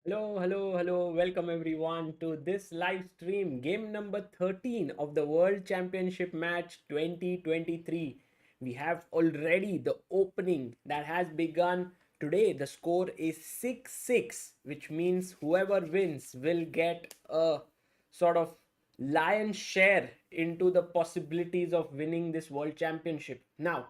Hello. Welcome everyone to this live stream, game number 13 of the World Championship match 2023. We have already the opening that has begun today. The score is 6-6, which means whoever wins will get a sort of lion's share into the possibilities of winning this World Championship. Now,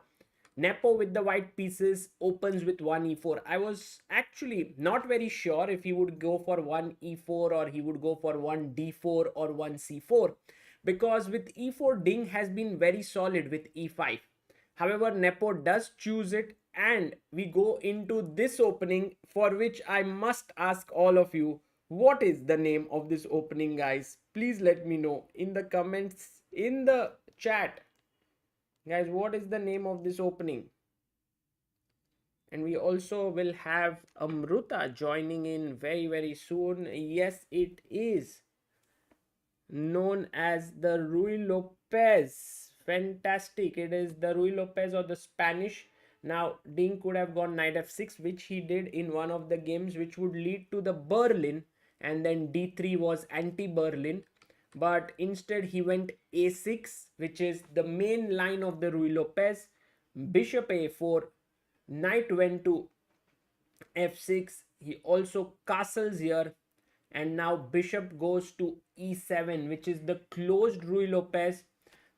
Nepo with the white pieces opens with 1 e4. I was actually not very sure if he would go for 1 e4 or he would go for 1 d4 or 1 c4, because with e4 ding has been very solid with e5. However, Nepo does choose it, and we go into this opening, for which I must ask all of you, what is the name of this opening, guys? Please let me know in the comments, in the chat. Guys, what is the name of this opening? And we also will have Amruta joining in very soon. Yes, it is known as the Rui Lopez. Fantastic. It is the Rui Lopez or the Spanish. Now, Ding could have gone knight f6, which he did in one of the games, which would lead to the Berlin, and then d3 was anti-Berlin. But instead he went a6, which is the main line of the Rui Lopez. Bishop a4, knight went to f6. He also castles here, and now bishop goes to e7, which is the closed Rui Lopez.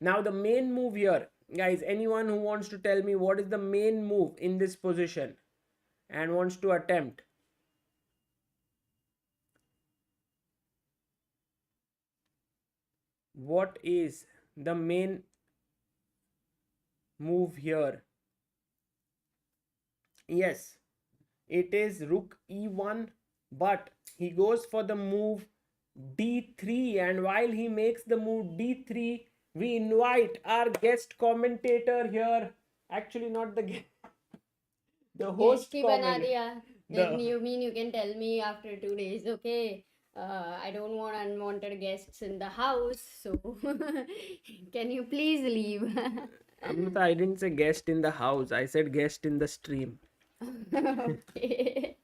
Now the main move here, guys, anyone who wants to tell me what is the main move in this position and wants to attempt? What is the main move here? Yes, it is rook e1, but he goes for the move d3, and while he makes the move d3, we invite our guest commentator here. Actually, not the guest, the host commentator. Then you mean you can tell me after 2 days, okay? I don't want unwanted guests in the house, so can you please leave? Amrita, I didn't say guest in the house. I said guest in the stream. Okay.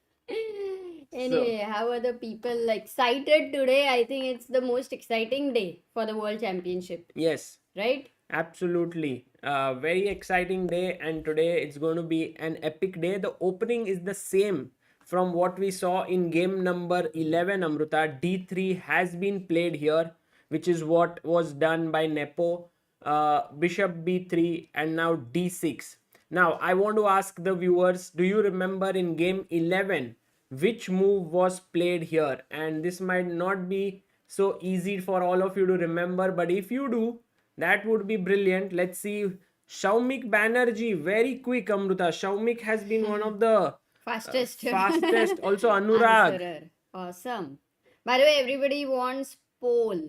Anyway, how are the people excited today? I think it's the most exciting day for the World Championship, Yes, right? absolutely. Very exciting day, and today it's going to be an epic day. The opening is the same from what we saw in game number 11, Amruta. D3 has been played here, which is what was done by Nepo. Bishop b3 and now d6. Now, I want to ask the viewers, do you remember in game 11 which move was played here? And this might not be so easy for all of you to remember, but if you do, that would be brilliant. Let's see. Shaumik Banerjee, very quick, Amruta. Shaumik has been one of the Fastest. Also, Anurag. Answerer. Awesome. By the way, everybody wants poll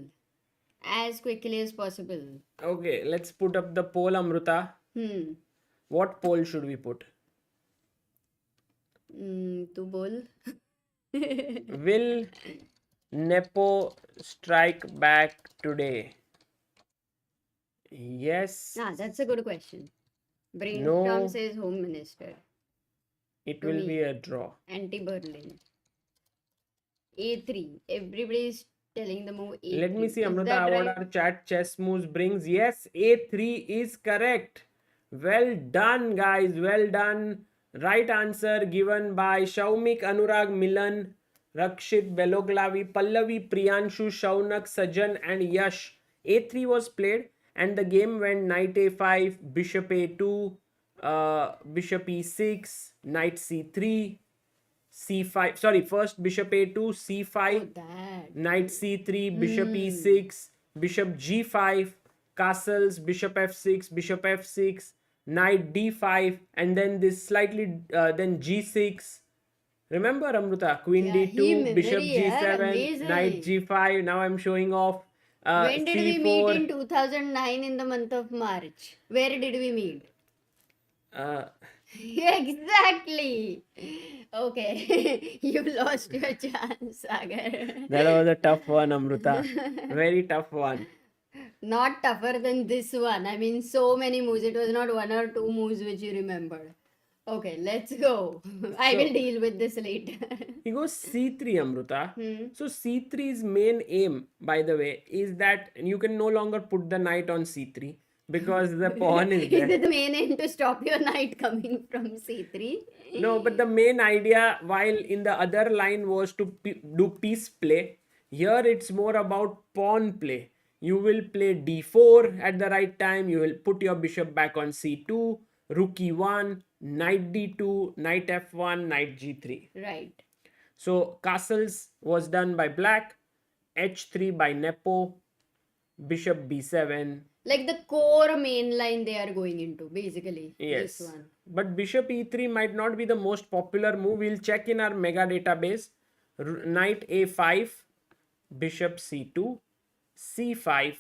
as quickly as possible. Okay, let's put up the poll, Amruta. What poll should we put? To bowl. Will Nepo strike back today? Yes. That's a good question. Brainstorm says Home Minister. It will be a draw. Anti-Berlin. A3. Everybody's telling the move A3. Let me see, Amrita, what our chat chess moves brings. Yes, A3 is correct. Well done, guys. Well done. Right answer given by Shaumik, Anurag, Milan, Rakshit, Beloglavi, Pallavi, Priyanshu, Shaunak, Sajan and Yash. A3 was played and the game went knight A5, bishop A2, bishop E6, knight C3, C5. Sorry, first bishop A2, C5, knight C3, bishop E6, bishop G5, castles, bishop F6, bishop F6, knight D5, and then this slightly then G6. Remember, Amruta, queen D2, bishop G7, knight G5. Now I'm showing off. When did we meet in 2009 in the month of March? Where did we meet? Exactly. Okay. You lost your chance, Sagar. That was a tough one, Amruta. Very tough one. Not tougher than this one. I mean, so many moves. It was not one or two moves which you remembered. Okay, let's go. I will So deal with this later. he goes c3, Amruta. Hmm. So c3's main aim, by the way, is that you can no longer put the knight on c3 because the pawn is Is there. it the main aim to stop your knight coming from c3? No, but the main idea, while in the other line, was to do piece play. Here it's more about pawn play. You will play d4 at the right time. You will put your bishop back on c2, rook e1, knight d2, knight f1, knight g3. Right. So castles was done by black, h3 by Nepo, bishop b7. Like the core main line they are going into, basically. This Yes. one. But bishop e3 might not be the most popular move. We'll check in our mega database. Knight a5, bishop c2, c5,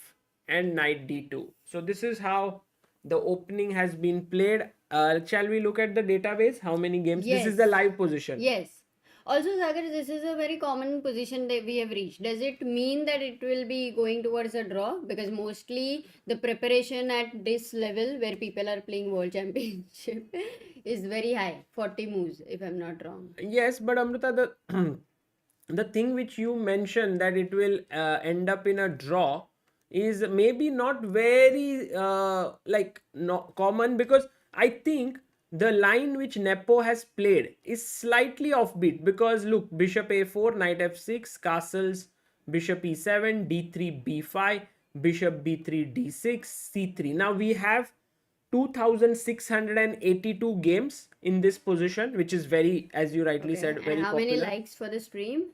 and knight d2. So this is how the opening has been played. Shall we look at the database? How many games? This is the Yes. live position. Yes. Also, Sagar, this is a very common position that we have reached. Does it mean that it will be going towards a draw? Because mostly the preparation at this level where people are playing World Championship is very high. 40 moves, if I'm not wrong. Yes, but Amrita, the the thing which you mentioned that it will end up in a draw is maybe not very like not common, because I think the line which Nepo has played is slightly offbeat, because look, bishop a4, knight f6, castles, bishop e7, d3, b5, bishop b3, d6, c3. Now we have 2682 games in this position, which is very, as you rightly Okay. said, And very how many popular. likes for the stream?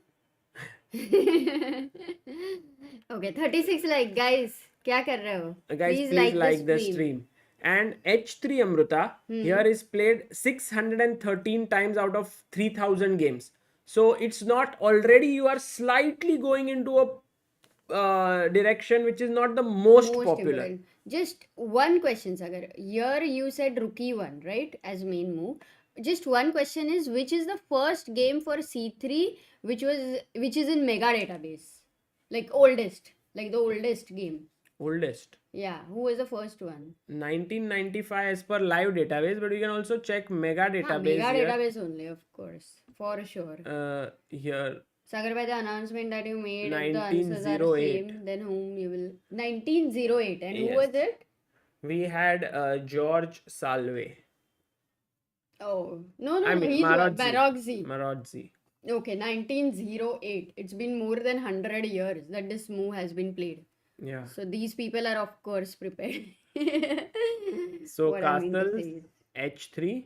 Okay, 36 like, guys. क्या कर रहे हो? Guys, Please please like the like the stream. stream. And h3, Amruta, here is played 613 times out of 3000 games. So it's not, already you are slightly going into a direction which is not the most popular. Important. Just one question, Sagar. Here you said rookie one, right? As main move. Just one question is, which is the first game for C3 which is in mega database? Like oldest. Like the oldest game. Oldest. Yeah. Who was the first one? 1995 as per live database, but you can also check mega database Mega here. database only, of course. For sure. Here Sagar, by the announcement that you made, if the answers are 1908. same, then whom you will. 1908. And who Yes. was it? We had George Salve. Oh, no, I mean, he's Marodzi. Barogzi. Marodzi. Okay, 1908. It's been more than 100 years that this move has been played. Yeah. So these people are, of course, prepared. So What I mean to castles, say is- h3,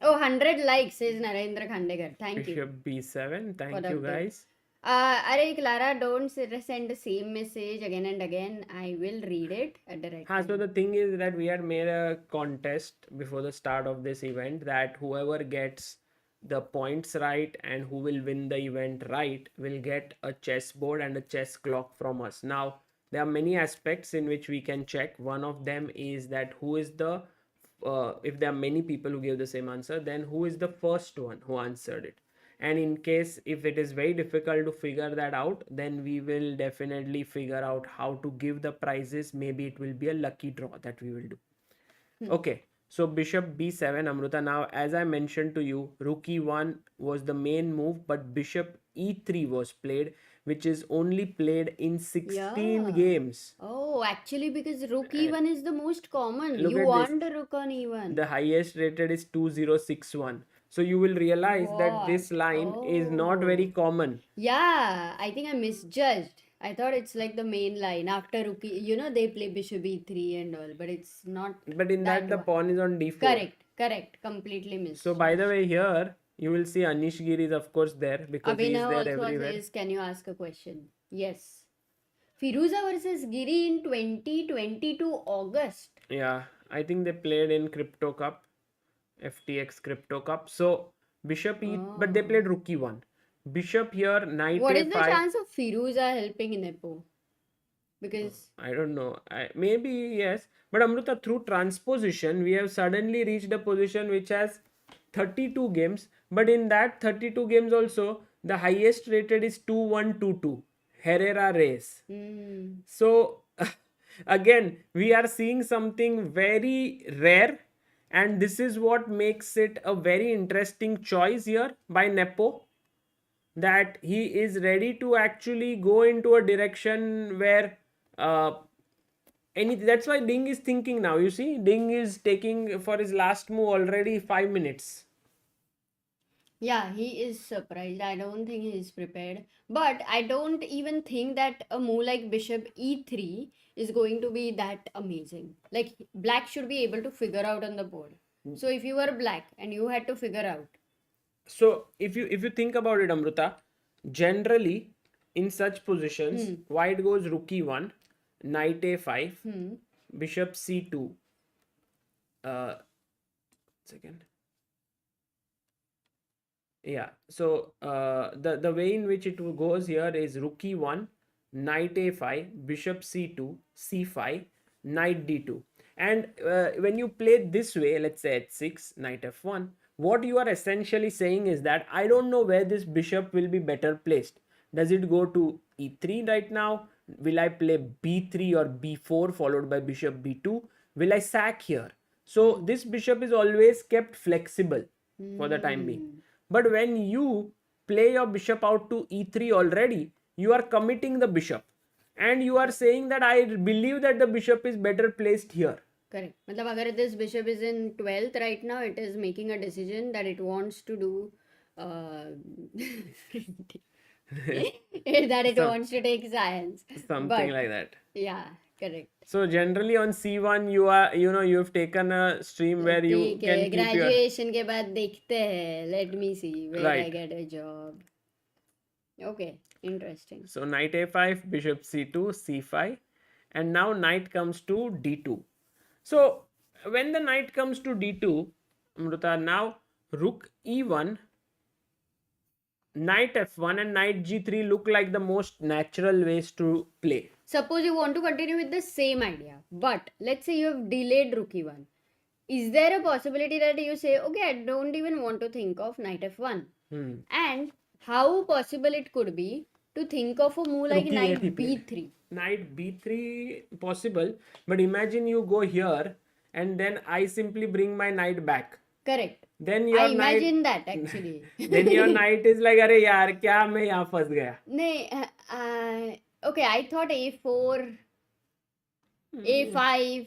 Oh, 100 likes, says Narendra Khandekar. Thank you bishop b7. for Thank that you, tip. guys. Arey, Clara, don't send the same message again and again. I will read it at the right So time. the thing is that we had made a contest before the start of this event, that whoever gets the points right and who will win the event right will get a chessboard and a chess clock from us. Now, there are many aspects in which we can check. One of them is that who is the if there are many people who give the same answer, then who is the first one who answered it. And in case if it is very difficult to figure that out, then we will definitely figure out how to give the prizes. Maybe it will be a lucky draw that we will do. Okay, so bishop b7, Amruta. Now, as I mentioned to you, rook e1 was the main move, but bishop e3 was played, which is only played in 16 Yeah. games. Oh, actually, because rook e1 is the most common. Look You at want a rook on e1. The highest rated is 2061. So you will realize that this What? line is not very Oh. common. Yeah, I think I misjudged. I thought it's like the main line after rook e, they play bishop e3 and all, but it's not But in that, the one. pawn is on d4. Correct. Completely missed. So by the way, here you will see Anish Giri is of course there, because he is Abhinav there also everywhere. says, can you ask a question? Yes. Firuza versus Giri in 2022 August. Yeah, I think they played in Crypto Cup, FTX Crypto Cup. So bishop e, but they played rook e1. Bishop here, knight What a5. is the chance of Firuza helping Nepo? Because I don't know. Maybe yes. But Amruta, through transposition, we have suddenly reached a position which has 32 games. But in that 32 games also, the highest rated is 2122. Herrera race. So again, we are seeing something very rare And this is what makes it a very interesting choice here by Nepo, that he is ready to actually go into a direction where uh, that's why Ding is thinking now. You see, Ding is taking for his last move already 5 minutes. Yeah, he is surprised. I don't think he is prepared. But I don't even think that a move like bishop e3 is going to be that amazing. Like, black should be able to figure out on the board. So if you were black and you had to figure out. So if you think about it, Amruta, generally in such positions, white goes rook e1, knight a5, bishop c2. Second. Yeah. So the way in which it goes here is rook e1, knight a5, bishop c2, c5, knight d2. And when you play this way, let's say h6, knight f1, what you are essentially saying is that I don't know where this bishop will be better placed. Does it go to e3 right now? Will I play b3 or b4 followed by bishop b2? Will I sack here? So this bishop is always kept flexible for the time being. But when you play your bishop out to e3 already, you are committing the bishop. And you are saying that I believe that the bishop is better placed here. Correct. मतलब अगर this bishop is in 12th right now, it is making a decision that it wants to do that it wants to take science. Something like that. Yeah, correct. So generally on C1 you've taken a stream where you ठीक है, can keep your graduation के बाद देखते हैं. Let me see where I Right. get a job. Okay, interesting. So knight a5, bishop c2, c5, and now knight comes to d2. So when the knight comes to d2, Amruta, now rook e1, knight f1 and knight g3 look like the most natural ways to play. Suppose you want to continue with the same idea, but let's say you have delayed rook e1. Is there a possibility that you say, okay, I don't even want to think of knight f1? And how possible it could be to think of a move like Rook e8 knight he played. b3? Knight b3 possible, but imagine you go here and then I simply bring my knight back. Correct. Then your I knight, imagine that actually. then your knight is like, अरे यार क्या मैं यहाँ फंस गया. नहीं, okay, I thought a4, a5.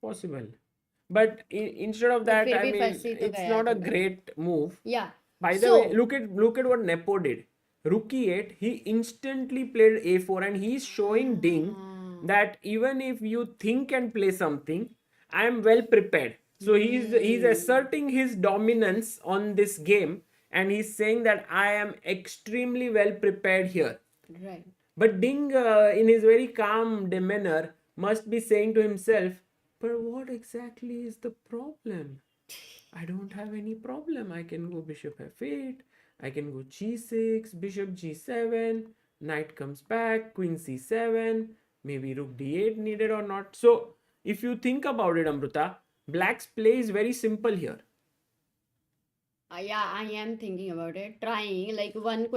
Possible, but instead of that, फिर I भी mean, फंसी तो it's गया not a थोड़ा. great move. Yeah. By the way, look at what Nepo did. Rook e8, he instantly played a4, and he's showing Ding that even if you think and play something, I am well prepared. So he's asserting his dominance on this game, and he's saying that I am extremely well prepared here. Right. But Ding, in his very calm demeanor, must be saying to himself, but what exactly is the problem? I don't have any problem. I can go bishop f8, I can go g6, bishop g7, knight comes back, queen c7, maybe rook d8 needed or not. So, if you think about it, Amruta, black's play is very simple here. Yeah, I am thinking about it. Trying. Like, one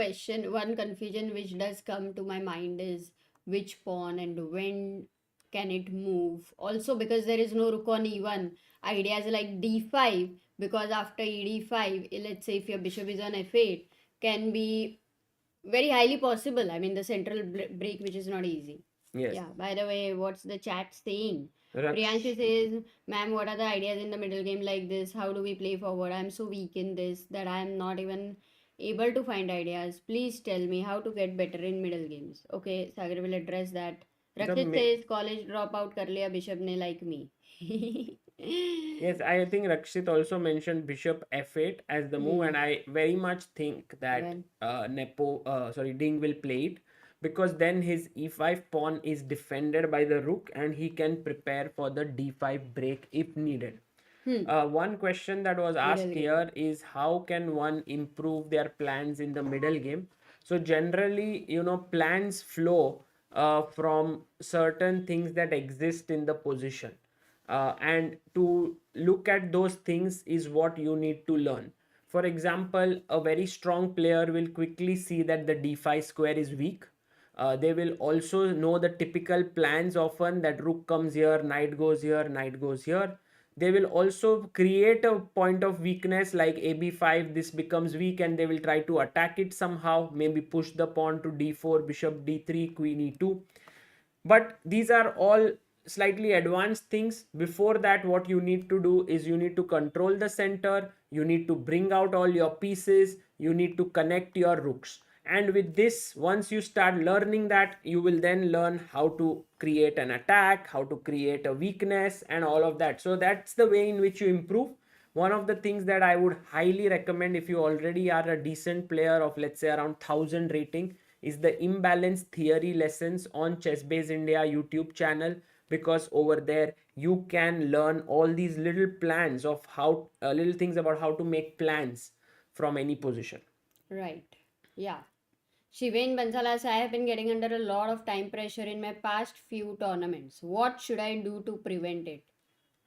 confusion which does come to my mind is which pawn and when can it move. Also, because there is no rook on e1, ideas like d5, because after ed5, let's say if your bishop is on f8, can be very highly possible. I mean, the central break, which is not easy. Yes. Yeah, by the way, what's the chat saying? Raksh- Priyanshu says, ma'am, what are the ideas in the middle game like this? How do we play forward? I'm so weak in this that I'm not even able to find ideas. Please tell me how to get better in middle games. Okay, Sagar will address that. Rakshit says, college dropout kar liya bishop ne like me. Yes, I think Rakshit also mentioned bishop f8 as the move, and I very much think that Ding will play it, because then his e5 pawn is defended by the rook and he can prepare for the d5 break if needed. One question that was asked here is how can one improve their plans in the middle game? So generally, plans flow from certain things that exist in the position. And to look at those things is what you need to learn. For example, a very strong player will quickly see that the d5 square is weak. They will also know the typical plans often, that rook comes here, knight goes here, knight goes here. they will also create a point of weakness like ab5. This becomes weak and they will try to attack it somehow, maybe push the pawn to d4, bishop d3, queen e2. But these are all slightly advanced things. Before that, what you need to do is you need to control the center, you need to bring out all your pieces, you need to connect your rooks. And with this, once you start learning that, you will then learn how to create an attack, how to create a weakness, and all of that. So that's the way in which you improve. One of the things that I would highly recommend if you already are a decent player of, let's say, around 1000 rating, is the imbalance theory lessons on ChessBase India YouTube channel, because over there you can learn all these little plans of how little things about how to make plans from any position. Right. Yeah. Shivain Bansalas, I have been getting under a lot of time pressure in my past few tournaments. What should I do to prevent it?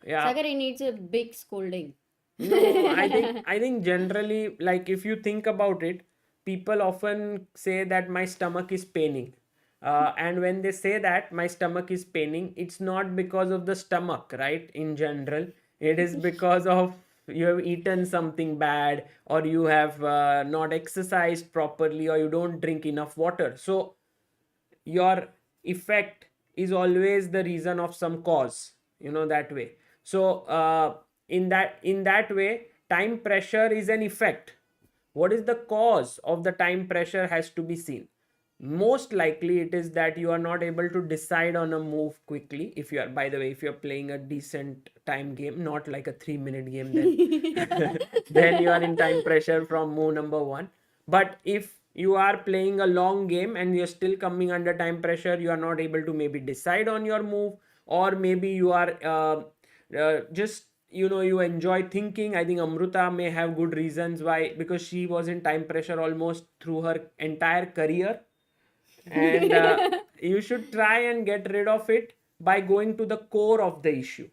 Yeah. Sagar, he needs a big scolding. No, I think generally, like, if you think about it, people often say that my stomach is paining. And when they say that my stomach is paining, it's not because of the stomach, right? In general, it is because of you have eaten something bad, or you have not exercised properly, or you don't drink enough water. So your effect is always the reason of some cause, that way. So in that way, time pressure is an effect. What is the cause of the time pressure has to be seen. Most likely it is that you are not able to decide on a move quickly. If you are, by the way, if you're playing a decent time game, not like a 3-minute game, then then you are in time pressure from move number 1. But if you are playing a long game and you're still coming under time pressure, you are not able to maybe decide on your move, or maybe you are just, you enjoy thinking. I think Amruta may have good reasons why, because she was in time pressure almost through her entire career. And you should try and get rid of it by going to the core of the issue.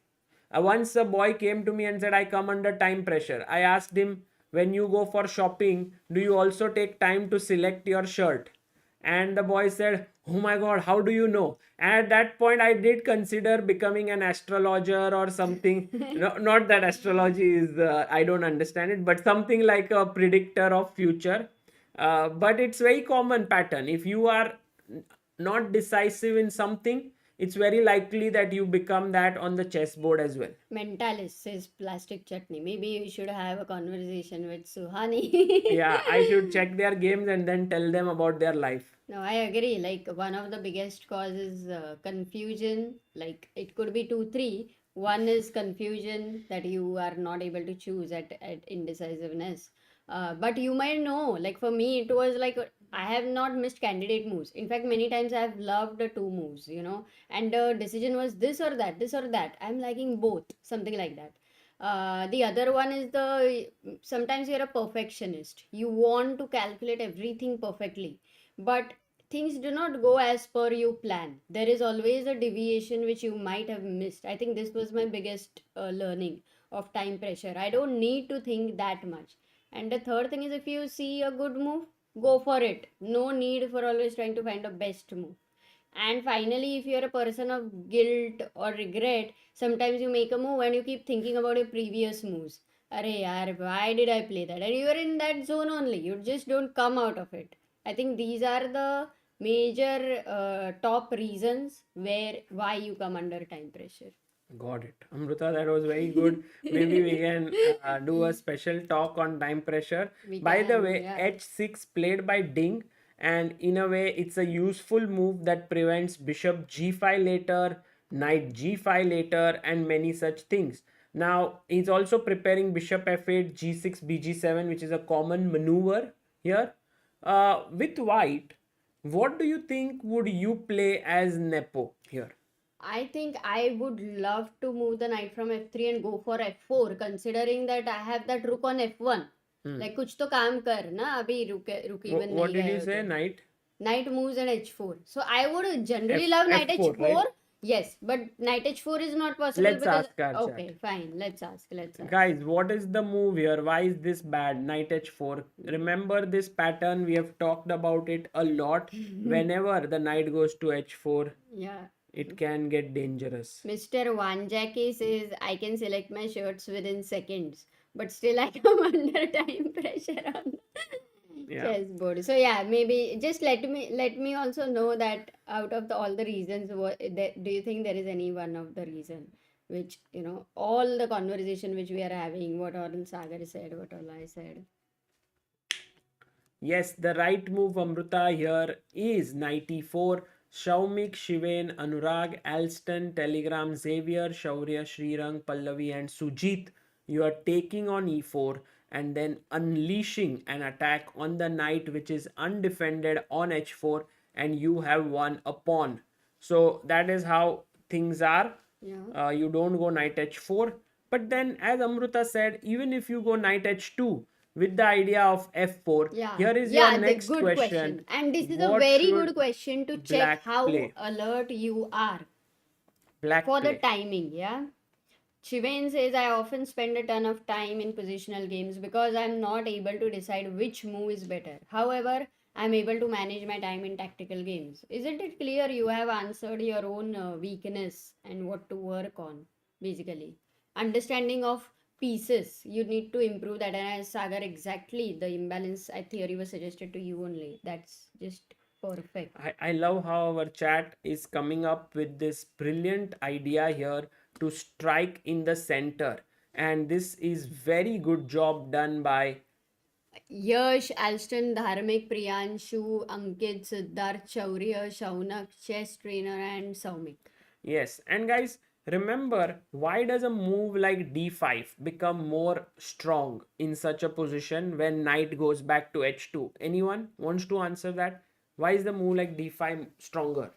Once a boy came to me and said, I come under time pressure. I asked him, when you go for shopping, do you also take time to select your shirt? And the boy said, oh my god, how do you know? And at that point I did consider becoming an astrologer or something. No, not that astrology is I don't understand it, but something like a predictor of future. But it's very common pattern. If you are not decisive in something, it's very likely that you become that on the chessboard as well. Mentalist says plastic chutney. Maybe you should have a conversation with Suhani. Yeah, I should check their games and then tell them about their life. No, I agree. Like, one of the biggest causes confusion. Like, it could be two, three. One is confusion, that you are not able to choose at indecisiveness. But you might know, like, for me, it was like I have not missed candidate moves. In fact, many times I have loved the two moves, and the decision was this or that, this or that. I'm liking both, something like that. The other one is sometimes you're a perfectionist. You want to calculate everything perfectly, but things do not go as per you plan. There is always a deviation which you might have missed. I think this was my biggest learning of time pressure. I don't need to think that much. And the third thing is, if you see a good move, go for it. No need for always trying to find a best move. And finally, if you're a person of guilt or regret, sometimes you make a move and you keep thinking about your previous moves. Arey yaar, why did I play that? And you're in that zone only. You just don't come out of it. I think these are the major top reasons why you come under time pressure. Got it. Amruta, that was very good. Maybe we can do a special talk on time pressure. By the way, Yeah. h6 played by Ding, and in a way, it's a useful move that prevents bishop g5 later, knight g5 later, and many such things. Now, he's also preparing bishop f8, g6, bg7, which is a common maneuver here. With white, what do you think would you play as Nepo here? I think I would love to move the knight from f3 and go for f4, considering that I have that rook on f1. Like, कुछ तो काम कर ना, अभी रुक even What नहीं did गए you हो say? तो. Knight? Knight moves and h4. So I would generally love knight F4, h4. right? Yes, but knight h4 is not possible Let's because. ask our Okay, chat. fine. Let's ask. Guys, what is the move here? Why is this bad? Knight h4. Remember this pattern? We have talked about it a lot. Whenever the knight goes to h4, Yeah. it can get dangerous. Mr. Wanjaki says, I can select my shirts within seconds, but still I come under time pressure on Yeah. chessboard. So yeah, maybe just let me also know that out of all the reasons, do you think there is any one of the reason which all the conversation which we are having, what all Sagar said, what all I said. Yes, the right move, Amruta, here is knight e4. Shaumik, Shiven, Anurag, Alston, Telegram, Xavier, Shaurya, Srirang, Pallavi, and Sujit. You are taking on e4 and then unleashing an attack on the knight which is undefended on h4, and you have won a pawn. So that is how things are. Yeah. You don't go knight h4. But then, as Amruta said, even if you go knight h2 with the idea of f4, Yeah, here is your yeah, the next good question. question. And this is a What very good should question to check black how play? alert you are Black for the play. timing, yeah. Shivain says, I often spend a ton of time in positional games because I'm not able to decide which move is better. However, I'm able to manage my time in tactical games. Isn't it clear you have answered your own weakness and what to work on, basically? Understanding of pieces, you need to improve that. And as Sagar, exactly the imbalance theory was suggested to you only. That's just perfect. I love how our chat is coming up with this brilliant idea here to strike in the center. And this is very good job done by Yash, Alston, Dharmik, Priyanshu, Ankit, Siddharth, Shaurya, Shaunak, chess trainer, and Saumik. Yes, and guys, remember, why does a move like d5 become more strong in such a position when knight goes back to h2? Anyone wants to answer that? Why is the move like d5 stronger?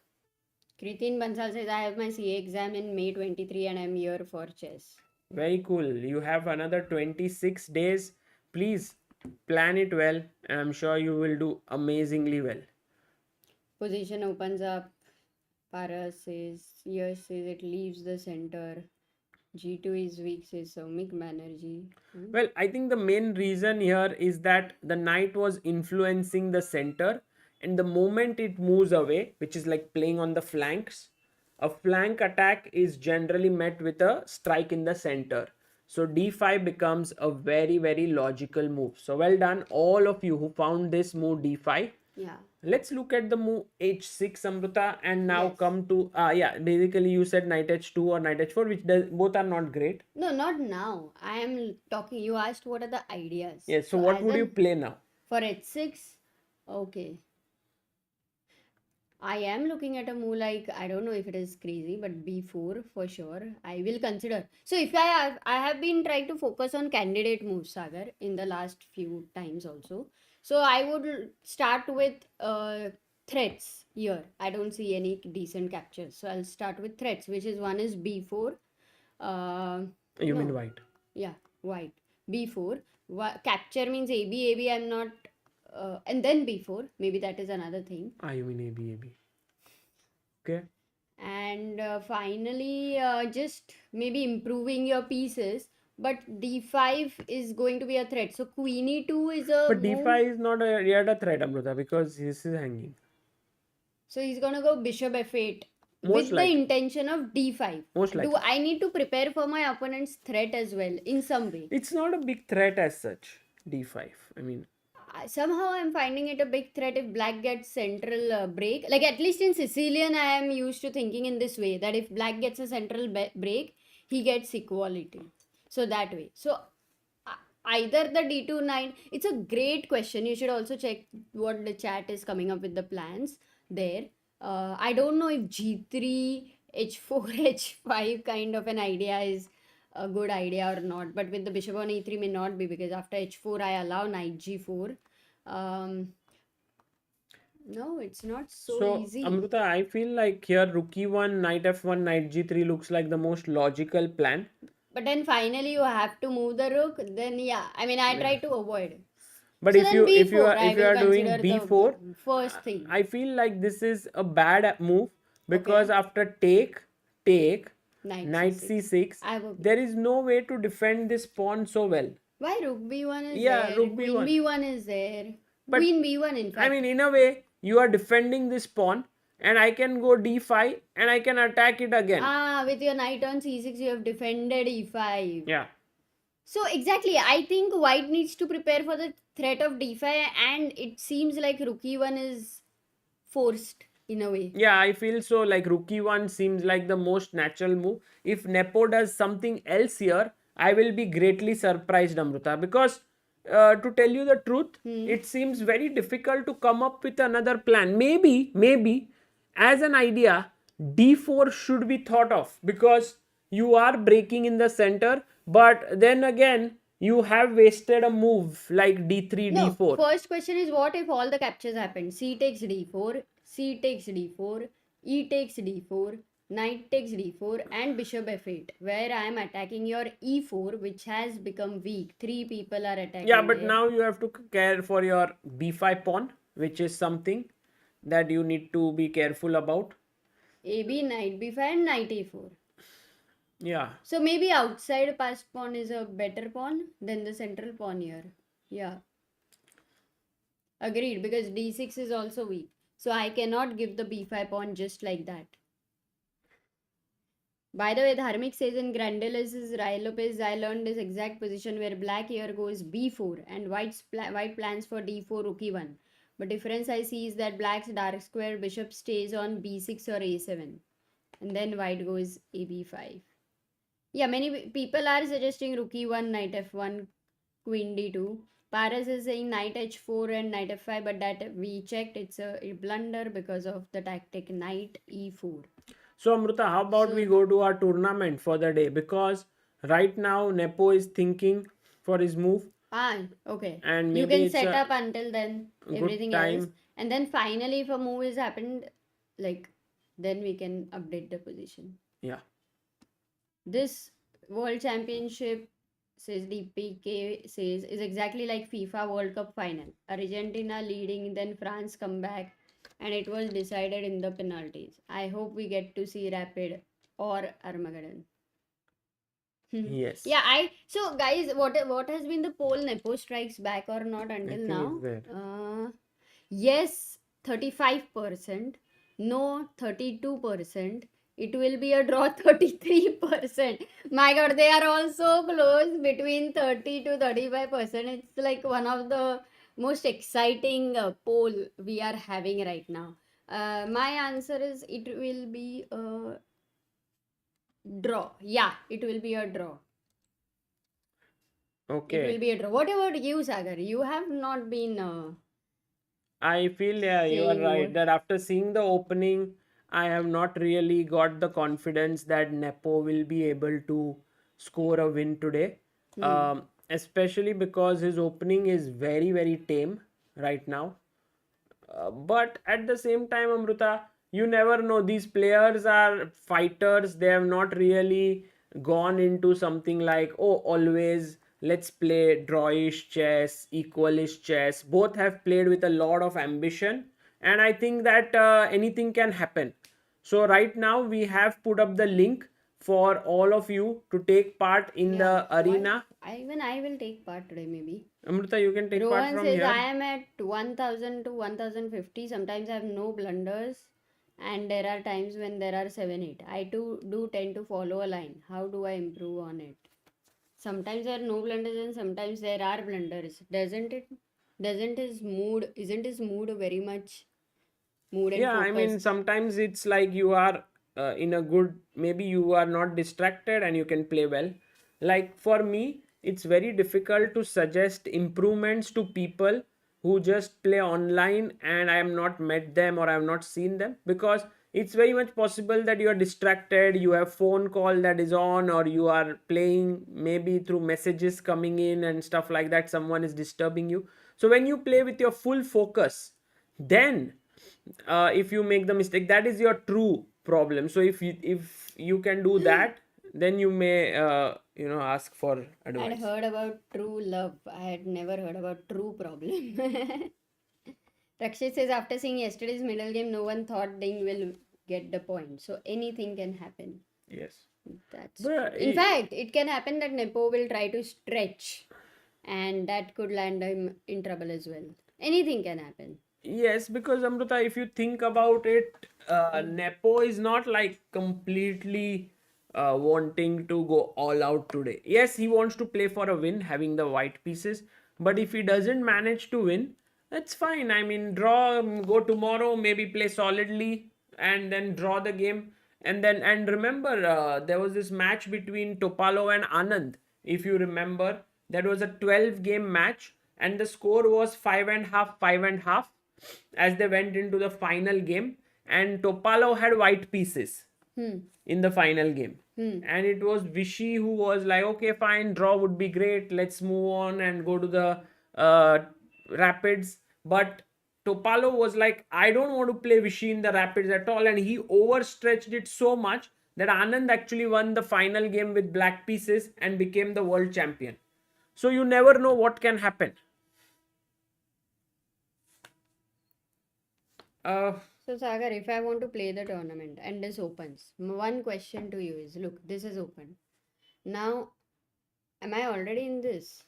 Kritin Bansal says, I have my CA exam in May 23 and I'm here for chess. Very cool. You have another 26 days. Please plan it well, and I'm sure you will do amazingly well. Position opens up. Paras says, Yash says it leaves the center. G2 is weak, says Saumik Banerjee. Well, I think the main reason here is that the knight was influencing the center, and the moment it moves away, which is like playing on the flanks, a flank attack is generally met with a strike in the center. So d5 becomes a very, very logical move. So well done, all of you who found this move d5. Yeah. Let's look at the move h6, Amruta, and now Yes. come to yeah. Basically, you said knight h2 or knight h4, which both are not great. No, not now. I am talking. You asked what are the ideas. Yes. So what as would you an play now? for h6, okay. I am looking at a move like I don't know if it is crazy, but b4 for sure. I will consider. So if I have been trying to focus on candidate moves, Sagar, in the last few times also. So I would start with threats here. I don't see any decent captures, so I'll start with threats, which is one is b4. You mean No, white? yeah, white b4. Capture means ab. I'm not. And then b4. Maybe that is another thing. You mean AB, AB. Okay. And finally just maybe improving your pieces, but d5 is going to be a threat, so queen e2 is a But move. d5 is not yet a threat, Amruta, because this is hanging. So he's going to go bishop f8 Most with the likely. intention of d5. Most Do likely. I need to prepare for my opponent's threat as well in some way? It's not a big threat as such, d5. I mean, Somehow I'm finding it a big threat if black gets central break. Like at least in Sicilian, I am used to thinking in this way that if black gets a central break, he gets equality. So that way. So either the d2 knight. It's a great question. You should also check what the chat is coming up with the plans there. I don't know if g3, h4, h5 kind of an idea is a good idea or not, but with the bishop on e3 may not be, because after h4 I allow knight g4. No, it's not so easy. Amruta, I feel like here rook e1, knight f1, knight g3 looks like the most logical plan. But then finally you have to move the rook. Then yeah, I mean I try to avoid. But So if then you b4 I if you will are doing consider b4, the first thing. I feel like this is a bad move, because Okay. after take, Knight knight c6. c6, there is no way to defend this pawn so well. Why rook b1 is Yeah, there? rook Queen b1. b1 is there. But Queen b1 in I fact. mean, in a way, you are defending this pawn, and I can go d5 and I can attack it again. With your knight on c6, you have defended e5. Yeah. So exactly, I think white needs to prepare for the threat of d5, and it seems like rook e1 is forced in a way. Yeah, I feel so. Like rook e1 seems like the most natural move. If Nepo does something else here, I will be greatly surprised, Amruta, because to tell you the truth, it seems very difficult to come up with another plan. Maybe as an idea, d4 should be thought of because you are breaking in the center, but then again, you have wasted a move like d3, No, d4. first question is what if all the captures happen? C takes d4, c takes d4, e takes d4, knight takes d4, and bishop f8, where I am attacking your e4, which has become weak. Three people are attacking. Yeah, but there. now you have to care for your b5 pawn, which is something that you need to be careful about. AB, knight b5, and knight e4. Yeah. So maybe outside passed pawn is a better pawn than the central pawn here. Yeah. Agreed, because d6 is also weak. So I cannot give the b5 pawn just like that. By the way, Dharmik says in Grandelis' Rai Lopez, I learned this exact position where black here goes b4 and white plans for d4 rook e1. But difference I see is that black's dark square bishop stays on b6 or a7. And then white goes ab5. Yeah, many people are suggesting rook e1, knight f1, queen d2. Paras is saying knight h4 and knight f5, but that we checked, it's a blunder because of the tactic knight e4. So, Amruta, how about we go to our tournament for the day? Because right now, Nepo is thinking for his move. Okay. And You maybe can it's set a up until then good everything else. time. And then finally, if a move has happened, like, then we can update the position. Yeah. This World Championship, says DPK, says, is exactly like FIFA World Cup final. Argentina leading, then France come back, and it was decided in the penalties. I hope we get to see Rapid or Armageddon. Yes. Yeah, so guys, what has been the poll? Nepo strikes back or not I until think now? it's there. Yes, 35%. No, 32%. It will be a draw, 33%. My God, they are all so close, between 30 to 35%. It's like one of the most exciting poll we are having right now. My answer is it will be a draw. Yeah, it will be a draw. Okay. It will be a draw. What about you, Sagar? You have not been. I feel, yeah, you are Saying right. what? That after seeing the opening, I have not really got the confidence that Nepo will be able to score a win today. Especially because his opening is very, very tame right now. But at the same time, Amruta, you never know. These players are fighters. They have not really gone into something like, oh, always let's play drawish chess, equalish chess. Both have played with a lot of ambition. And I think that anything can happen. So, right now, we have put up the link for all of you to take part in the arena. Even I will take part today, maybe. Amruta, you can take part Rohan from says here. I am at 1000 to 1050. Sometimes I have no blunders, and there are times when there are 7 8. I too do tend to follow a line. How do I improve on it? Sometimes there are no blunders and sometimes there are blunders. Doesn't it? Isn't his mood very much mood and Yeah, I mean, focused? sometimes it's like you are in a good, maybe you are not distracted and you can play well. Like for me, it's very difficult to suggest improvements to people who just play online and I have not met them or I have not seen them, because it's very much possible that you are distracted, you have phone call that is on, or you are playing maybe through messages coming in and stuff like that, someone is disturbing you. So when you play with your full focus, then if you make the mistake, that is your true problem. So if you can do that, then you may ask for I'd advice. heard about true love. I had never heard about true problem. Rakshit says after seeing yesterday's middle game, no one thought Ding will get the point. So anything can happen. Yes. That's But true. In fact, it can happen that Nepo will try to stretch, and that could land him in trouble as well. Anything can happen. Yes, because Amrita, if you think about it, Nepo is not like completely wanting to go all out today. Yes, he wants to play for a win, having the white pieces. But if he doesn't manage to win, that's fine. I mean, draw, go tomorrow, maybe play solidly, and then draw the game. And remember, there was this match between Topalov and Anand. If you remember, that was a 12-game match, and the score was 5.5, 5.5 as they went into the final game, and Topalov had white pieces Hmm. in the final game. Hmm. And it was Vichy who was like, okay, fine, draw would be great. Let's move on and go to the Rapids. But Topalov was like, I don't want to play Vichy in the Rapids at all. And he overstretched it so much that Anand actually won the final game with black pieces and became the world champion. So you never know what can happen. Uh, So Sagar, if I want to play the tournament and this opens, one question to you is, look, this is open. Now, am I already in this?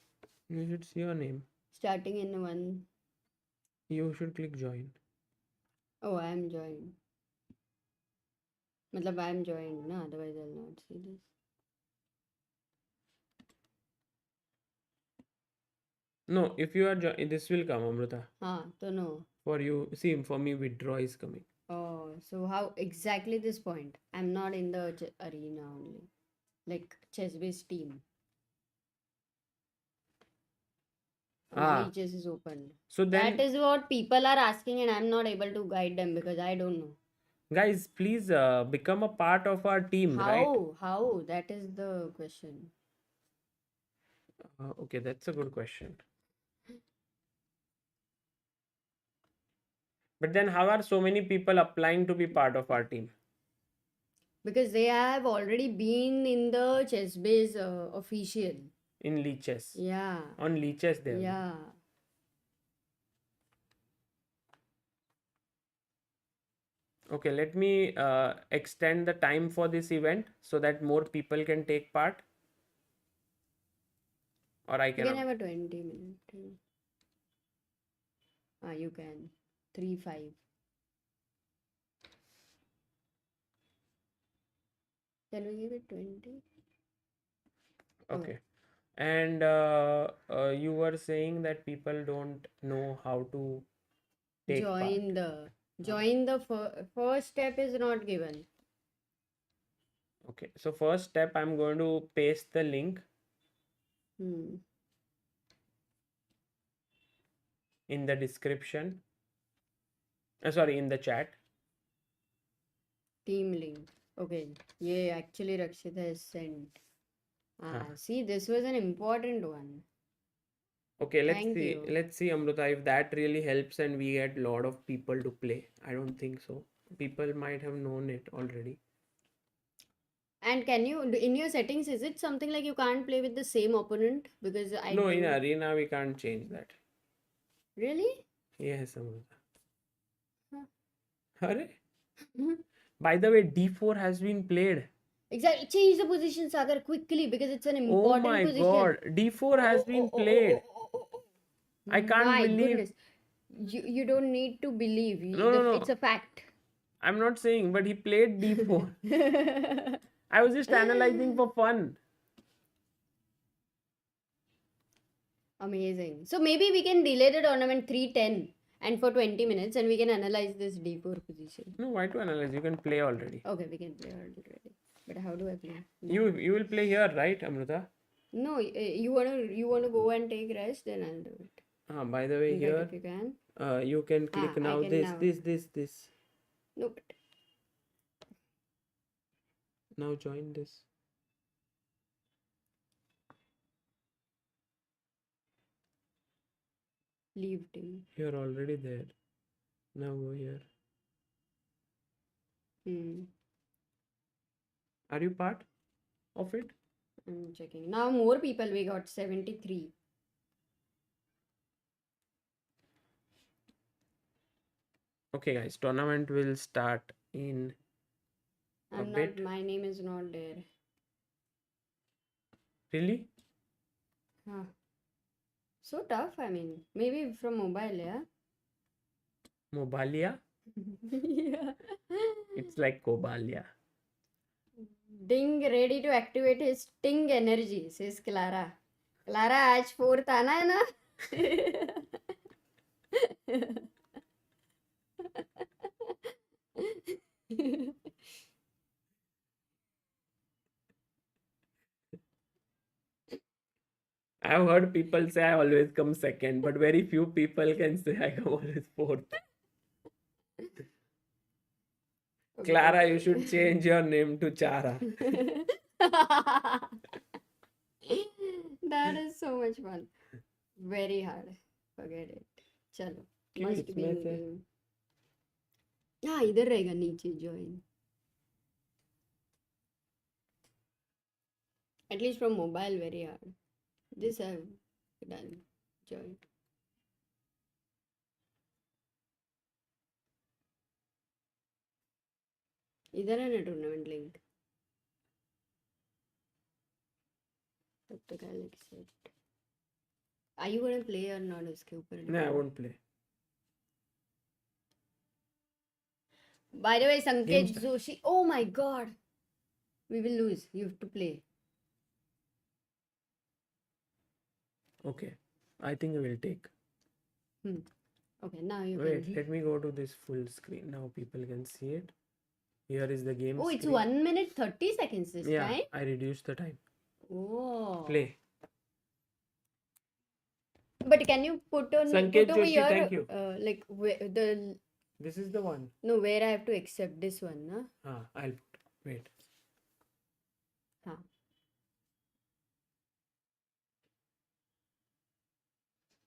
you should see your name. Starting in one. You should click join. Oh, I am joined. Matlab I am joined, no, otherwise I'll not see this. No, if you are this will come, Amrita. So no. For you, see, for me, withdraw is coming. Oh, so how exactly this point? I'm not in the arena only. Like ChessBase team. Ah, Only chess is open. so That then, is what people are asking, and I'm not able to guide them because I don't know. guys, please become a part of our team, right? How? How? That is the question. Okay, that's a good question. But then, how are so many people applying to be part of our team Because they have already been in the ChessBase official. in Leeches? Yeah. On Leeches, they have been. Yeah. Okay, let me extend the time for this event so that more people can take part, or I You can can. have a 20-minute. You can. 3-5. Can we give it 20? Okay. And you were saying that people don't know how to take part. Join the first step is not given. Okay, so first step, I'm going to paste the link Hmm. in the description. Sorry, in the chat. Team link. Okay. Yeah, actually Rakshita has sent. Huh. See, this was an important one. Okay, let's Thank see. you. Let's see, Amrita, if that really helps and we get a lot of people to play. I don't think so. People might have known it already. And can you, in your settings, is it something like you can't play with the same opponent? Because I No, in don't. Arena, we can't change that. Really? Yes, Amrita. Huh. Hurry. By the way, D4 has been played. Exactly. Change the position, Sagar, quickly because it's an Oh important my position. god, D4 has been played. I can't My believe. goodness. You don't need to believe. No, no, It's no. a fact. I'm not saying, but he played D4. I was just analyzing for fun. Amazing. So maybe we can delay the tournament 3:10 and for 20 minutes and we can analyze this D4 position. No, why to analyze? You can play already. Okay, we can play already. But how do I play? You will play here, right, Amrita? No, you wanna go and take rest, then I'll do it. By the way, Invite here if you can. you can click I now can this, now. this. No, but Now join this. leave team. You're already there. Now go here. Are you part of it? I'm checking. Now more people, we got 73. Okay, guys, tournament will start in a bit. My name is not there. Really? Huh. So tough, I mean. Maybe from mobile, yeah? Mobalia? Yeah. It's like Cobalia. Ding ready to activate his sting energy, says Clara. Clara, आज 4th आना है ना? I've heard people say I always come second, but very few people can say I come always fourth. Clara, you should change your name to Chara. That is so much fun. Very hard. Forget it. चलो क्यों must be इसमें in से? game. हाँ इधर रहेगा नीचे join. At least from mobile very hard. This I've done. Join. इधर है ना टूर्नामेंट लिंक. तब तक I'll accept. Are you gonna play or not? इसके ऊपर No, I won't play. By the way, Game Sanket start. Joshi. Oh my god. We will lose. You have to play. Okay. I think I will take. Okay, now you Wait, can. let me go to this full screen. Now people can see it. Here is the game Oh, it's screen. 1 minute 30 seconds this Yeah, time. I reduced the time. Oh. Play. But can you put on Sanket put over Joshi, here? thank you. Like the This is the one. no, where I have to accept this one, na? I'll put. Wait. हाँ.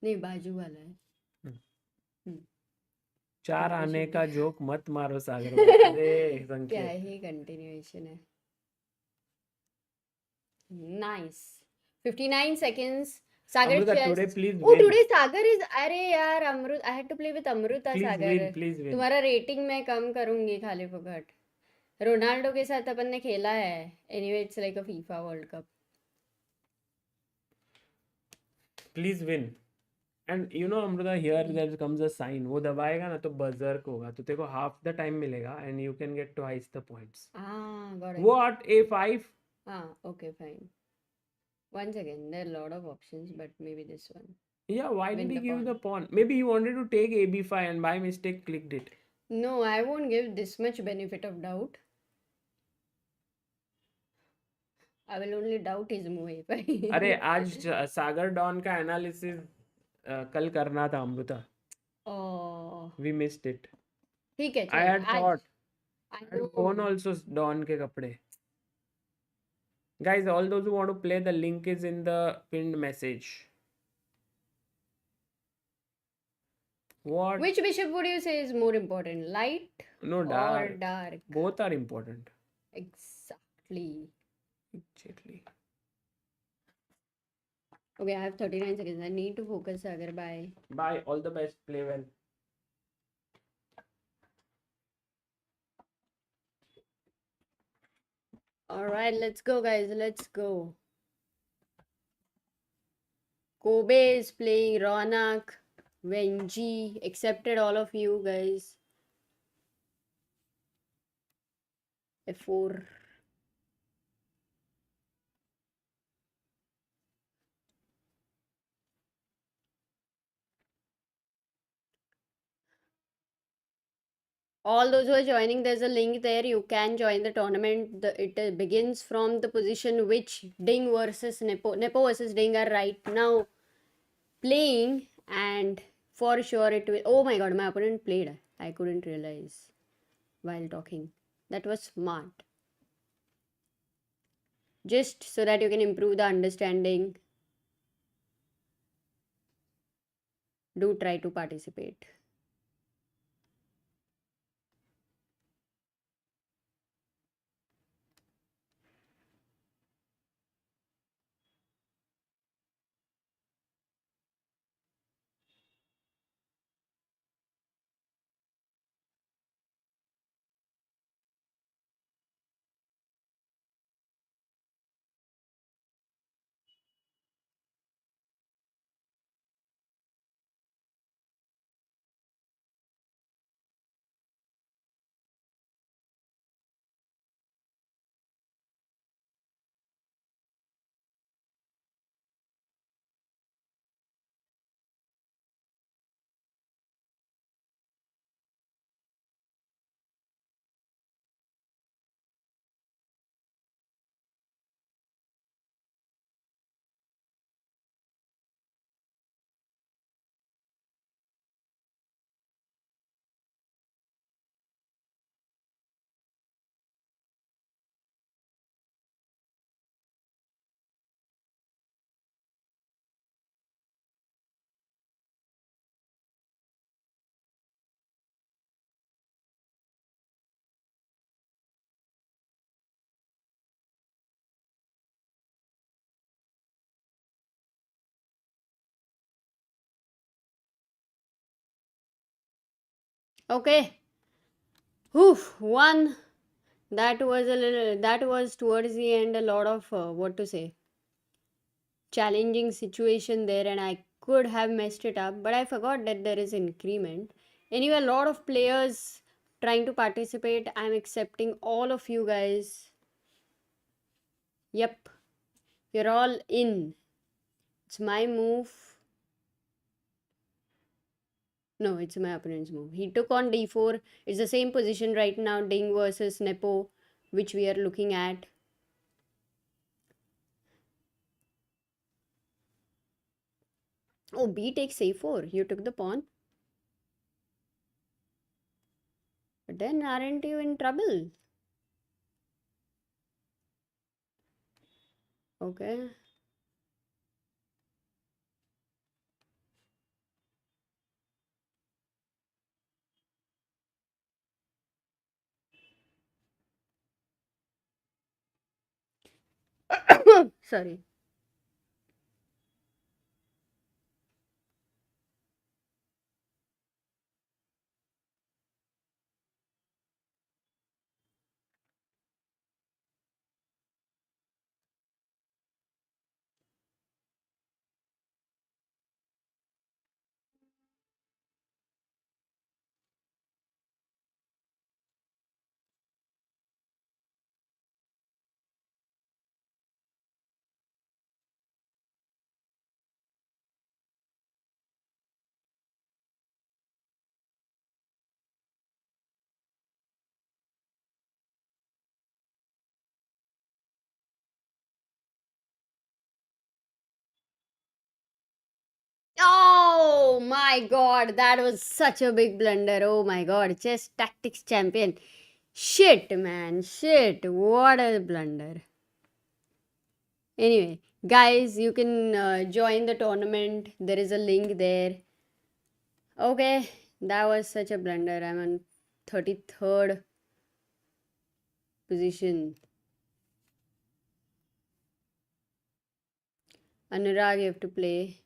नहीं बाजू वाला है. चार आने का joke मत मारो सागर भाई. अरे क्या संकेत. ही कंटिन्यूएशन है. Nice. 59 seconds. Sagar Amruta, chess. today please Oh, win. today Sagar is. अरे यार अमृत. I had to play with Amruta. Please Sagar. win, please win. तुम्हारा रेटिंग मैं कम करूंगी खाली फुकट. रोनाल्डो के साथ अपन ने खेला है. Anyway, it's like a FIFA World Cup. Please win. And you know Amruta, here there comes a sign. वो दबाएगा ना तो बजर्क होगा तो तेरे को half the time मिलेगा and you can get twice the points. Ah, got it. What? A5? Ah, okay, fine. Once again, there are a lot of options, but maybe this one. Yeah, why Win did he the give pawn. the pawn? Maybe he wanted to take AB5 and by mistake clicked it. No, I won't give this much benefit of doubt. I will only doubt his move A5. अरे आज सागर don का analysis कल करना था Amrita. Oh, We missed it. ठीक है I चल. had thought. I I had know. worn also Dawn के कपड़े. Guys, all those who want to play, the link is in the pinned message. What? Which bishop would you say is more important, light No, or dark. dark? Both are important. Exactly. Exactly. Okay, I have 39 seconds. I need to focus, Sagar. Bye. Bye. All the best. Play well. All right, let's go, guys. Let's go. Kobe is playing Ronak, Wenji. Accepted all of you guys. F4. All those who are joining, there's a link there. You can join the tournament. It begins from the position which Ding versus Nepo. Nepo versus Ding are right now playing, and for sure it will. Oh my god, my opponent played. I couldn't realize while talking. That was smart. Just so that you can improve the understanding. Do try to participate. Okay. Oof, one. That was a little, that was towards the end a lot of, what to say, challenging situation there, and I could have messed it up, but I forgot that there is increment. Anyway, a lot of players trying to participate. I'm accepting all of you guys. Yep, you're all in. It's my move. No, it's my opponent's move. He took on d4. It's the same position right now, Ding versus Nepo, which we are looking at. Oh, b takes a4. You took the pawn. But then aren't you in trouble? Okay. Sorry. Oh my god, that was such a big blunder. Oh my god, chess tactics champion. Shit, man, shit. What a blunder. Anyway, guys, you can join the tournament. There is a link there. Okay, that was such a blunder. I'm on 33rd position. Anurag, you have to play.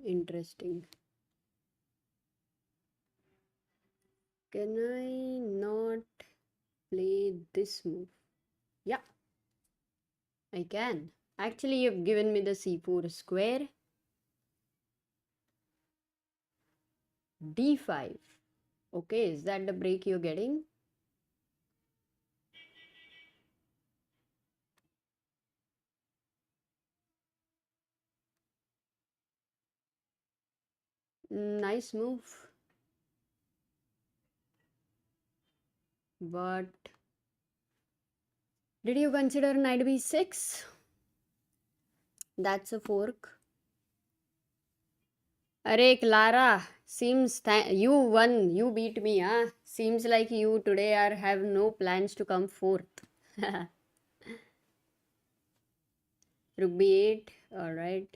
Interesting. Can I not play this move? Yeah, I can. Actually, you've given me the c4 square. d5. Okay, is that the break you're getting? Nice move. But did you consider knight b6? That's a fork. Arey, Clara, seems you won. You beat me, huh? Seems like you today have no plans to come fourth. Rook b8. All right.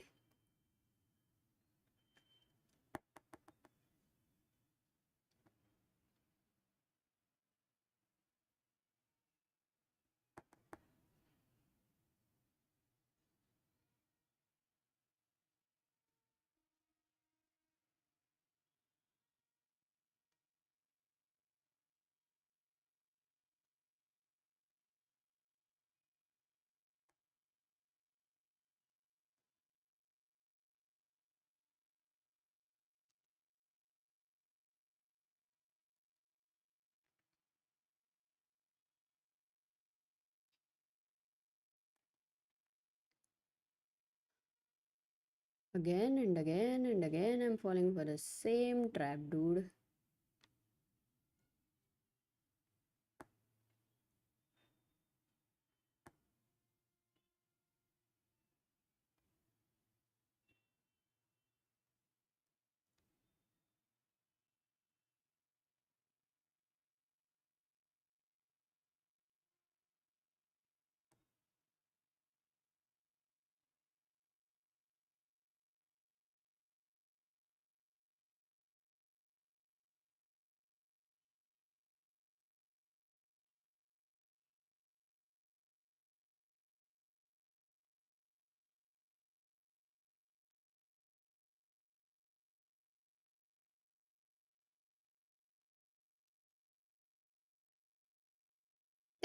Again and again and again, I'm falling for the same trap, dude.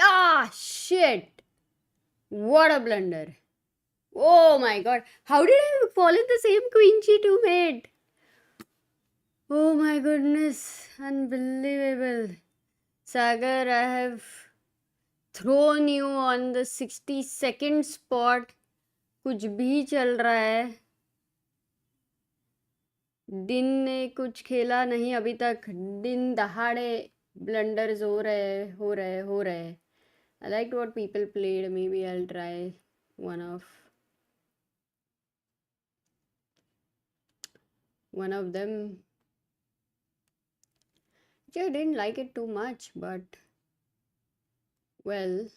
Ah, shit. What a blunder. Oh my god. How did I fall in the same queen g2 mate? Oh my goodness. Unbelievable. Sagar, I have thrown you on the 62nd spot. कुछ भी चल रहा है. दिन ने कुछ खेला नहीं अभी तक. दिन दहाड़े blunders हो रहे. I liked what people played. Maybe I'll try one of them. I didn't like it too much, but well,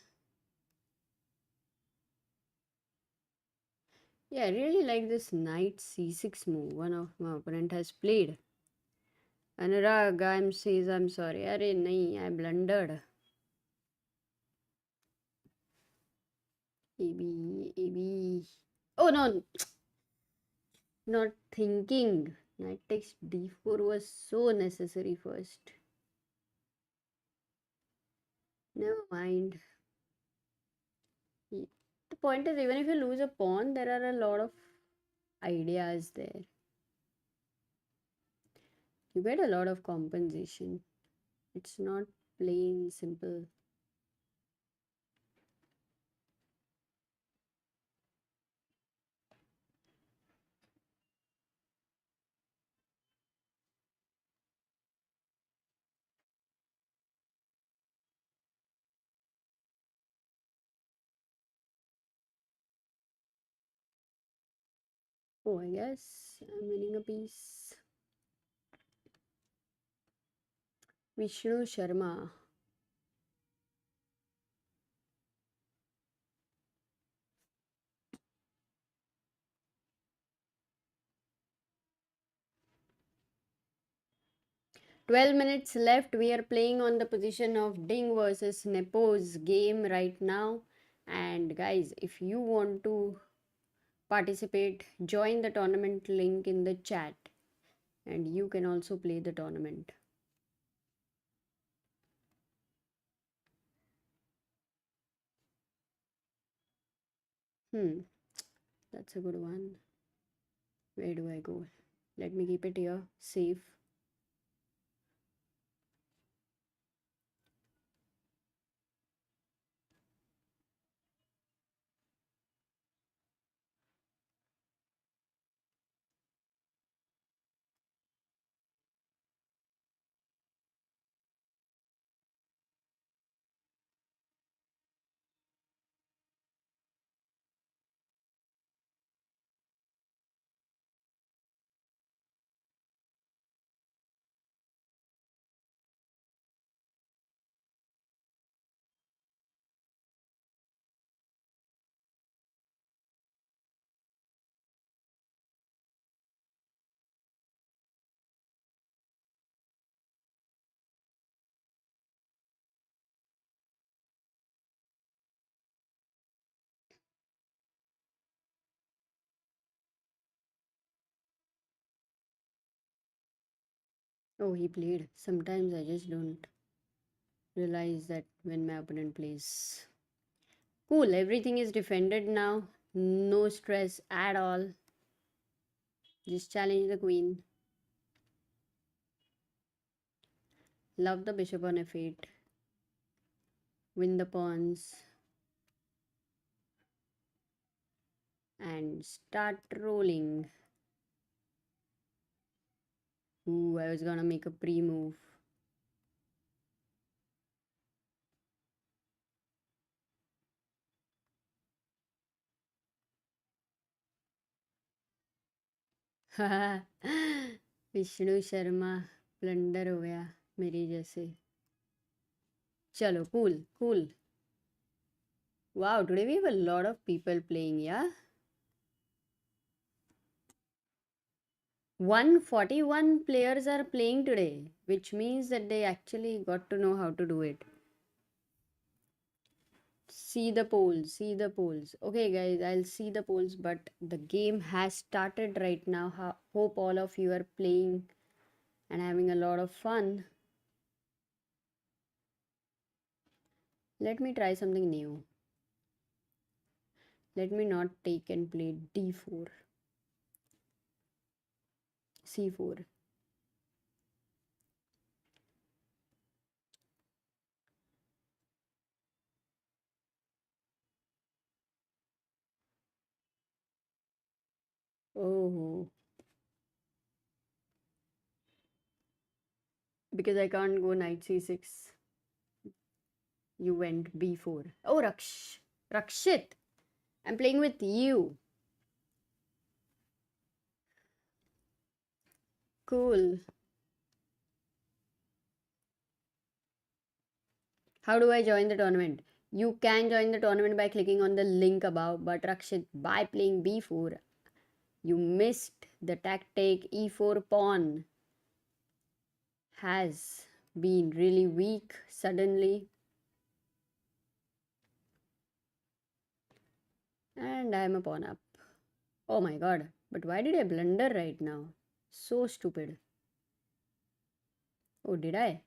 yeah, I really like this knight c6 move one of my opponent has played. Anurag, I'm sorry. Arey nahi, I blundered. AB. Oh no, not thinking. Knight takes d4 was so necessary first. Never mind. The point is, even if you lose a pawn, there are a lot of ideas there. You get a lot of compensation. It's not plain simple. Oh, I guess I'm winning a piece. Vishnu Sharma. "12 minutes left. We are playing on the position of Ding versus Nepo's game right now. And guys, if you want to participate, join the tournament link in the chat. And you can also play the tournament. That's a good one. Where do I go? Let me keep it here, safe. Oh, he played. Sometimes I just don't realize that when my opponent plays. Cool, everything is defended now. No stress at all. Just challenge the queen. Love the bishop on f8. Win the pawns. And start rolling. Ooh, I was gonna make a pre-move. Vishnu Sharma blunder हो गया मेरी जैसे. चलो, cool. Wow, today we have a lot of people playing, yeah? 141 players are playing today, which means that they actually got to know how to do it. See the polls. Okay, guys, I'll see the polls, but the game has started right now. Hope all of you are playing and having a lot of fun. Let me try something new. Let me not take and play d4, c4. Oh, because I can't go knight c6. You went b4. Oh, Rakshit. I'm playing with you. Cool. How do I join the tournament? You can join the tournament by clicking on the link above, but Rakshit, by playing b4, you missed the tactic. e4 pawn has been really weak suddenly. And I'm a pawn up. Oh my god. But why did I blunder right now? So stupid. Oh, did I?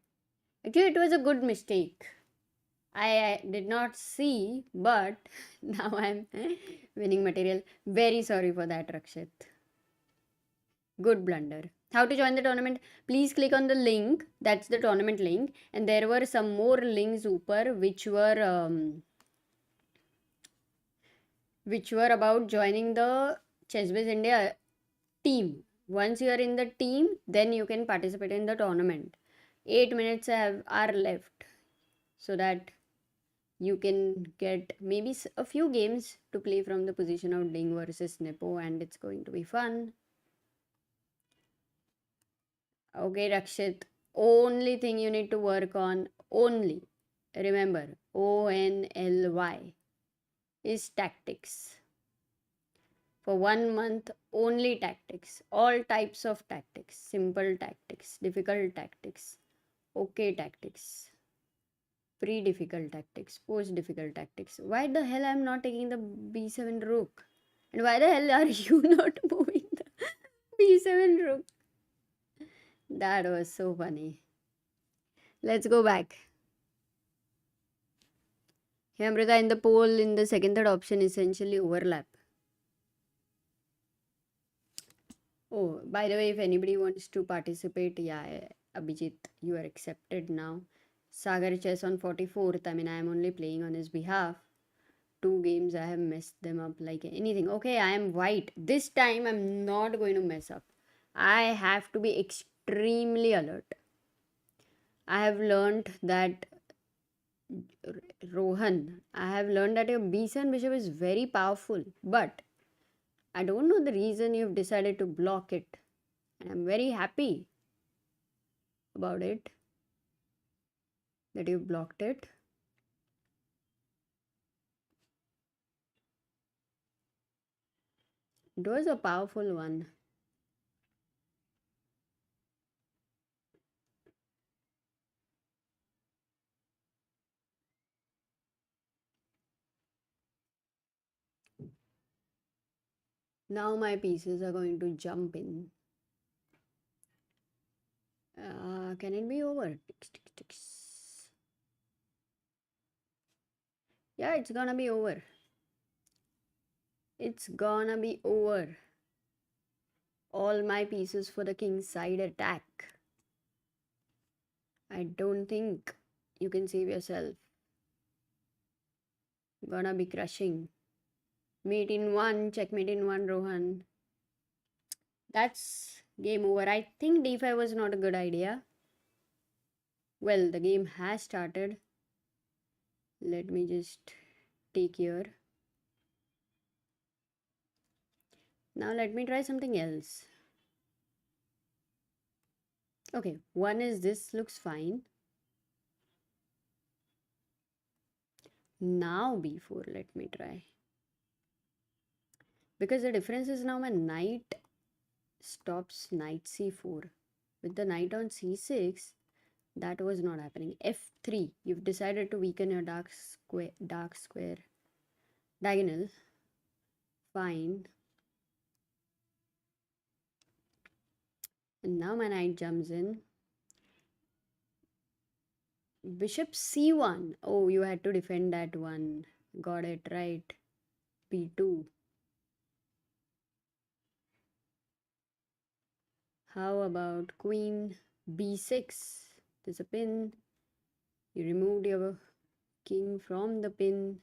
Actually, it was a good mistake. I did not see, but now I'm winning material. Very sorry for that, Rakshit. Good blunder. How to join the tournament? Please click on the link. That's the tournament link. And there were some more links upper which were about joining the ChessBase India team. Once you are in the team, then you can participate in the tournament. 8 minutes are left, so that you can get maybe a few games to play from the position of Ding versus Nepo, and it's going to be fun. Okay, Rakshit. Only thing you need to work on, only remember, ONLY is tactics. For 1 month, only tactics. All types of tactics. Simple tactics, difficult tactics, okay tactics, pre-difficult tactics, post-difficult tactics. Why the hell I'm not taking the b7 rook? And why the hell are you not moving the b7 rook? That was so funny. Let's go back. Hey Amrita, in the poll, in the second third option, essentially overlap. Oh, by the way, if anybody wants to participate, yeah, Abhijit, you are accepted now. Sagar Chess on 44th. I mean, I am only playing on his behalf. 2 games, I have messed them up like anything. Okay, I am white. This time, I'm not going to mess up. I have to be extremely alert. I have learned that Rohan, I have learned that your b7 bishop is very powerful, but I don't know the reason you've decided to block it. And I'm very happy about it, that you've blocked it. It was a powerful one. Now my pieces are going to jump in. Can it be over? Tix, tix, tix. Yeah, it's gonna be over. It's gonna be over. All my pieces for the king's side attack. I don't think you can save yourself. Gonna be crushing. Mate in one, checkmate in one, Rohan. That's game over. I think d5 was not a good idea. Well, the game has started. Let me just take here. Now let me try something else. Okay, one is this, looks fine. Now b4, let me try. Because the difference is now my knight stops knight c4. With the knight on c6, that was not happening. f3, you've decided to weaken your dark square diagonal. Fine. And now my knight jumps in. Bishop c1. Oh, you had to defend that one. Got it right. b2. How about queen b6? There's a pin. You removed your king from the pin.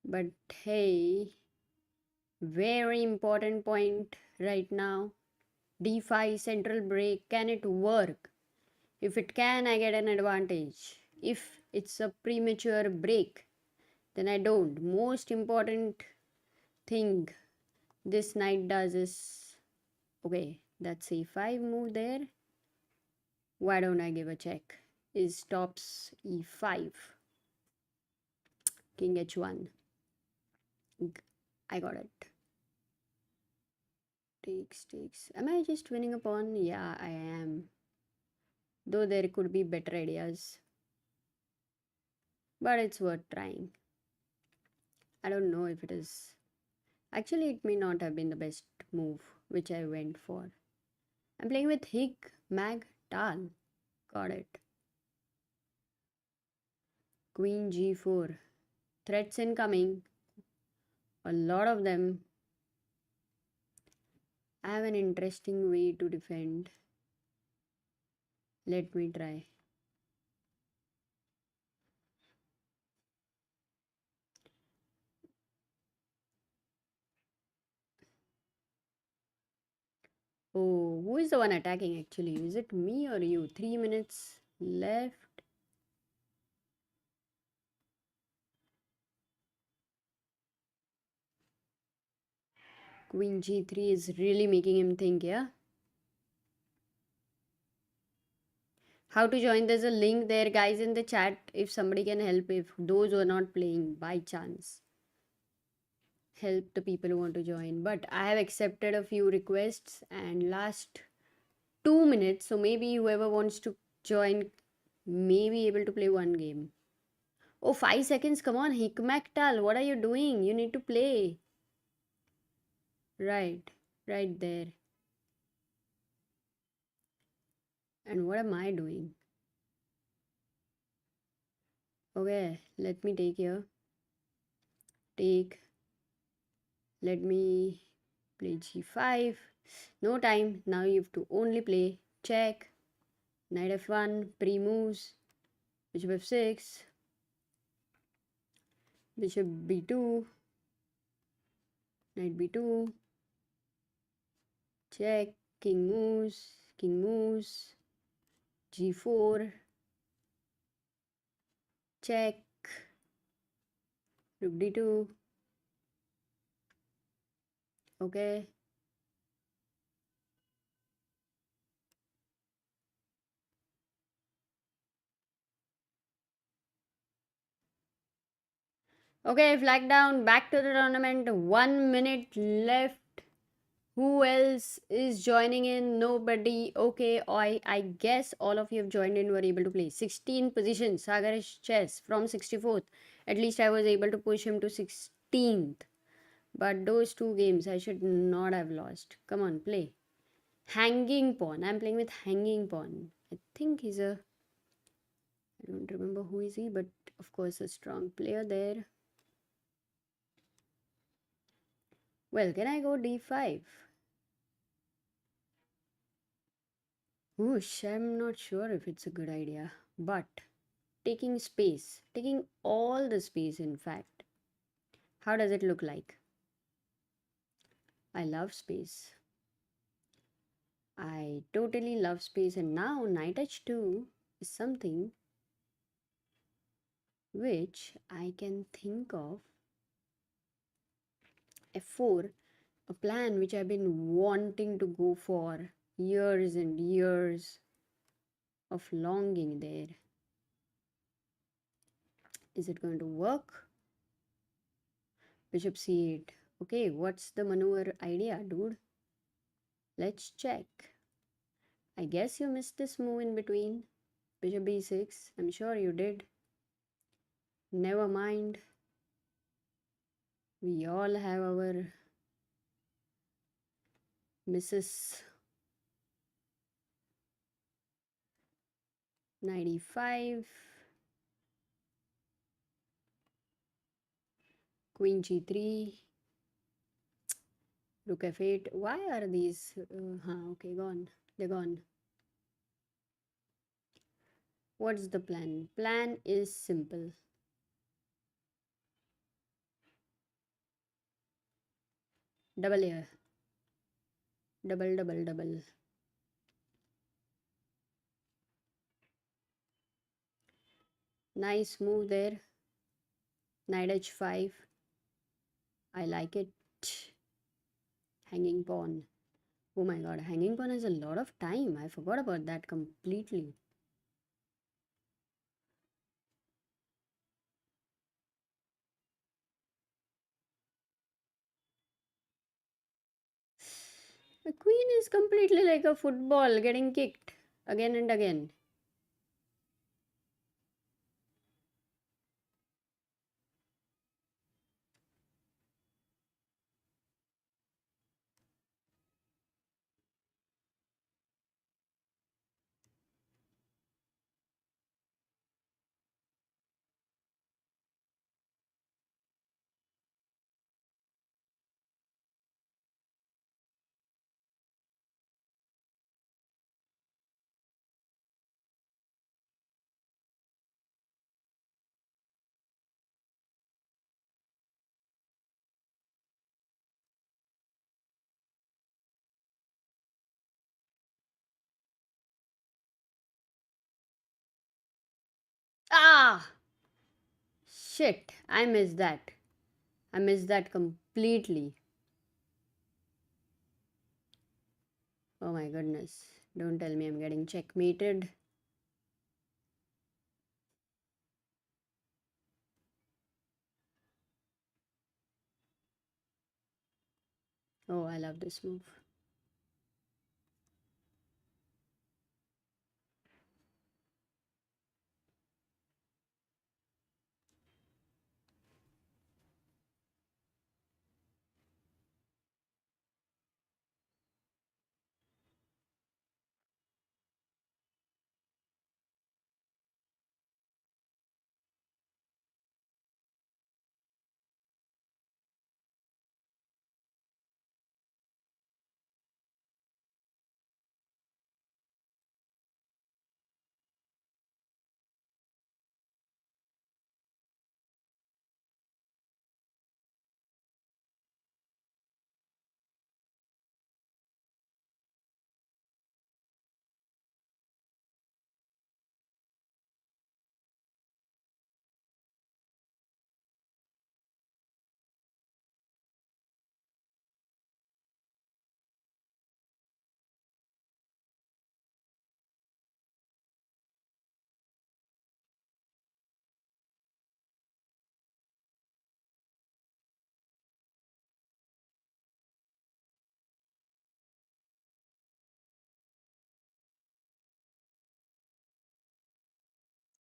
But hey, very important point right now. d5 central break. Can it work? If it can, I get an advantage. If it's a premature break, then I don't. Most important thing this knight does is, okay, that's a5 move there. Why don't I give a check? Is stops e5. King h1. I got it. Takes. Am I just winning a pawn? Yeah, I am. Though there could be better ideas. But it's worth trying. I don't know if it is. Actually, it may not have been the best move which I went for. I'm playing with Hig Mag Tal. Got it. Queen g4. Threats incoming. A lot of them. I have an interesting way to defend. Let me try. Oh, who is the one attacking actually? Is it me or you? 3 minutes left. Queen g3 is really making him think, yeah? How to join? There's a link there, guys, in the chat if somebody can help, if those who are not playing by chance. Help the people who want to join. But I have accepted a few requests and last 2 minutes, so maybe whoever wants to join may be able to play one game. Oh, 5 seconds, come on, Hikmaktal, what are you doing? You need to play. Right there. And what am I doing? Okay, let me take here. Take. Let me play g5. No time. Now you have to only play check. Knight f1. Pre-moves. Bishop f6. Bishop b2. Knight b2. Check. King moves. King moves. g4. Check. Rook d2. Okay. Okay, flag down. Back to the tournament. 1 minute left. Who else is joining in? Nobody. Okay, I guess all of you have joined in, were able to play. 16 positions. Sagar is chess from 64th. At least I was able to push him to 16th. But those two games I should not have lost. Come on, play. Hanging pawn. I'm playing with hanging pawn. I think he's a... I don't remember who is he, but of course a strong player there. Well, can I go d5? Whoosh, I'm not sure if it's a good idea. But taking space, taking all the space, in fact. How does it look like? I love space. I totally love space, and now knight h2 is something which I can think of. f4, a plan which I've been wanting to go for years and years of longing there. Is it going to work? Bishop c8. Okay, what's the maneuver idea, dude? Let's check. I guess you missed this move in between. Bishop b6. I'm sure you did. Never mind. We all have our misses. Knight e5. Queen g3. Rook f8. Why are these? Okay, gone. They're gone. What's the plan? Plan is simple. Double here. Double, double, double. Nice move there. Knight h5. I like it. Hanging pawn. Oh my god, hanging pawn is a lot of time. I forgot about that completely. The queen is completely like a football getting kicked again and again. Ah! Shit, I missed that. I missed that completely. Oh my goodness. Don't tell me I'm getting checkmated. Oh, I love this move.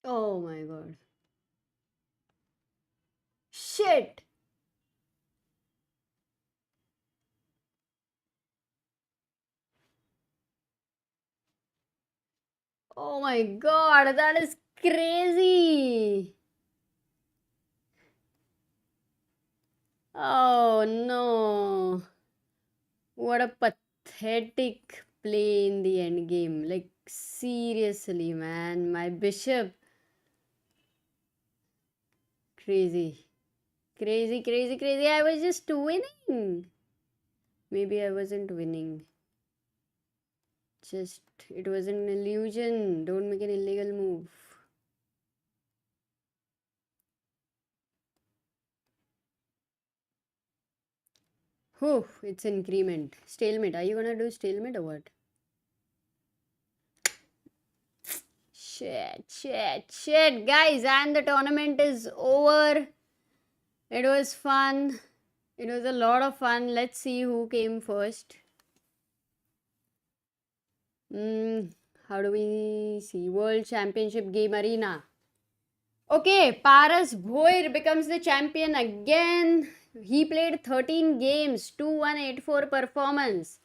Oh my god. Shit! Oh my god, that is crazy! Oh no. What a pathetic play in the end game. Like, seriously, man. My bishop. Crazy. Crazy, crazy, crazy. I was just winning. Maybe I wasn't winning. Just, it was an illusion. Don't make an illegal move. Whew, it's increment. Stalemate. Are you gonna do stalemate or what? Shit, shit, shit, guys. And the tournament is over. It was fun. It was a lot of fun. Let's see who came first. How do we see? World Championship Game Arena. Okay, Paras Bhoir becomes the champion again. He played 13 games, 2-1-8-4 performance.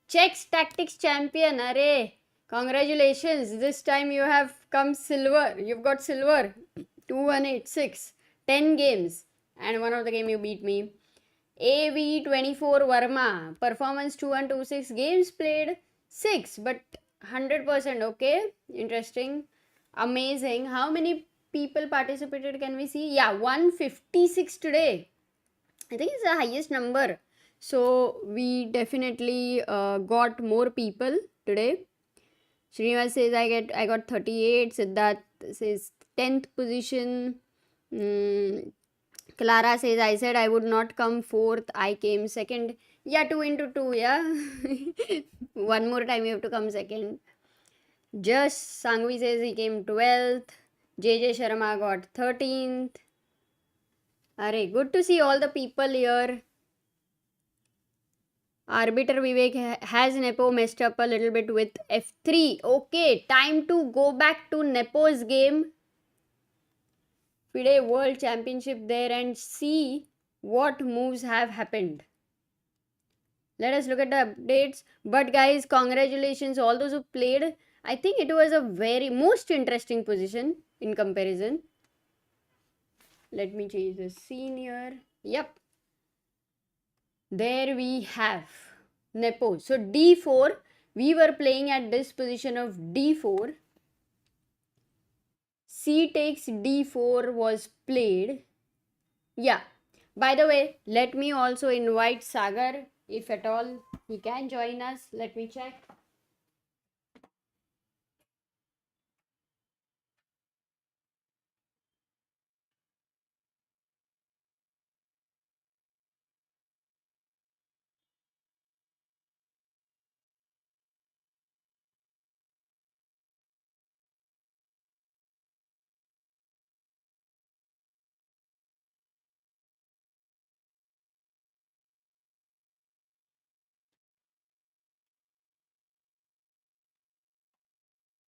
Czechs Tactics champion. Array. Congratulations. This time you have come silver. You've got silver. 2186. 10 games. And one of the game you beat me. AV24 Verma. Performance 2126. Games played 6. But 100%. Okay. Interesting. Amazing. How many people participated can we see? Yeah, 156 today. I think it's the highest number. So we definitely got more people today. Srinivas says I got 38. Siddharth says 10th position. Clara says I said I would not come 4th. I came 2nd. Yeah, 2 into 2. Yeah. One more time you have to come 2nd. Just Sangvi says he came 12th. JJ Sharma got 13th. Arey, good to see all the people here. Arbiter Vivek has Nepo messed up a little bit with F3. Okay, time to go back to Nepo's game. FIDE World Championship there and see what moves have happened. Let us look at the updates. But guys, congratulations all those who played. I think it was a very most interesting position in comparison. Let me change the scene here. Yep. There we have Nepo. So D4, we were playing at this position of D4. C takes D4 was played. Yeah. By the way, let me also invite Sagar, if at all he can join us. Let me check.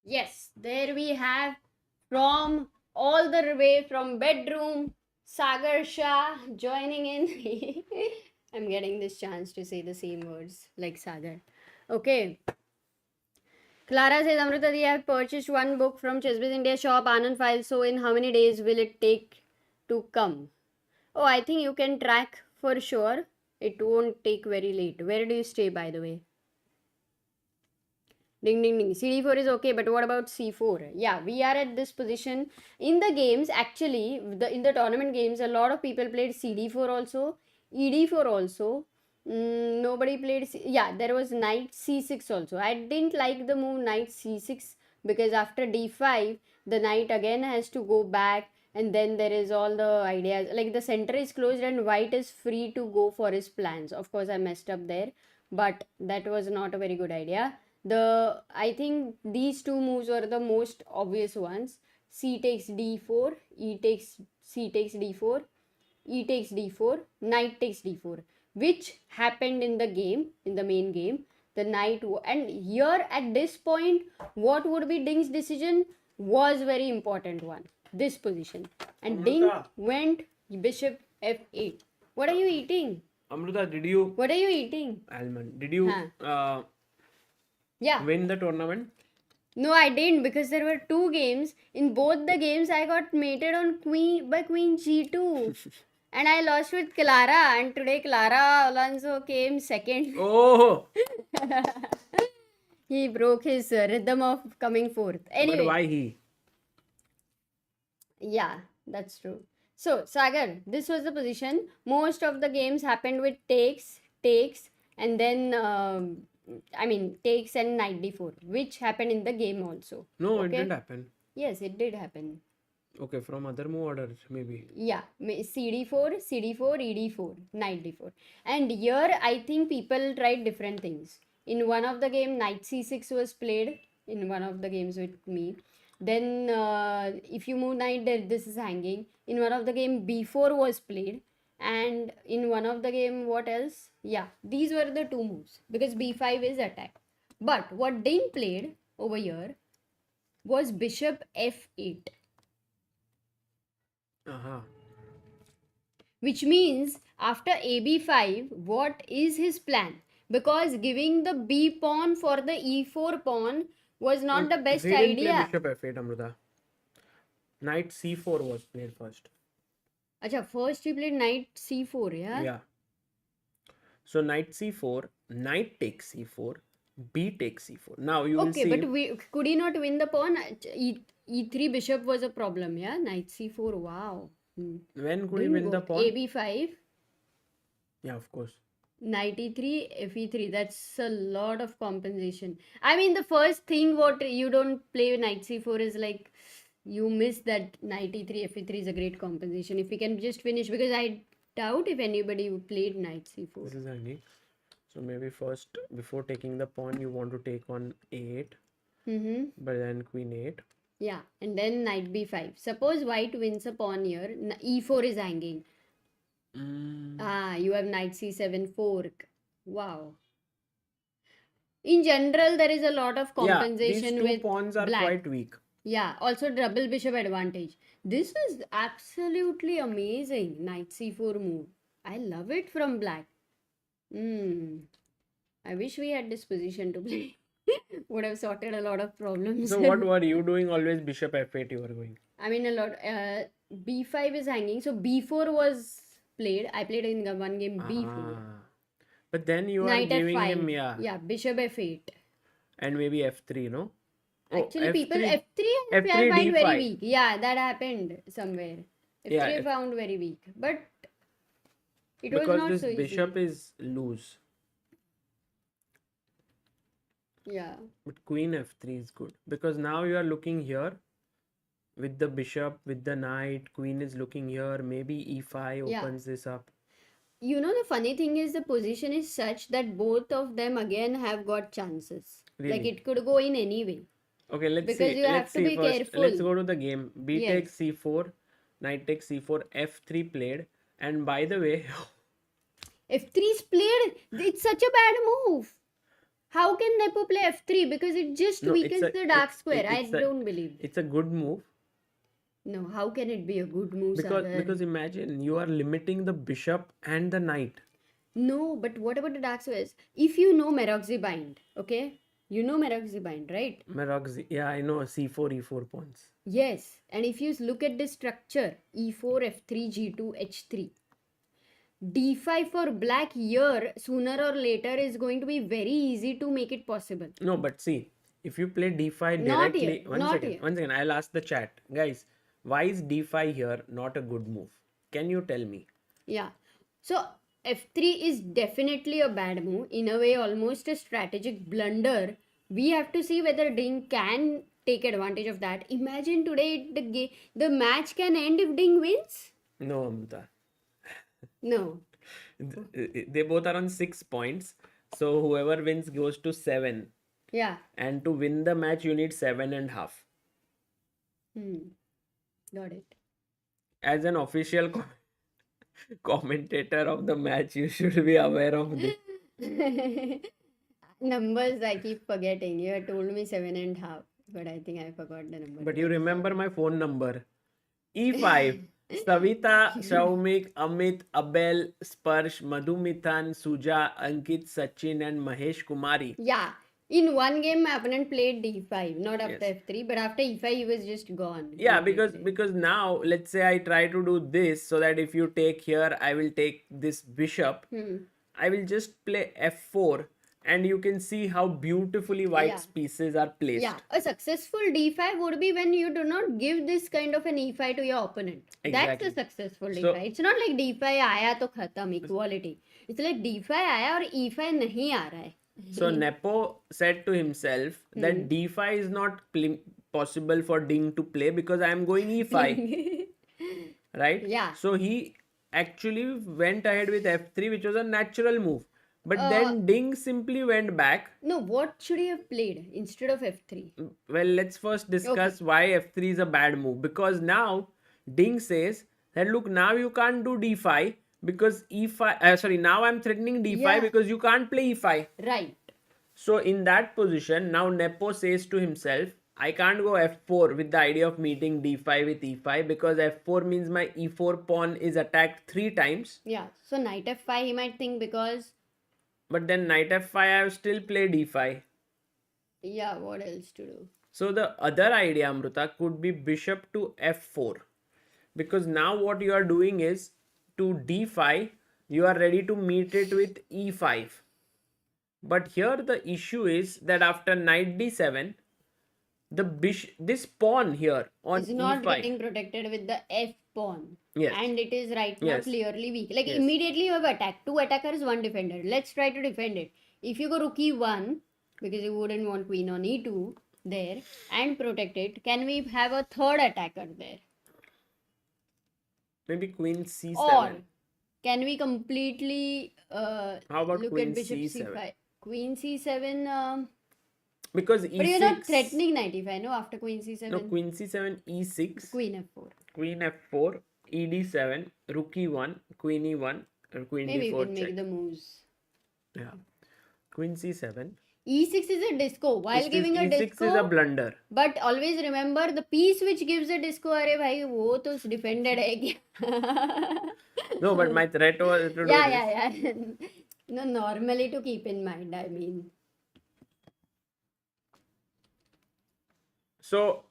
Yes, there we have from all the way from bedroom, Sagar Shah joining in. I'm getting this chance to say the same words like Sagar. Okay. Clara says, Amrita, I have purchased one book from ChessBase India shop, Anand File. So, in how many days will it take to come? Oh, I think you can track for sure. It won't take very late. Where do you stay, by the way? Ding ding ding. CD4 is okay, but what about C4? Yeah, we are at this position. In the games, actually, in the tournament games, a lot of people played CD4 also, ED4 also. Nobody played. Yeah, there was knight C6 also. I didn't like the move knight C6 because after D5, the knight again has to go back, and then there is all the ideas. Like the center is closed and white is free to go for his plans. Of course, I messed up there, but that was not a very good idea. I think these two moves were the most obvious ones. C takes d4, E takes C takes d4, E takes d4, knight takes d4, which happened in the game, in the main game. The knight and here at this point, what would be Ding's decision was very important one. This position, and Amrita. Ding went bishop f8. What are you eating? Amrita, did you? What are you eating? Almond. Did you Yeah. win the tournament? No, I didn't because there were two games. In both the games, I got mated on queen g2. And I lost with Clara. And today, Clara Alonso came second. Oh! He broke his rhythm of coming fourth. Anyway. But why he? Yeah, that's true. So, Sagar, this was the position. Most of the games happened with takes, and then takes and knight d4, which happened in the game also. No, Okay? it didn't happen. Yes, it did happen. Okay, from other move orders, maybe. Yeah, cd4, ed4, knight d4. And here, I think people tried different things. In one of the game, knight c6 was played in one of the games with me. Then, if you move knight, this is hanging. In one of the game, b4 was played. And in one of the game, what else? Yeah, these were the two moves because b5 is attack. But what Ding played over here was bishop f8. Which means after ab5, what is his plan? Because giving the b pawn for the e4 pawn was not the best We didn't idea. play bishop f8, Amruta. Knight c4 was played first. Acha, first we played knight c4, yeah? Yeah. So knight c4, knight takes c4, b takes c4. Now you will Okay, see. but could he not win the pawn? E3 bishop was a problem, yeah? Knight c4, wow. When could he Didn't win the work. pawn? AB5, Yeah, of course. knight e3, fe3. That's a lot of compensation. I mean, the first thing what you don't play knight c4 is like you miss that knight e3, fe3 is a great compensation. If we can just finish, because I doubt if anybody played knight c4. This is hanging. So maybe first, before taking the pawn, you want to take on a8, but then queen 8. Yeah, and then knight b5. Suppose white wins a pawn here, e4 is hanging. You have knight c7 fork. Wow. In general, there is a lot of compensation these two with pawns are black. quite weak. Yeah, also double bishop advantage. This is absolutely amazing. Knight c4 move. I love it from black. I wish we had this position to play. Would have sorted a lot of problems. So what were you doing? Always bishop f8 you were going. I mean, a lot. B5 is hanging. So B4 was played. I played in one game B4. But then you Knight are giving F5. him, Yeah, bishop F8. and maybe f3, no? Actually, people F3 I F3 find very D5. weak. Yeah, that happened somewhere. F3 Yeah, I found very weak. But it was because not this so easy. bishop is loose. Yeah. But queen f3 is good. Because now you are looking here with the bishop, with the knight. Queen is looking here. Maybe e5 Yeah. opens this up. You know, the funny thing is the position is such that both of them again have got chances. Like Really? it could go in any way. Okay, let's Because see. you have Let's to see be first. careful. Let's go to the game. B Yes. takes c4, knight takes c4, f3 played. And by the way, F3 is played. It's such a bad move. How can Nepo play F3? Because it just no, weakens the dark square. I it's a- don't believe. it's a good move. No, how can it be a good move, Sagar? Because imagine you are limiting the bishop and the knight. No, but what about the dark squares? If you know Meroxy bind, okay? You know Meroxy bind, right? Meroxy, yeah, I know, c4, e4 pawns. Yes. And if you look at the structure, E4, F3, G2, H3. D5 for black here, sooner or later, is going to be very easy to make it possible. No, but see, if you play d5 Not directly, here, one not second, here. one second, I'll ask the chat. Guys, why is d5 here not a good move? Can you tell me? Yeah. So F3 is definitely a bad move. In a way, almost a strategic blunder. We have to see whether Ding can take advantage of that. Imagine today the match can end if Ding wins. No, Amrita. No. They both are on 6 points. So whoever wins goes to 7. Yeah. And to win the match, you need 7.5. Got it. As an official commentator of the match, you should be aware of this. Numbers I keep forgetting. You had told me 7.5, but I think I forgot the number. But you remember my phone number. E5. Savita, Shaumik, Amit, Abel, Sparsh, Madhumithan, Suja, Ankit, Sachin, and Mahesh Kumari. Yeah. In one game, my opponent played D5, not after Yes. F3, but after E5, he was just gone. Yeah, completely. because now let's say I try to do this so that if you take here, I will take this bishop. I will just play F4, and you can see how beautifully White's pieces are placed. Yeah, a successful D5 would be when you do not give this kind of an E5 to your opponent. Exactly. That's a successful So- D5. It's not like D5 आया तो खत्म equality. It's like D5 आया और E5 नहीं आ रहा है. So Nepo said to himself that d5 is not possible for Ding to play because I am going e5. Right? Yeah. So he actually went ahead with f3, which was a natural move. But then Ding simply went back. No, what should he have played instead of F3? Well, let's first discuss why f3 is a bad move. Because now Ding says that look, now you can't do d5 because e5. Now I'm threatening d5 Yeah. because you can't play e5. Right. So in that position, now Nepo says to himself, I can't go f4 with the idea of meeting d5 with e5 because f4 means my e4 pawn is attacked 3 times. Yeah. So knight F5 he might think because But then knight f5 I have still played d5. Yeah, what else to do? So the other idea, Amruta, could be bishop to f4. Because now what you are doing is to d5, you are ready to meet it with e5. But here the issue is that after knight d7, this pawn here on Is not e5. getting protected with the F pawn. Yes. And it is right now Yes. clearly weak. Like Yes. immediately you have attacked. Two attackers, one defender. Let's try to defend it. If you go rook e1, because you wouldn't want queen on e2 there, and protect it, can we have a third attacker there? Maybe queen c7. Or can we completely How about look queen at bishop c7? c5? Queen c7, Because but you're not e6. threatening knight e5, no? After queen c7, No, queen c7, e6, queen f4. queen f4, ed7, rook e1, queen e1, and queen Maybe you d4 can check. make the moves. Yeah. Queen c7. E6 is a disco. While giving a E6 disco, is a blunder. but always remember the piece which gives a disco. अरे भाई वो तो defended है क्या? No, but my threat was to do this. Yeah. No, normally to keep in mind. I mean, So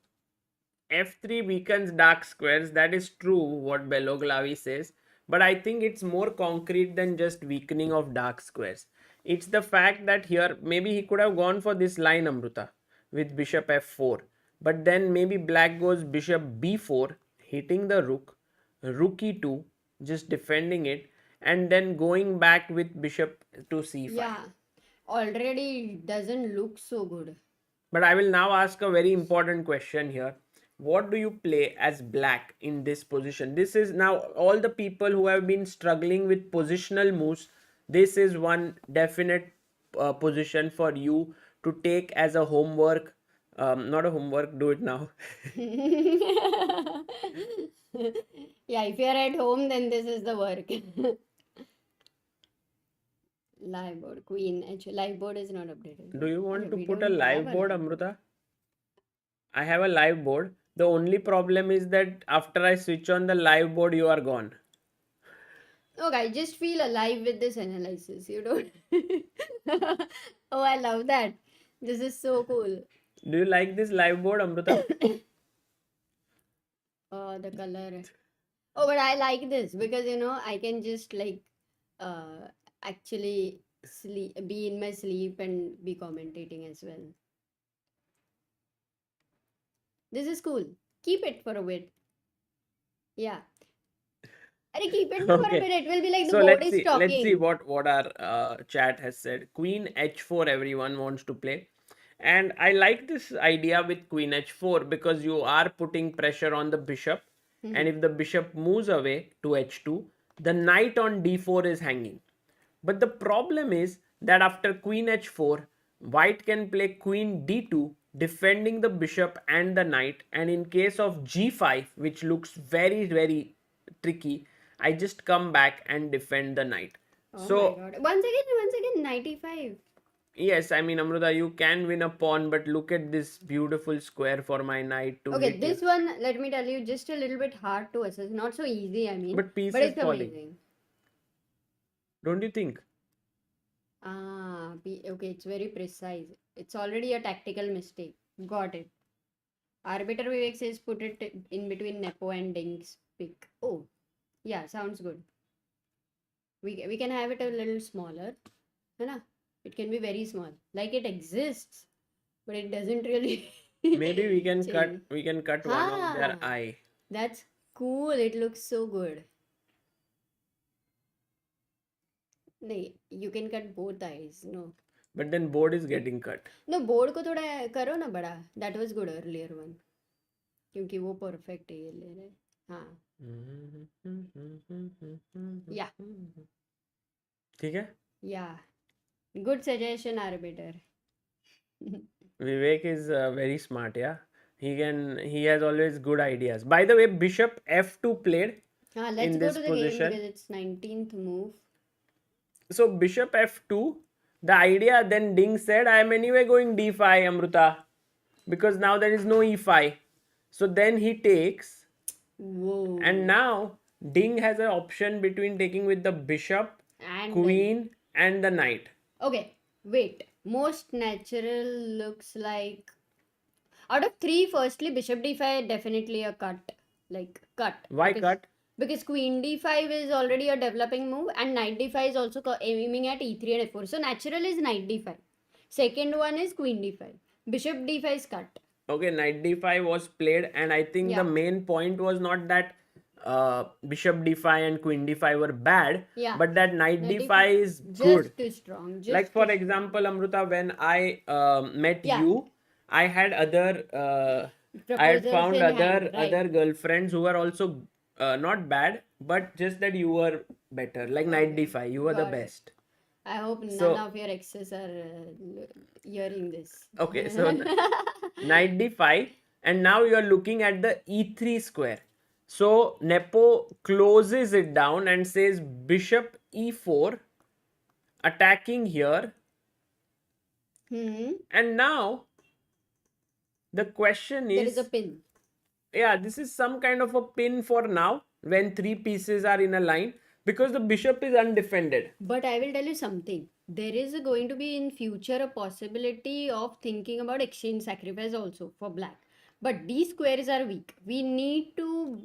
f3 weakens dark squares. That is true what Beloglavi says. But I think it's more concrete than just weakening of dark squares. It's the fact that here maybe he could have gone for this line, Amruta, with bishop f4. But then maybe black goes bishop b4, hitting the rook, rook e2, just defending it, and then going back with bishop to c5. yeah, already doesn't look so good. But I will now ask a very important question here. What do you play as black in this position? This is now all the people who have been struggling with positional moves. This is one definite position for you to take as a homework. Not a homework, do it now. Yeah, if you're at home, then this is the work. Live board, queen. Actually, live board is not updated. Do you want Okay, to we put a don't live have board, live board. Amruta? I have a live board. The only problem is that after I switch on the live board, you are gone. Okay, I just feel alive with this analysis. You don't. Oh, I love that. This is so cool. Do you like this live board, Amruta? Oh, the color. Oh, but I like this because I can just like actually be in my sleep and be commentating as well. This is cool. Keep it for a bit. Yeah. Arey, keep it for a Okay. bit. It will be like the So board let's is see. talking. Let's see what our chat has said. Queen h4. Everyone wants to play, and I like this idea with queen h4 because you are putting pressure on the bishop, and if the bishop moves away to h2, the knight on d4 is hanging. But the problem is that after queen h4, white can play queen d2, defending the bishop and the knight. And in case of g5, which looks very, very tricky, I just come back and defend the knight. Oh So, my god. Once again, 95. yes, I mean, Amruta, you can win a pawn, but look at this beautiful square for my knight to Okay, hit this you. one, let me tell you, just a little bit hard to assess. Not so easy, I mean. But piece But is it's falling. amazing. Don't you think? Okay, it's very precise. It's already a tactical mistake. Got it. Arbiter Vivek says put it in between Nepo and Ding's pick. Oh, yeah, sounds good. We can have it a little smaller. है ना? It can be very small. Like it exists, but it doesn't really. Maybe we can change. cut one of their Ah. eye. That's cool. It looks so good. नहीं, you can cut both eyes. No. But then board is getting cut. No, board को थोड़ा करो ना बड़ा. That was good earlier one. क्योंकि वो perfect है ये ले रहे. हाँ. Yeah. ठीक है? Yeah. Good suggestion, Arbiter. Vivek is very smart, yeah. He has always good ideas. By the way, bishop f2 played Let's in go this to the position. game because it's 19th move. So bishop f2, the idea then Ding said, I am anyway going d5, Amruta, because now there is no e5. So then he takes, Whoa. and now Ding has an option between taking with the bishop, And queen, and the knight. okay. Wait, most natural looks like out of three, firstly, bishop d5 definitely a cut. Like cut. Why cut? Because queen d5 is already a developing move and knight d5 is also aiming at e3 and f4. So natural is knight d5. Second one is queen d5. Bishop d5 is cut. Okay, knight d5 was played, and I think the Yeah. main point was not that bishop d5 and queen d5 were bad, Yeah. but that knight Knight d5 is good. Just too strong. Just Like for too example, Amruta, when I met Yeah. you, I had other I had Proposals found in other hand, right. other girlfriends who were also not bad, but just that you were better. Like knight Okay. d5, you were the Got it. best. I hope So- none of your exes are hearing this. Okay, so knight d5, and now you are looking at the e3 square. So Nepo closes it down and says bishop e4, attacking here. And now the question There is, is a pin. yeah, this is some kind of a pin for now when three pieces are in a line, because the bishop is undefended. But I will tell you something. There is going to be in future a possibility of thinking about exchange sacrifice also for black. But these squares are weak. We need to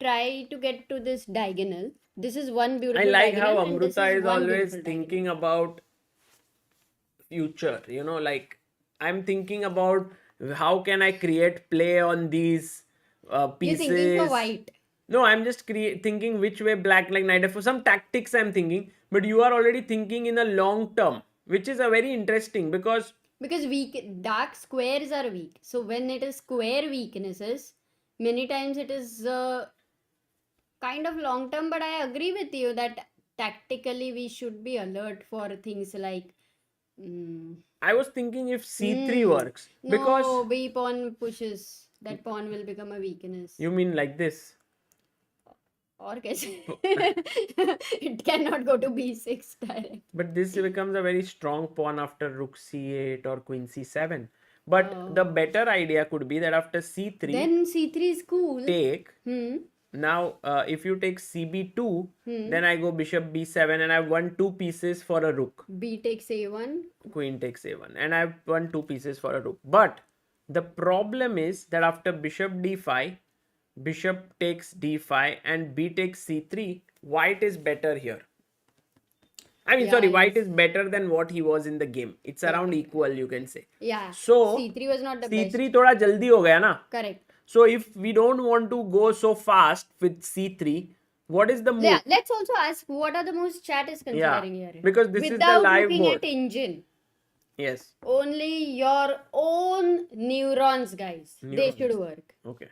try to get to this diagonal. This is one I beautiful like how diagonal and this Amruta is one always beautiful diagonal. thinking about future, like I'm thinking about how can I create play on these You're pieces. thinking for white. No, I'm just thinking which way black, like knight f4. Some tactics I'm thinking, but you are already thinking in a long term, which is a very interesting because Because dark squares are weak. So when it is square weaknesses, many times it is kind of long term. But I agree with you that tactically we should be alert for things like. I was thinking if c3 works, No, because B pawn pushes. That pawn will become a weakness. you mean like this. Or कैसे? It cannot go to b6 direct. But this becomes a very strong pawn after rook c8 or queen c7. But the better idea could be that after c3, Then c3 is cool. take. Now, if you take cb2, then I go bishop b7 and I've won two pieces for a rook. B takes a1. Queen takes a1 and I've won two pieces for a rook. But the problem is that after bishop d5, bishop takes d5 and b takes c3, white is better here. I mean, Yeah, sorry, white yes. is better than what he was in the game. It's around equal, you can say. Yeah. So c3 was not the best. c3 थोड़ा जल्दी हो गया ना. Correct. So if we don't want to go so fast with c3, what is the move? Yeah. Let's also ask what are the moves chat is considering here. Because this is the Without live looking board. at engine. Yes. Only your own neurons, guys. They should work. Okay.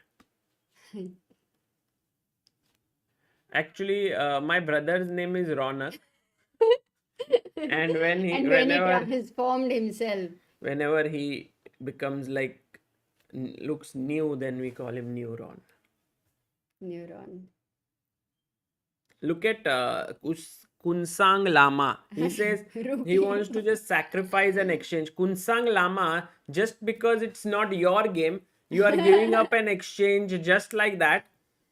Actually, my brother's name is Ronak. And when he, And when he whenever, transformed himself. whenever he becomes like, looks new, then we call him Neuron. Neuron. Look at Kunsang Lama. He says he wants to just sacrifice an exchange. Kunsang Lama, just because it's not your game, you are giving up an exchange just like that.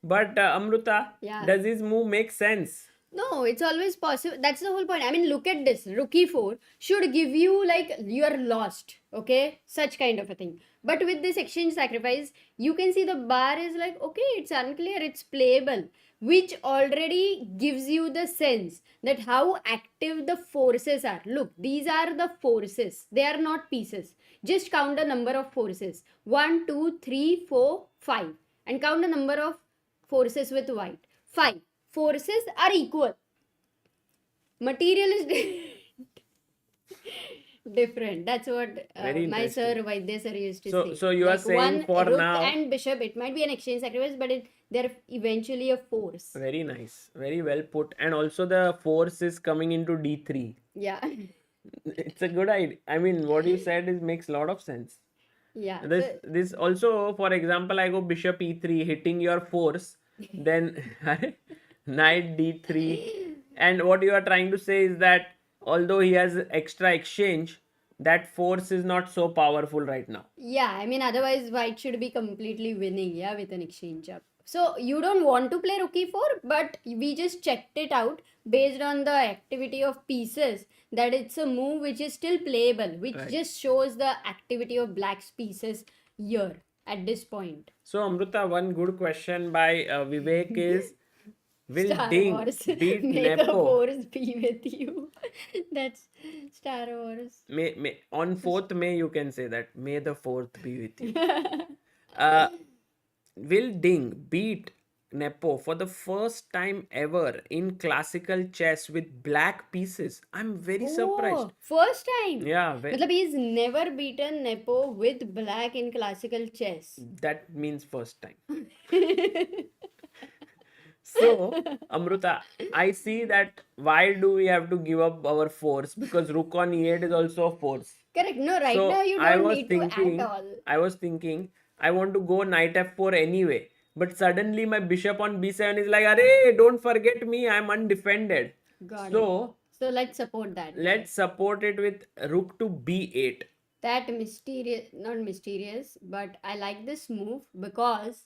But Amruta, Yeah. does his move make sense? No, it's always possible. That's the whole point. I mean, look at this. Rook e4 should give you like you are lost. Okay? Such kind of a thing. But with this exchange sacrifice, you can see the bar is like, okay, it's unclear, it's playable. Which already gives you the sense that how active the forces are. Look, these are the forces. They are not pieces. Just count the number of forces. 1, 2, 3, 4, 5. And count the number of forces with white. 5. Forces are equal. Material is different. That's what Very my sir interesting. Vaidya sir used to So- say. so you are saying one for rook now- and bishop, it might be an exchange sacrifice, but they're eventually a force. Very nice. Very well put. And also the force is coming into d3. Yeah. It's a good idea. I mean, what you said makes a lot of sense. Yeah. This also, for example, I go bishop e3, hitting your force, then knight d3. And what you are trying to say is that although he has extra exchange, that force is not so powerful right now. Yeah, I mean, otherwise white should be completely winning, yeah, with an exchange up. So you don't want to play rook e4, but we just checked it out based on the activity of pieces that it's a move which is still playable, which Right. just shows the activity of black's pieces here at this point. So, Amruta, one good question by Vivek is, will Star Ding Wars, beat may the Nepo? force be with you. That's Star Wars. On 4th May, you can say that. May the 4th be with you. Will Ding beat Nepo for the first time ever in classical chess with black pieces? I'm very surprised. Oh, first time. Yeah, Matlab he's never beaten Nepo with black in classical chess. that means first time. So, Amruta, I see that why do we have to give up our force? Because rook on e8 is also a force. Correct. No, right So now you I don't was need to thinking, at all. I want to go knight f4 anyway. But suddenly my bishop on b7 is like, Arey, don't forget me, I'm undefended. Got So it. So let's support that. let's support it with rook to b8. That mysterious, not mysterious, but I like this move because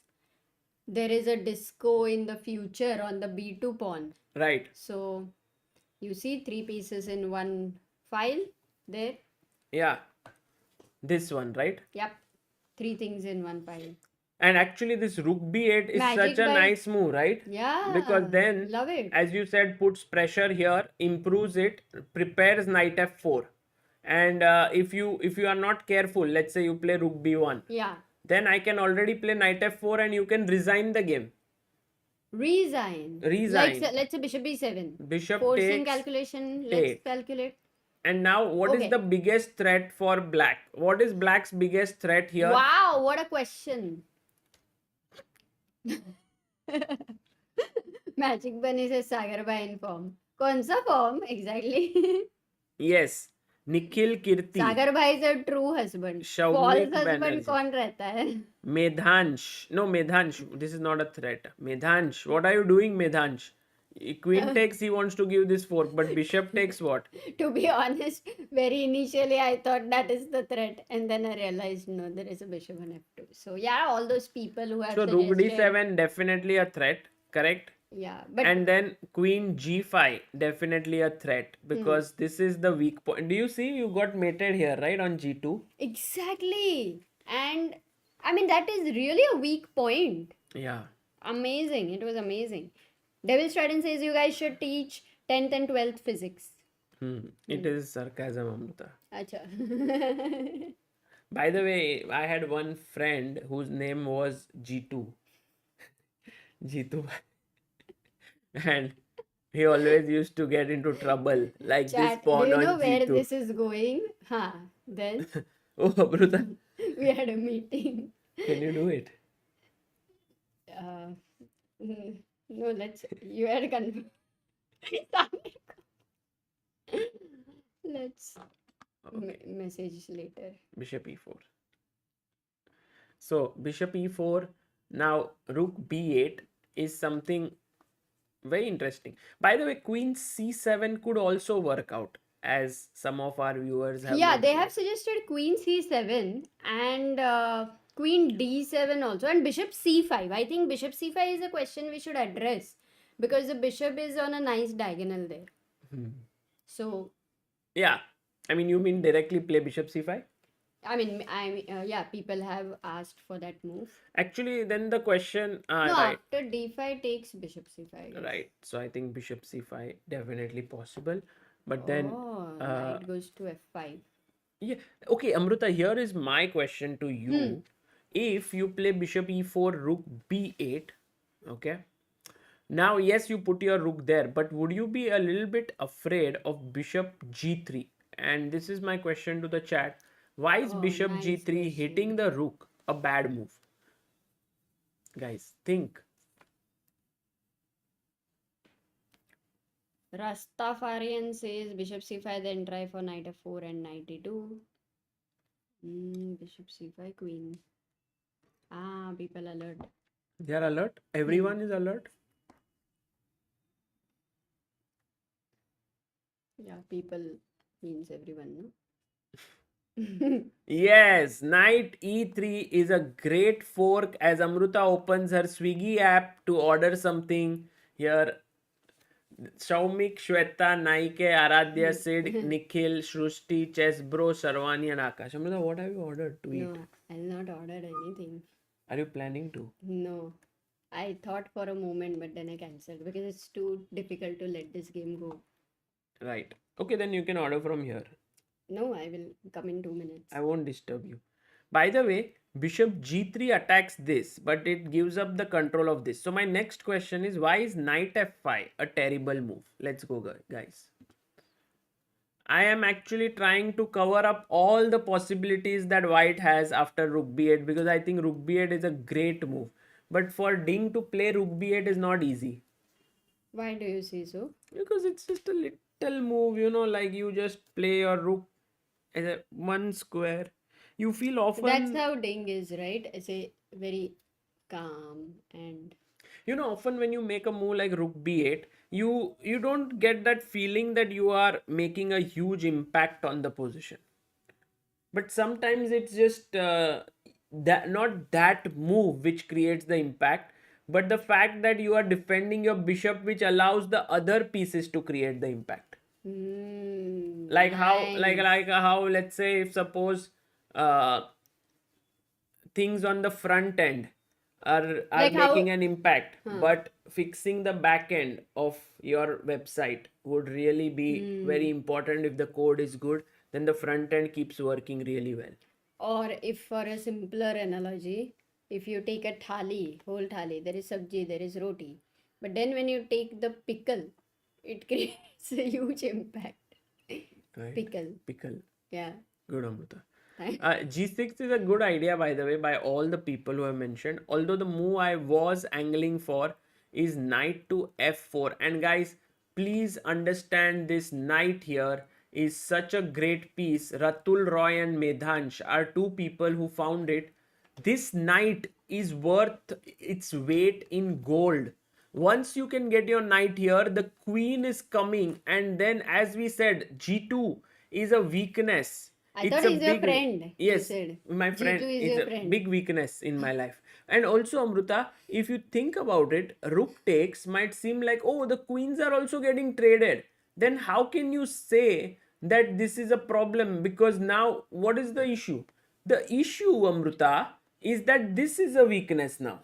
there is a disco in the future on the b2 pawn. Right. So you see 3 pieces in one file there. Yeah. This one, right? Yep. 3 things in one file. And actually this rook b8 is Magic such a by- nice move, right? Yeah. Because then, love it. as you said, puts pressure here, improves it, prepares knight f4. And if you are not careful, let's say you play rook b1, Yeah. then I can already play knight f4 and you can resign the game. Resign. Resign. Let's say bishop b7. Bishop Forcing takes, calculation. take. Let's calculate. and now what is Okay. the biggest threat for black? What is black's biggest threat here? Wow, what a question. Magic Bunny says Sagar Bhai in form. कौन सा form exactly? Yes, Nikhil Kirti, सागर भाई is a true husband. Shaumik False husband Banerjee. कौन रहता है? Medhansh. No, Medhansh, this is not a threat. Medhansh, what are you doing, Medhansh? Queen takes, he wants to give this fork, but bishop takes what? To be honest, very initially I thought that is the threat, and then I realized no, there is a bishop on f2. So yeah, all those people who have So rook suggested, d7 definitely a threat, correct? yeah, but And then queen g5 definitely a threat because this is the weak point. Do you see you got mated here, right, on g2? exactly, and I mean that is really a weak point. Yeah. Amazing, it was amazing. Devil Stratton says you guys should teach 10th and 12th physics. It is sarcasm, Amruta. Acha. By the way, I had one friend whose name was G2. G2. And he always used to get into trouble like this Chat, do pawn you on know where G2. this is going? Huh. Then Oh, Amruta, we had a meeting. can you do it? No, you had let's message later. Bishop e4. So, bishop e4. Now, rook b8 is something very interesting. By the way, queen c7 could also work out, as some of our viewers have Yeah, they mentioned. have suggested queen c7 and queen d7 also, and bishop c5. I think bishop c5 is a question we should address because the bishop is on a nice diagonal there. So, Yeah. I mean, you mean directly play bishop c5? yeah, people have asked for that move. Actually, then the question, No, right, after d5 takes bishop c5. I guess. right. So I think bishop c5 definitely possible, but then, Oh, knight goes to f5. yeah. Okay, Amruta, here is my question to you. If you play bishop e4, rook b8, okay. Now, yes, you put your rook there, but would you be a little bit afraid of bishop g3? And this is my question to the chat. Why is Oh, bishop nice g3 question. hitting the rook a bad move? Guys, think. Rastafarian says bishop c5, then try for knight f4 and knight d2. Bishop c5, queen. People alert. They are alert. Everyone is alert. Yeah, people means everyone, no? Yes, knight e3 is a great fork as Amruta opens her Swiggy app to order something here. Shaumik, Shweta, Naike, Aradhya, Sid, Nikhil, Shrusti, Chess Bro, Sarvani, and Akash. Amrita, what have you ordered to eat? No, I'll not order anything. Are you planning to? No. I thought for a moment, but then I cancelled because it's too difficult to let this game go. Right. Okay, then you can order from here. No, I will come in 2 minutes. I won't disturb you. By the way, bishop g3 attacks this, but it gives up the control of this. So my next question is, why is knight f5 a terrible move? Let's go, guys. I am actually trying to cover up all the possibilities that white has after rook b8, because I think rook b8 is a great move. But for Ding to play rook b8 is not easy. Why do you say so? Because it's just a little move, like you just play your rook as a one square. You feel often... That's how Ding is, right? It's a very calm and... often when you make a move like rook b8, you don't get that feeling that you are making a huge impact on the position. But sometimes it's just that not that move which creates the impact, but the fact that you are defending your bishop, which allows the other pieces to create the impact. Like nice. how let's say, if suppose things on the front end are Like making how... an impact, but fixing the back end of your website would really be very important. If the code is good, then the front end keeps working really well. Or if for a simpler analogy, if you take a thali, whole thali, there is sabji, there is roti. But then when you take the pickle, it creates a huge impact. Right? Pickle. Yeah. Good, Amrita. Thanks. G6 is a good idea, by the way, by all the people who have mentioned. Although the move I was angling for is knight to f4. And guys, please understand, this knight here is such a great piece. Ratul Roy and Medhansh are two people who found it. This knight is worth its weight in gold. Once you can get your knight here, the queen is coming, and then, as we said, g2 is a weakness. I It's thought a he's your big... friend. Yes, You said my friend. G2 is It's your a friend. big weakness in my life. And also, Amruta, if you think about it, rook takes might seem like, oh, the queens are also getting traded. Then how can you say that this is a problem? Because now, what is the issue? The issue, Amruta, is that this is a weakness now.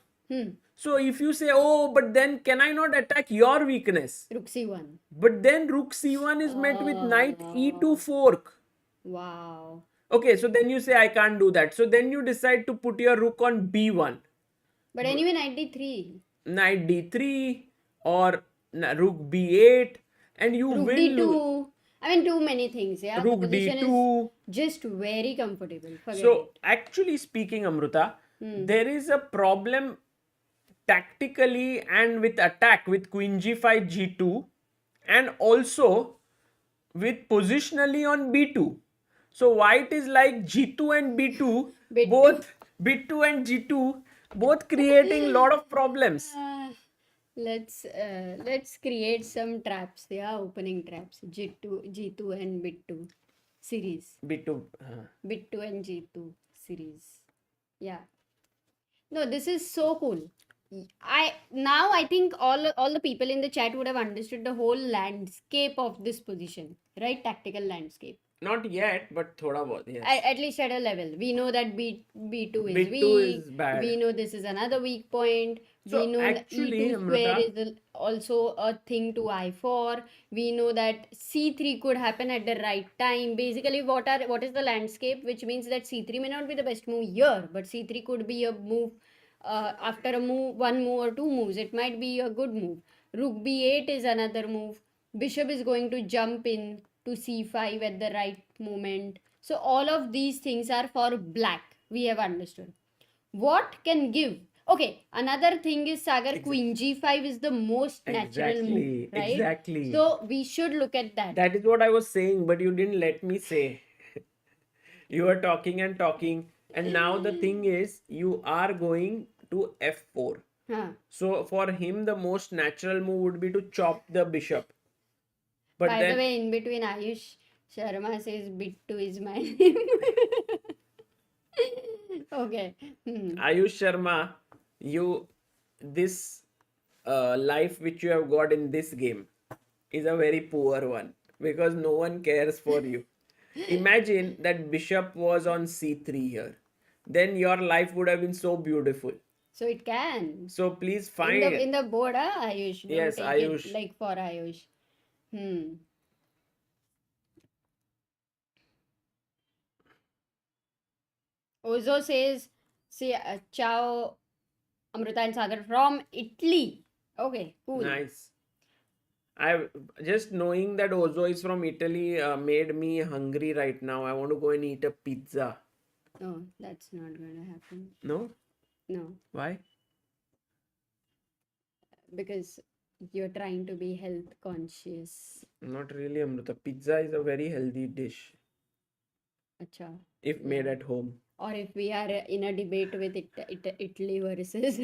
So if you say, oh, but then can I not attack your weakness? Rook c1. But then rook c1 is met with knight e2 fork. Wow. Okay, so then you say I can't do that. So then you decide to put your rook on b1. But anyway, knight d3. Knight d3 or rook b8, and you Rook will d2. I mean, too many things. Yeah, rook the position d2. is just very comfortable. Forget So it. actually speaking, Amruta, there is a problem tactically and with attack with queen g5 g2, and also with positionally on b2. So white is like g2 and b2, Bit both b2 and g2, both creating lot of problems. Let's create some traps. Yeah, opening traps. G2 and bit2 series. b2. Bit2 and G2 series. Yeah. No, this is so cool. I think all the people in the chat would have understood the whole landscape of this position, right? Tactical landscape. Not yet, but thoda bahut, yes. At least at a level. We know that B2 is B2 weak. is bad. We know this is another weak point. So we know actually, E2 square Amrita, is also a thing to I4. We know that C3 could happen at the right time. Basically, what is the landscape? Which means that C3 may not be the best move here, but C3 could be a move after a move, one move or two moves. It might be a good move. Rook B8 is another move. Bishop is going to jump in to c5 at the right moment. So all of these things are for black. We have understood. What can give? Okay, another thing is, Sagar, queen g5 is the most natural move, right? Exactly. So we should look at that. That is what I was saying, but you didn't let me say. You were talking and talking, and now the thing is, you are going to f4. So for him, the most natural move would be to chop the bishop. But By then, the way, in between, Ayush Sharma says bit2 is my name. Okay. Ayush Sharma, this life which you have got in this game, is a very poor one because no one cares for you. Imagine that bishop was on c3 here. Then your life would have been so beautiful. So it can. So please In find. the board, Ayush. Don't Yes, take it Ayush. like for Ayush. Hmm. Ozo says, see, ciao, Amrita and Sagar from Italy. Okay, cool. Nice. I just knowing that Ozo is from Italy made me hungry right now. I want to go and eat a pizza. Oh, that's not gonna happen. No? No, Why? because you're trying to be health conscious. Not really, Amrita. Pizza is a very healthy dish Acha. if made Yeah. at home. Or if we are in a debate with Italy versus.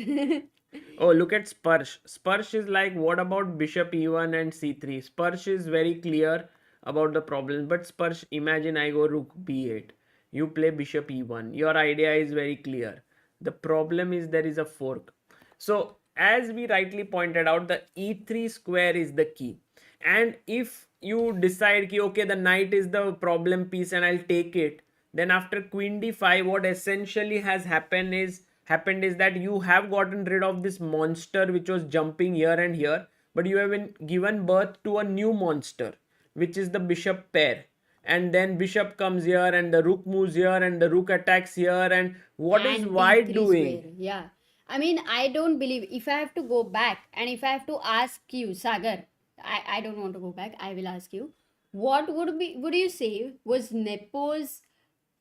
Oh, look at Sparsh. Sparsh is like, what about bishop e1 and c3? Sparsh is very clear about the problem. But Sparsh, imagine I go rook b8. You play bishop e1. Your idea is very clear. The problem is there is a fork. So, as we rightly pointed out, the e3 square is the key. And if you decide, ki, okay, the knight is the problem piece and I'll take it, then after queen d5, what essentially has happened is that you have gotten rid of this monster which was jumping here and here, but you have been given birth to a new monster, which is the bishop pair. And then bishop comes here and the rook moves here and the rook attacks here, and what is And white D3 doing? square. Yeah. I mean, I don't believe if I have to go back and if I have to ask you, Sagar, I don't want to go back. I will ask you, what would you say was Nepo's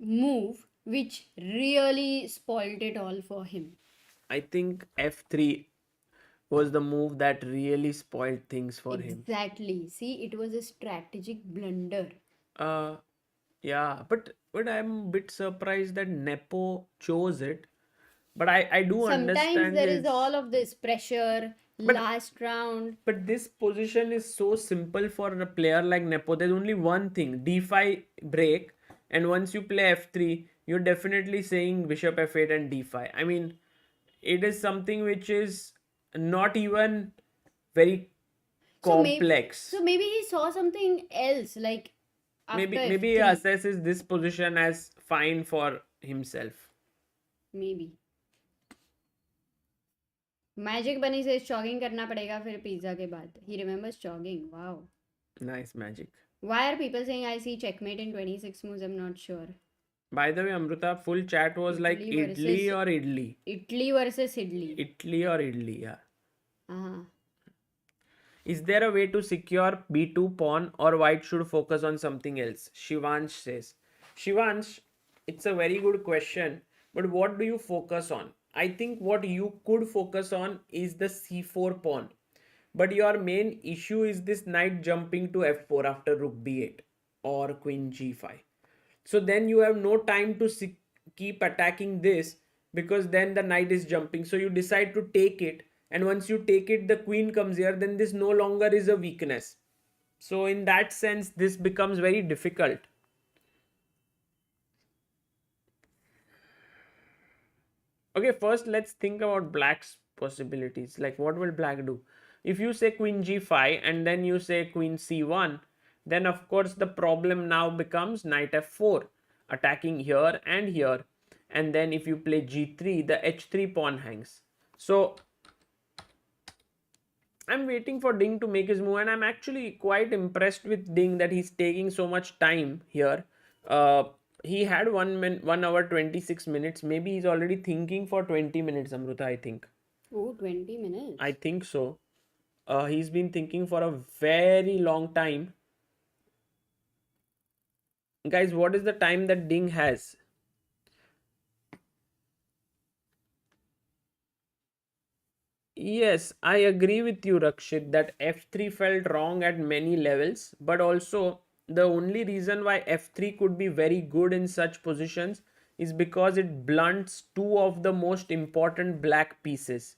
move which really spoiled it all for him? I think f3 was the move that really spoiled things for him. Exactly. See, it was a strategic blunder. Uh, yeah, but I'm a bit surprised that Nepo chose it. But I do Sometimes understand there is his. all of this pressure, But last round. but this position is so simple for a player like Nepo. There's only one thing: d5 break, and once you play f3, you're definitely saying bishop f8 and d5. I mean, it is something which is not even very So maybe complex. maybe he saw something else like after Maybe he F3. assesses this position as fine for himself. Maybe. Magic Bunny से jogging करना पड़ेगा फिर pizza के बाद. He remembers jogging. Wow. Nice magic. Why are people saying I see checkmate in 26 moves? I'm not sure. By the way, Amruta, full chat was like Italy idli versus or idli. Italy versus Idli. Idli or idli, yeah. Uh-huh. Is there a way to secure b2 pawn, or white should focus on something else? Shivansh says. Shivansh, it's a very good question, but what do you focus on? I think what you could focus on is the c4 pawn. But your main issue is this knight jumping to f4 after rook b8 or queen g5. So then you have no time to keep attacking this, because then the knight is jumping. So you decide to take it, and once you take it, the queen comes here, then this no longer is a weakness. So in that sense, this becomes very difficult. Okay, first let's think about black's possibilities. Like, what will black do? If you say queen g5 and then you say queen c1, then of course the problem now becomes knight f4, attacking here and here. And then if you play g3, the h3 pawn hangs. So I'm waiting for Ding to make his move, and I'm actually quite impressed with Ding that he's taking so much time here. He had 1 hour 26 minutes. Maybe he's already thinking for 20 minutes, Amruta, I think. Oh, 20 minutes. I think so. He's been thinking for a very long time. Guys, what is the time that Ding has? Yes, I agree with you, Rakshit, that f3 felt wrong at many levels, but also the only reason why f3 could be very good in such positions is because it blunts two of the most important black pieces.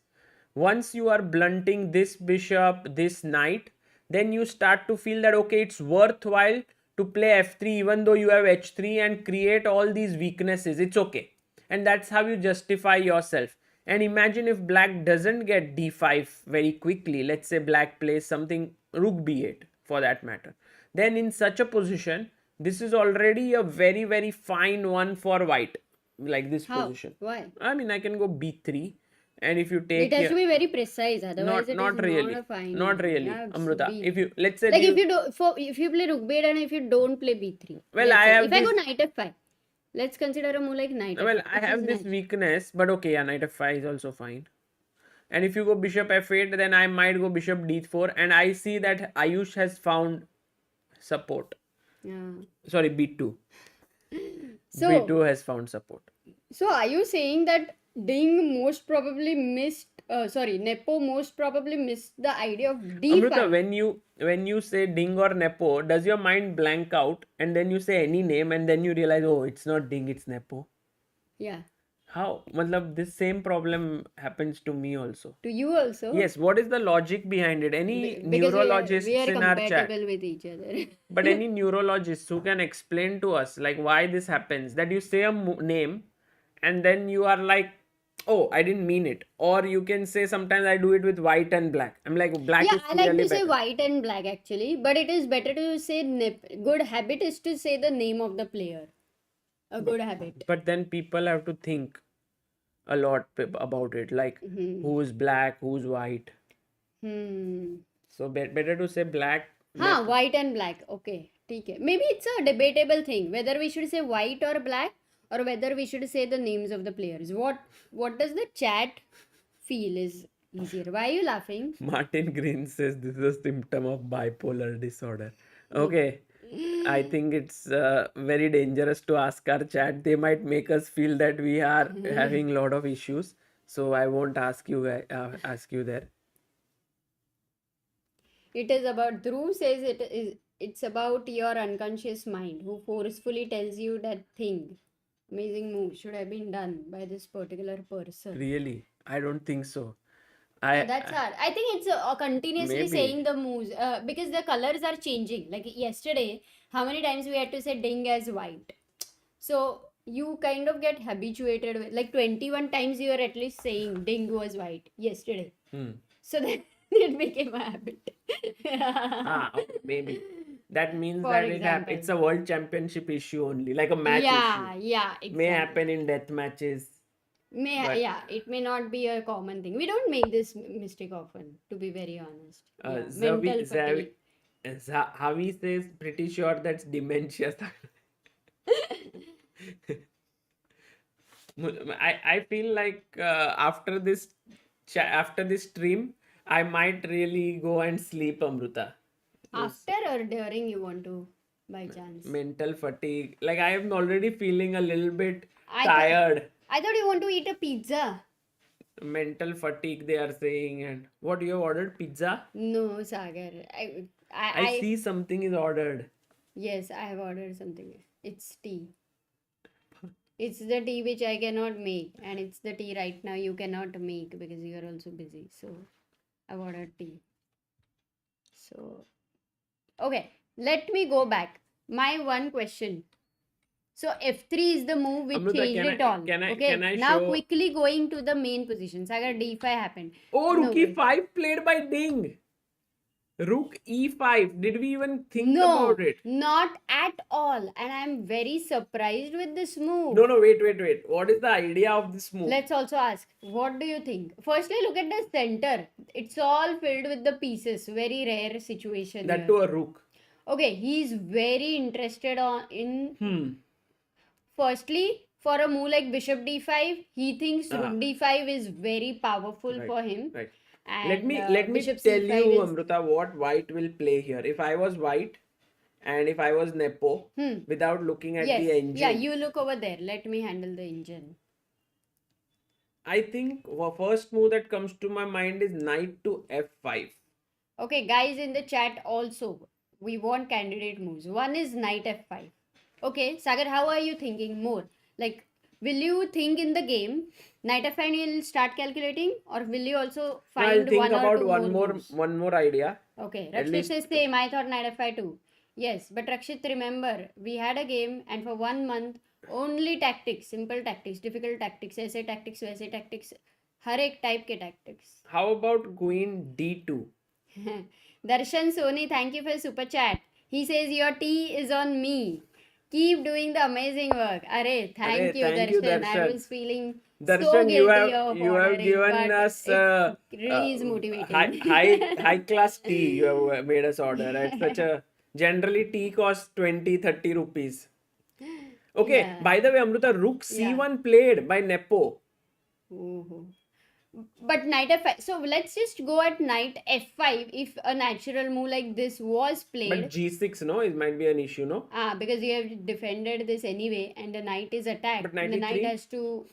Once you are blunting this bishop, this knight, then you start to feel that okay, it's worthwhile to play f3 even though you have h3 and create all these weaknesses. It's okay. And that's how you justify yourself. And imagine if black doesn't get d5 very quickly. Let's say black plays something rook b8. for that matter. Then in such a position, this is already a very, very fine one for white, like this How? position. Why? I mean, I can go b3, and if you It take has here, to be very precise, otherwise it is not not really, a fine not one. really, Yeah, it's Amruta. B. If you, let's say, Like if you do if you play rook b8 and if you don't play b3. well, let's I say, have if I go this, knight f5, let's consider a move like knight well, f5, I which is have this nice. weakness, but okay, yeah, knight f5 is also fine. And if you go bishop f8, then I might go bishop d4, and I see that Ayush has found support. Yeah. Sorry, b2. So b2 has found support. So are you saying that Ding most probably missed Nepo most probably missed the idea of D5? Amruta, when you say Ding or Nepo, does your mind blank out and then you say any name and then you realize, oh, it's not Ding, it's Nepo? Yeah. How? Matlab, this same problem happens to me also. To you also? Yes, what is the logic behind it? Any Because neurologists we are in our chat? compatible with each other. But any neurologists who can explain to us like why this happens, that you say a name and then you are like, oh, I didn't mean it. Or you can say sometimes I do it with white and black. I'm like, black Yeah, is I like clearly to say better. white and black actually, but it is better to say good habit is to say the name of the player. A good habit. But then people have to think a lot about it, like who's black, who's white. So better to say black. White and black. Okay. Okay. Maybe it's a debatable thing whether we should say white or black or whether we should say the names of the players. What does the chat feel is easier? Why are you laughing? Martin Green says this is a symptom of bipolar disorder. Okay. I think it's very dangerous to ask our chat. They might make us feel that we are having a lot of issues. So I won't ask you there. It is about Dhruv says it's about your unconscious mind who forcefully tells you that thing. Amazing move should have been done by this particular person. Really? I don't think so. That's hard. I think it's continuously Maybe. saying the moves because the colors are changing. Like yesterday, how many times we had to say ding as white? So you kind of get habituated with like 21 times you are at least saying ding was white yesterday. So then it became a habit. Okay, maybe. That means For that example. it's a world championship issue only, like a match issue. Yeah, exactly. May happen in death matches. It may not be a common thing. We don't make this mistake often, to be very honest. Mental fatigue. Javi says, pretty sure that's dementia. I feel like after this stream, I might really go and sleep, Amruta. After or during you want to, by chance? Mental fatigue. Like I am already feeling a little bit I tired. I thought you want to eat a pizza. Mental fatigue, they are saying. And what, you have ordered pizza? No, Sagar. I see something is ordered. Yes, I have ordered something. It's tea. It's the tea which I cannot make, and it's the tea right now you cannot make because you are also busy. So I've ordered tea. So okay, let me go back. My one question. So f3 is the move which Amruta, changed it all. can I now show... quickly going to the main position. Sagar, d5 happened. Oh, rook e5 played by Ding. Rook e5. Did we even think about it? Not at all. And I'm very surprised with this move. No, wait. What is the idea of this move? Let's also ask, what do you think? Firstly, look at the center. It's all filled with the pieces. Very rare situation. That to a rook. Okay, he's very interested in... Firstly, for a move like bishop d5, he thinks rook d5 is very powerful for him. Right. And let me tell you, Amruta, what white will play here. If I was white and if I was Nepo, without looking at the engine. Yeah, you look over there. Let me handle the engine. I think the first move that comes to my mind is knight to f5. Okay, guys in the chat also, we want candidate moves. One is knight f5. Okay, Sagar, how are you thinking more? Like, will you think in the game, knight f5 you'll start calculating, or will you also find one or two one more idea? Okay, Rakshit says same. I thought knight f5 too. Yes, but Rakshit, remember, we had a game and for 1 month, only tactics, simple tactics, difficult tactics, ऐसे tactics, वैसे tactics, हर एक type के tactics. How about queen d2? Darshan Soni, thank you for super chat. He says your tea is on me. Keep doing the amazing work. Arey, thank Arey, you, thank you, Darshan. I Darshan. was feeling so Darshan, guilty of you have ordering, given but us it really is motivating. high class tea. You have made us order at such a generally tea costs 20-30 rupees. Okay, Yeah, by the way, Amruta, Rook yeah. C1 played by Nepo. Ooh. But knight f5. So let's just go at knight f5 if a natural move like this was But played. G6, no, it might be an issue, no? Because you have defended this anyway and the knight is attacked. But The knight 93? has to.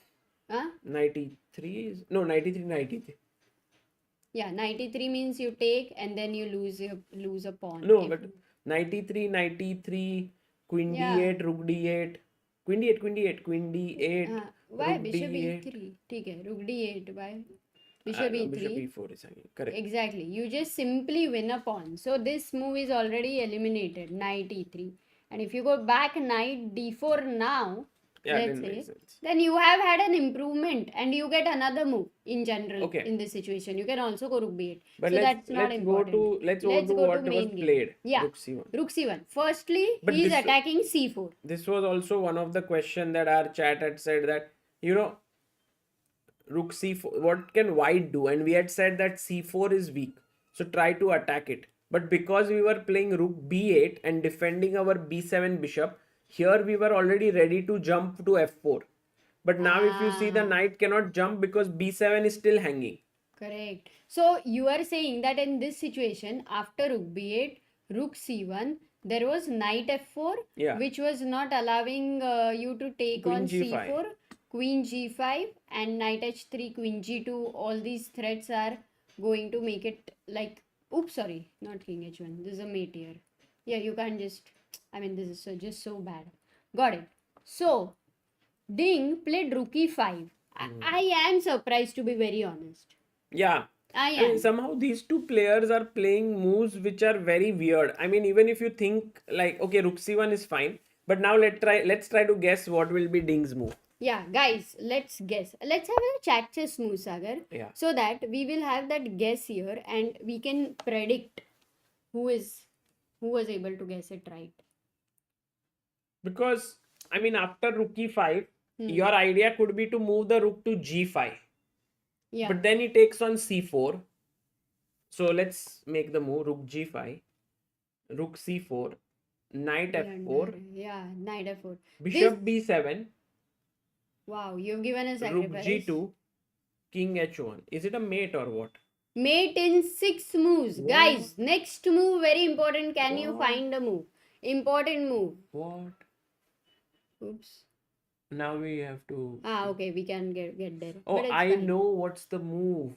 93 is no 93 93. Yeah, 93 means you take and then you lose a pawn. No, but 93, Queen Yeah. D8, Rook D8, Queen D8, Queen D8, Queen D8, Why Rook bishop D8. e3? ठीक है, rook d8. Why bishop No, e3? Bishop E4 is hanging. Correct. Exactly. You just simply win a pawn. So this move is already eliminated. Knight e3. And if you go back knight d4 now, Yeah, let's didn't make say, sense. then you have had an improvement and you get another move in general Okay. in this situation. You can also go rook b8. But so let's that's not go important. to let's go to what was main game. played. Yeah. Rook C1. Rook c1. Firstly, But he's this- attacking c4. This was also one of the question that our chat had said that Rook C4, what can white do? And we had said that C4 is weak, so try to attack it. But because we were playing Rook B8 and defending our B7 bishop, here we were already ready to jump to F4. But now if you see, the knight cannot jump because B7 is still hanging. Correct. So you are saying that in this situation, after rook b8, rook c1, there was knight f4, Yeah. which was not allowing you to take Queen on G5. c4, queen g5, and knight h3, queen g2. All these threats are going to make it like, oops, sorry, not king h1. This is a mate here. Yeah, you can't just, this is just so bad. Got it. So, Ding played rook e5. I am surprised, to be very honest. Yeah. I I mean, am. somehow these two players are playing moves which are very weird. I mean, even if you think like, okay, Rook C1 is fine, but now let's try to guess what will be Ding's move. Yeah, guys, let's guess. Let's have a chat chess move, Sagar. Yeah. So that we will have that guess here and we can predict who was able to guess it right. Because I mean, after Rook E5, your idea could be to move the Rook to G5. Yeah. But then he takes on C4. So let's make the move Rook G5, Rook C4, Knight F4. Yeah, knight F4. Bishop B7. Wow, you've given a Rook sacrifice. G2, King H1. Is it a mate or what? Mate in 6 moves. What? Guys, next move, very important. Can you What? find a move? Important move. What? Oops. Now we have to... Okay, we can get there. Oh, But it's I fine. know what's the move.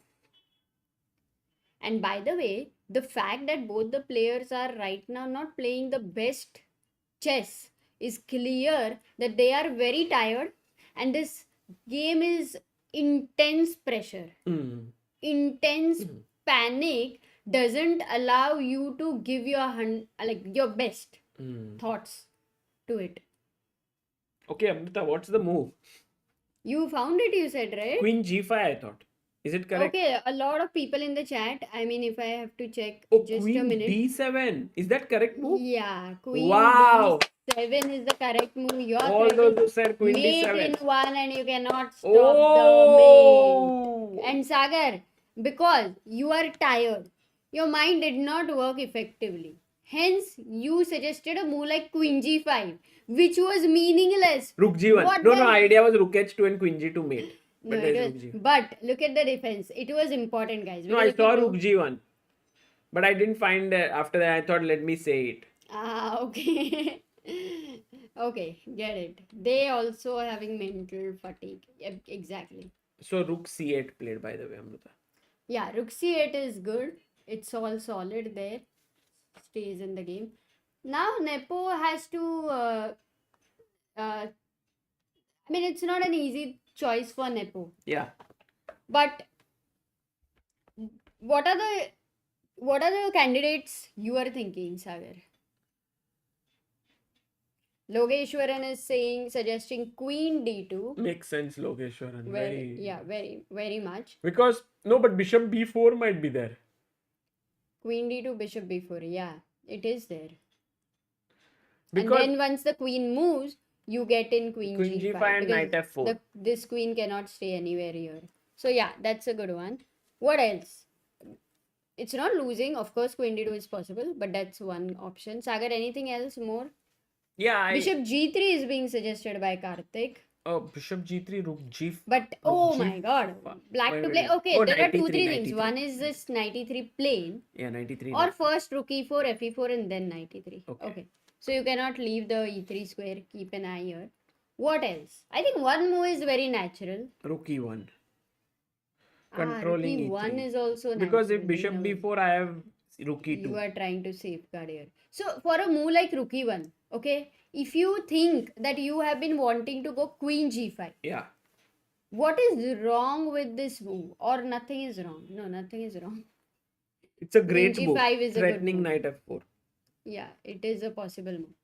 And by the way, the fact that both the players are right now not playing the best chess is clear that they are very tired and this game is intense pressure. Intense panic doesn't allow you to give your best thoughts to it. Okay, Amrita, what's the move? You found it, you said, right? Queen G5, I thought. Is it correct? Okay, a lot of people in the chat. If I have to check Oh, just Queen a minute. D7. Is that correct move? Yeah, Queen Wow. D7 is the correct move. You are All those who said Queen mate D7. in one and you cannot stop Oh. the mate. And Sagar, because you are tired, your mind did not work effectively. Hence, you suggested a move like Queen G5, which was meaningless. Rook G1. What No, the- idea was Rook H2 and Queen G2 mate. No, But there's Rook G1. but look at the defense. It was important, guys. No, I Because saw if you Rook G1. But I didn't find after that. I thought, let me say it. Okay. Okay, get it. They also are having mental fatigue. Yep, exactly. So Rook C8 played, by the way, Amrita. Yeah, Rook C8 is good. It's all solid there. Stays in the game. Now Nepo has to it's not an easy choice for Nepo. Yeah. But what are the candidates you are thinking, Sagar? Logeshwaran is suggesting Queen D2. Makes sense, Logeshwaran. Very much. Because, no, but Bishop B4 might be there. Queen d2, bishop b4. Yeah, it is there. Because and then once the queen moves, you get in queen G5 g5 and because knight f4. this queen cannot stay anywhere here. So yeah, that's a good one. What else? It's not losing. Of course, queen d2 is possible, but that's one option. Sagar, anything else more? Yeah, Bishop g3 is being suggested by Karthik. Oh, bishop g3, rook g. But rook oh g. my god, black Wait, to wait, play. wait. Okay, Oh, there are 93, 2-3 things. 93. One is this 93 plain, Yeah, 93. or first rook e4, fe4, and then 93. Okay. So you cannot leave the e3 square. Keep an eye here. What else? I think one move is very natural. Rook e1. Rook Controlling e1 e3. is also natural. Because if bishop in a way. b4, I have rook e2. You are trying to safeguard here. So for a move like rook e1, okay, if you think that you have been wanting to go queen g5, Yeah. what is wrong with this move? Or nothing is wrong? No, nothing is wrong. It's a great Queen move. g5 is a good Threatening move. knight f4. Yeah, it is a possible move.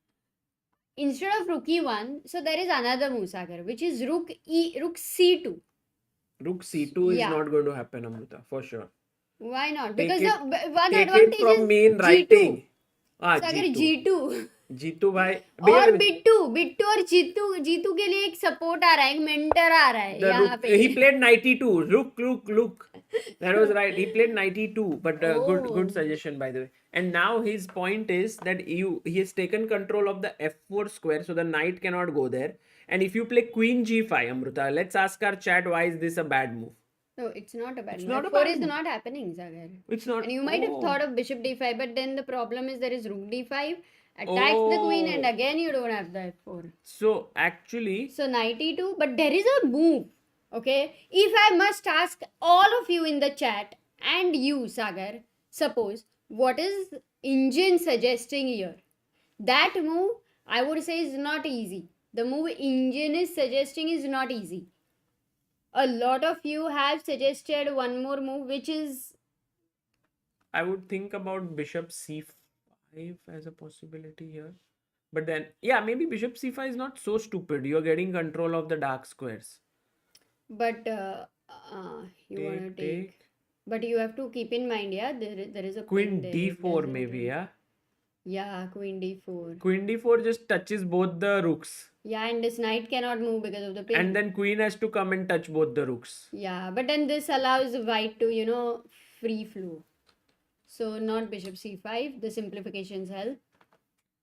Instead of rook e1, so there is another move, Sagar, which is rook c2. Rook c2 is Yeah. not going to happen, Amrita, for sure. Why not? Take Because it- one Take advantage it from is me in g2. writing. Sagar, g2. g2. g2 भाई और बिट्टू और जीतू के लिए एक support आ रहा है, एक mentor आ रहा है यहाँ पे. he played 92. Look. That was right. He played 92. But good suggestion, by the way. And now his point is that he has taken control of the f4 square, so the knight cannot go there. And if you play queen g5, Amrita, let's ask our chat, why is this a bad move? No, it's not a bad It's move. not a F4 bad is move. not happening, Sagar. It's not. And you might have thought of bishop d5, but then the problem is there is rook d5, attacks the queen, and again you don't have the f4. So actually, So knight e2, but there is a move. Okay, if I must ask all of you in the chat and you, Sagar, suppose what is engine suggesting here? That move I would say is not easy. The move engine is suggesting is not easy. A lot of you have suggested one more move, which is I would think about bishop c5 as a possibility here. But then, yeah, maybe bishop c5 is not so stupid. You're getting control of the dark squares. but you want to take. But you have to keep in mind, yeah, there is a Queen pin there. d4 maybe, yeah? Yeah, queen d4. Queen d4 just touches both the rooks. Yeah, and this knight cannot move because of the pin. And then queen has to come and touch both the rooks. Yeah, but then this allows white to, free flow. So not bishop c5. The simplifications help.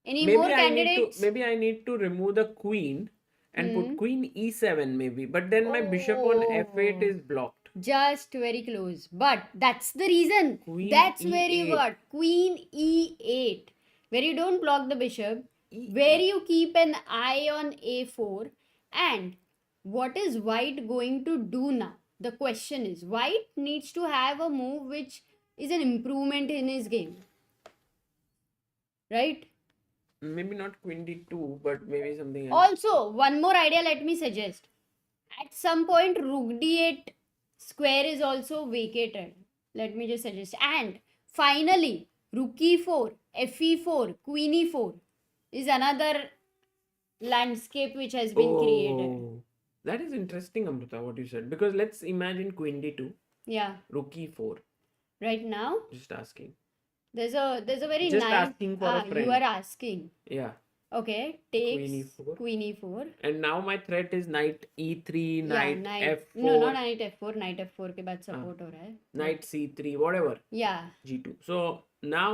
Any more candidates? Maybe I need to remove the queen and put queen e7 maybe. But then my bishop on f8 is blocked. Just very close. But that's the reason. Queen That's where you E8. got queen e8. Where you don't block the bishop. Where you keep an eye on a4. And what is white going to do now? The question is, white needs to have a move which is an improvement in his game. Right? Maybe not queen d2, but maybe something else. Also, one more idea let me suggest. At some point, rook d8 square is also vacated. Let me just suggest. And finally, rook e4, fe4, queen e4 is another landscape which has been created. That is interesting, Amrita, what you said. Because let's imagine queen d2, Yeah. rook e4. Right now, Just asking. there's a very Just nice. asking for a friend. You are asking. Yeah. Okay, takes Queen e4. queen e4. And now my threat is knight e3, knight f4. No, not knight f4. Knight f4 के बाद support हो रहा है. Knight c3, whatever. Yeah. g2. So now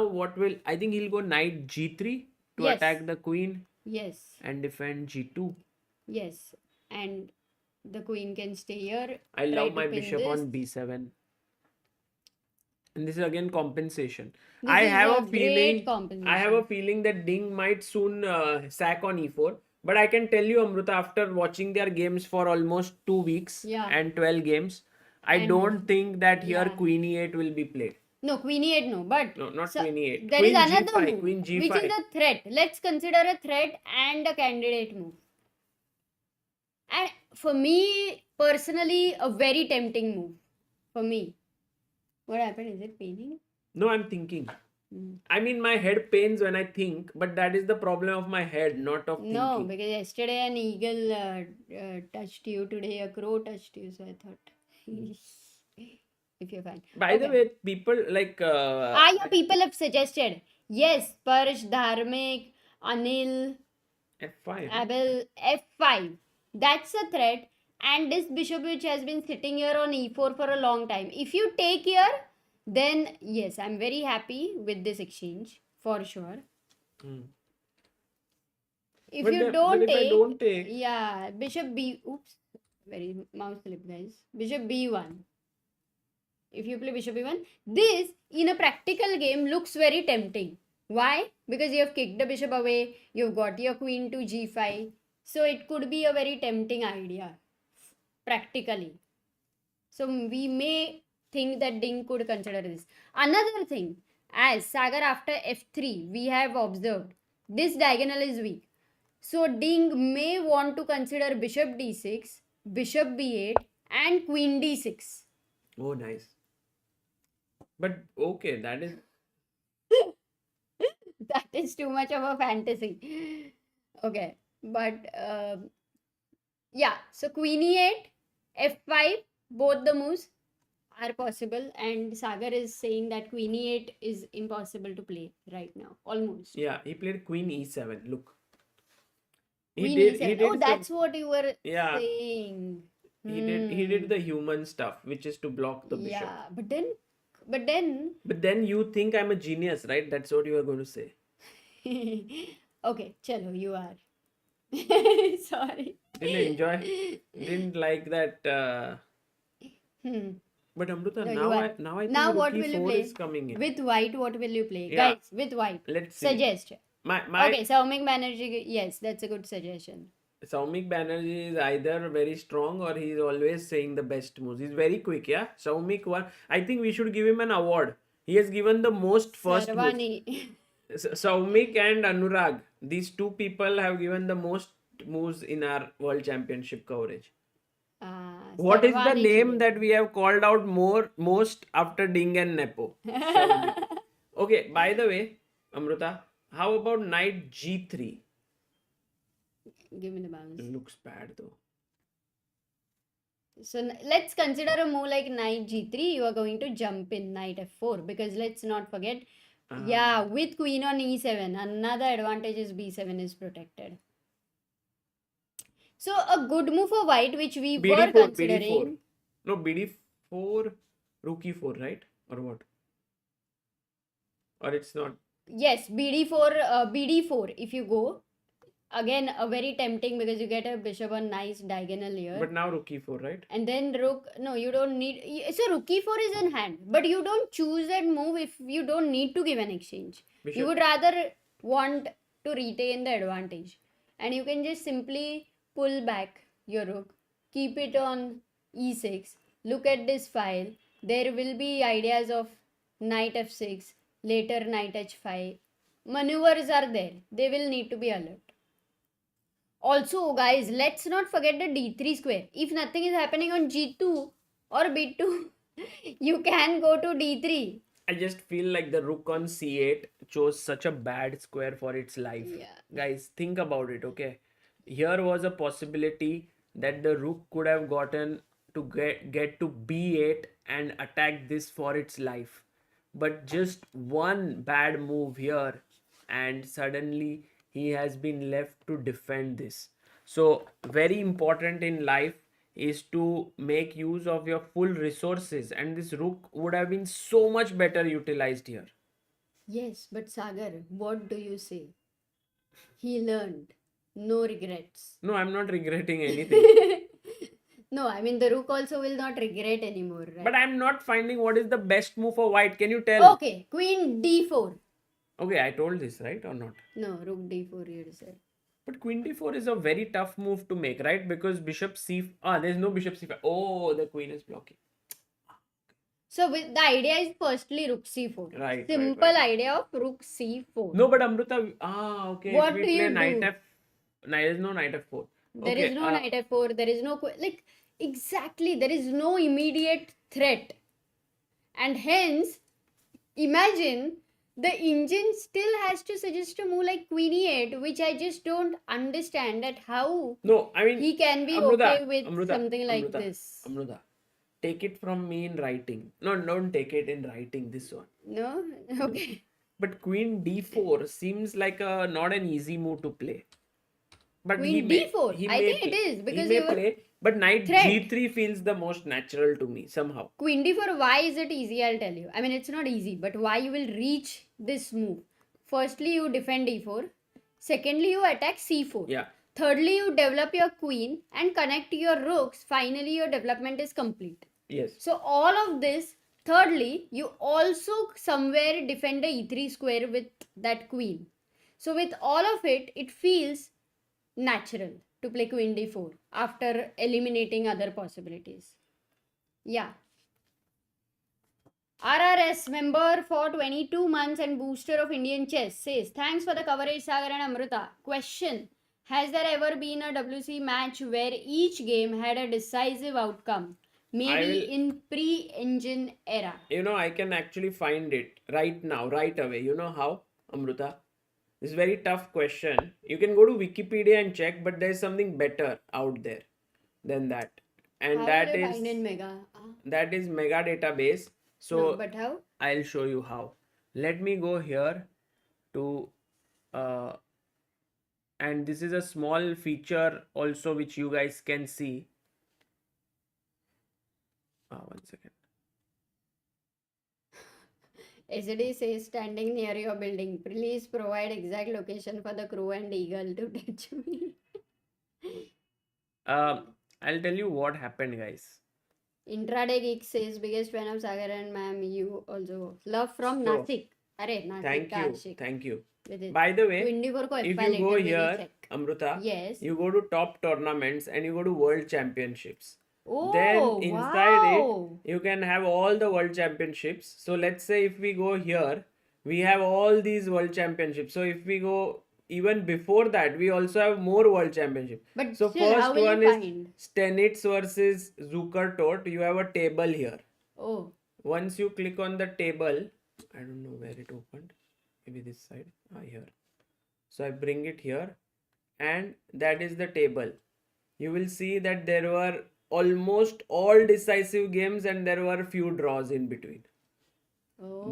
I think he'll go knight g3 to Yes. attack the queen Yes. and defend g2. Yes. And the queen can stay here. I try love to my pin bishop this. on b7. And this is again compensation. This I is have a great feeling. compensation. I have a feeling that Ding might soon sack on e4. But I can tell you, Amrita, after watching their games for almost 2 weeks Yeah. and 12 games, I And- don't think that here yeah. queen e8 will be played. No, queen e8 no. But No, not queen e8. there Queen is another g5, move, queen g5. which is a threat. Let's consider a threat and a candidate move. And for me, personally, a very tempting move. For me. What happened? Is it paining? No, I'm thinking. Mm. I mean, my head pains when I think, but that is the problem of my head, not of No, thinking. because yesterday an eagle touched you. Today a crow touched you. So I thought. if you're fine. By the Okay. way, people like Yeah, people have suggested. Yes, Parsh, Dharmik, Anil, F5. Abel, F5. That's a threat. And this bishop which has been sitting here on E4 for a long time. If you take here, then yes, I'm very happy with this exchange for sure. Hmm. If But you but don't if I take, don't take, yeah, bishop B, oops, very mouse slip, guys. Bishop B1. If you play bishop e1, this in a practical game looks very tempting. Why? Because you have kicked the bishop away, you've got your queen to g5, so it could be a very tempting idea practically. So we may think that Ding could consider this. Another thing, as Sagar after f3 we have observed this diagonal is weak, so Ding may want to consider bishop d6, bishop b8 and queen d6. oh nice. But okay, that is That is too much of a fantasy. Okay, but yeah, so queen e8, f5, both the moves are possible, and Sagar is saying that queen e8 is impossible to play right now, almost. yeah. He played Queen E7. Look, Queen he e7. Oh, did some that's what you were yeah. saying. He did the human stuff, which is to block the bishop. Yeah, but then, But then you think I'm a genius, right? That's what you are going to say. okay, chalo, you are. Sorry. Didn't enjoy. Didn't like that. Hmm. But Amruta, No, you are. now I think Now what Rookie will you 4 play? is coming in. With white, what will you play? Yeah. Guys, with white. Let's see. Suggest. My Okay, Saumik Banerjee, yes, that's a good suggestion. Saumik Banerjee is either very strong or he's always saying the best moves. He's very quick, yeah. Saumik one. I think we should give him an award. He has given the most first moves. Sarvani. Saumik and Anurag. These two people have given the most moves in our World Championship coverage. What is the Sarvani name Chile. that we have called out most after Ding and Nepo? Saumik. Okay, by the way, Amruta, how about knight g3? Give me the bounce. Looks bad though. So let's consider a move like knight g3. You are going to jump in knight f4 because let's not forget, yeah, with queen on e7, another advantage is b7 is protected. So a good move for white, which we were BD4, considering. BD4. No, BD4, rook e4, right? Or what? Or it's not? Yes, BD4, BD4. If you go, again, a very tempting because you get a bishop on nice diagonal here. But now rook e4, right? And then rook, no, you don't need, so rook e4 is in hand, but you don't choose that move if you don't need to give an exchange. Bishop. You would rather want to retain the advantage. And you can just simply pull back your rook, keep it on e6, look at this file. There will be ideas of knight f6, later knight h5. Maneuvers are there. They will need to be alert. Also, guys, let's not forget the d3 square. If nothing is happening on g2 or b2, you can go to d3. I just feel like the rook on c8 chose such a bad square for its life. Yeah. Guys, think about it, okay? Here was a possibility that the rook could have gotten to get to b8 and attack this for its life. But just one bad move here and suddenly he has been left to defend this. So very important in life is to make use of your full resources, and this rook would have been so much better utilized here. Yes, but Sagar, what do you say? He learned. No regrets. No, I'm not regretting anything. No, I mean the rook also will not regret anymore, right? But I'm not finding what is the best move for white. Can you tell? Okay, queen d4. Okay, I told this, right, or not? No, rook d4 you said. But queen d4 is a very tough move to make, right? Because bishop c... there's no bishop c5. Oh, the queen is blocking. So the idea is firstly rook c4. Right. Simple idea of rook c4. No, but Amruta... okay. What if we do play you knight do? f... There is no knight f4. There is no knight f4. There is no... Like, exactly. There is no immediate threat. And hence, imagine... The engine still has to suggest a move like queen e8, which I just don't understand at how no, I mean, he can be Amruta, okay with something like this. Amruta, Take it from me in writing. No, don't take it in writing, this one. No? Okay. But queen d4 seems like a not an easy move to play. But Queen d4. he I may think it is he because may you were play, but knight threat. g3 feels the most natural to me somehow. Queen d4, why is it easy? I'll tell you. I mean, it's not easy, but why you will reach this move? Firstly, you defend d4. Secondly, you attack c4. Yeah. Thirdly, you develop your queen and connect your rooks. Finally, your development is complete. Yes. So, all of this. Thirdly, you also somewhere defend the e3 square with that queen. So, with all of it, it feels natural to play queen d4 after eliminating other possibilities. Yeah. RRS member for 22 months and booster of Indian chess says, thanks for the coverage, Sagar and Amrita. Question: has there ever been a WC match where each game had a decisive outcome? Maybe in pre-engine era. You know, I can actually find it right now, right away. You know how, Amruta? This is a very tough question. You can go to Wikipedia and check, but there's something better out there than that. And How that will you is find in Mega? that is mega database. So No, but how? I'll show you how. Let me go here to and this is a small feature also which you guys can see. One second. SD says standing near your building. Please provide exact location for the crew and eagle to touch me. I'll tell you what happened, guys. Intraday Geek says biggest fan of Sagar and ma'am. You also love from So, Nasik. Arey, Nasik. Thank you. Kashik. Thank you. With it. By the way, 24 ko if FI you go later, we will here, check. Amruta, Yes. you go to top tournaments and you go to world championships. Oh, Then inside wow. it, you can have all the world championships. So let's say if we go here, we have all these world championships. So if we go even before that, we also have more world championships. But So still, how first will one you is find? Stenitz versus Zuckertot. You have a table here. Oh, Once you click on the table, I don't know where it opened. Maybe this side. Here. So I bring it here, and that is the table. You will see that there were almost all decisive games and there were few draws in between.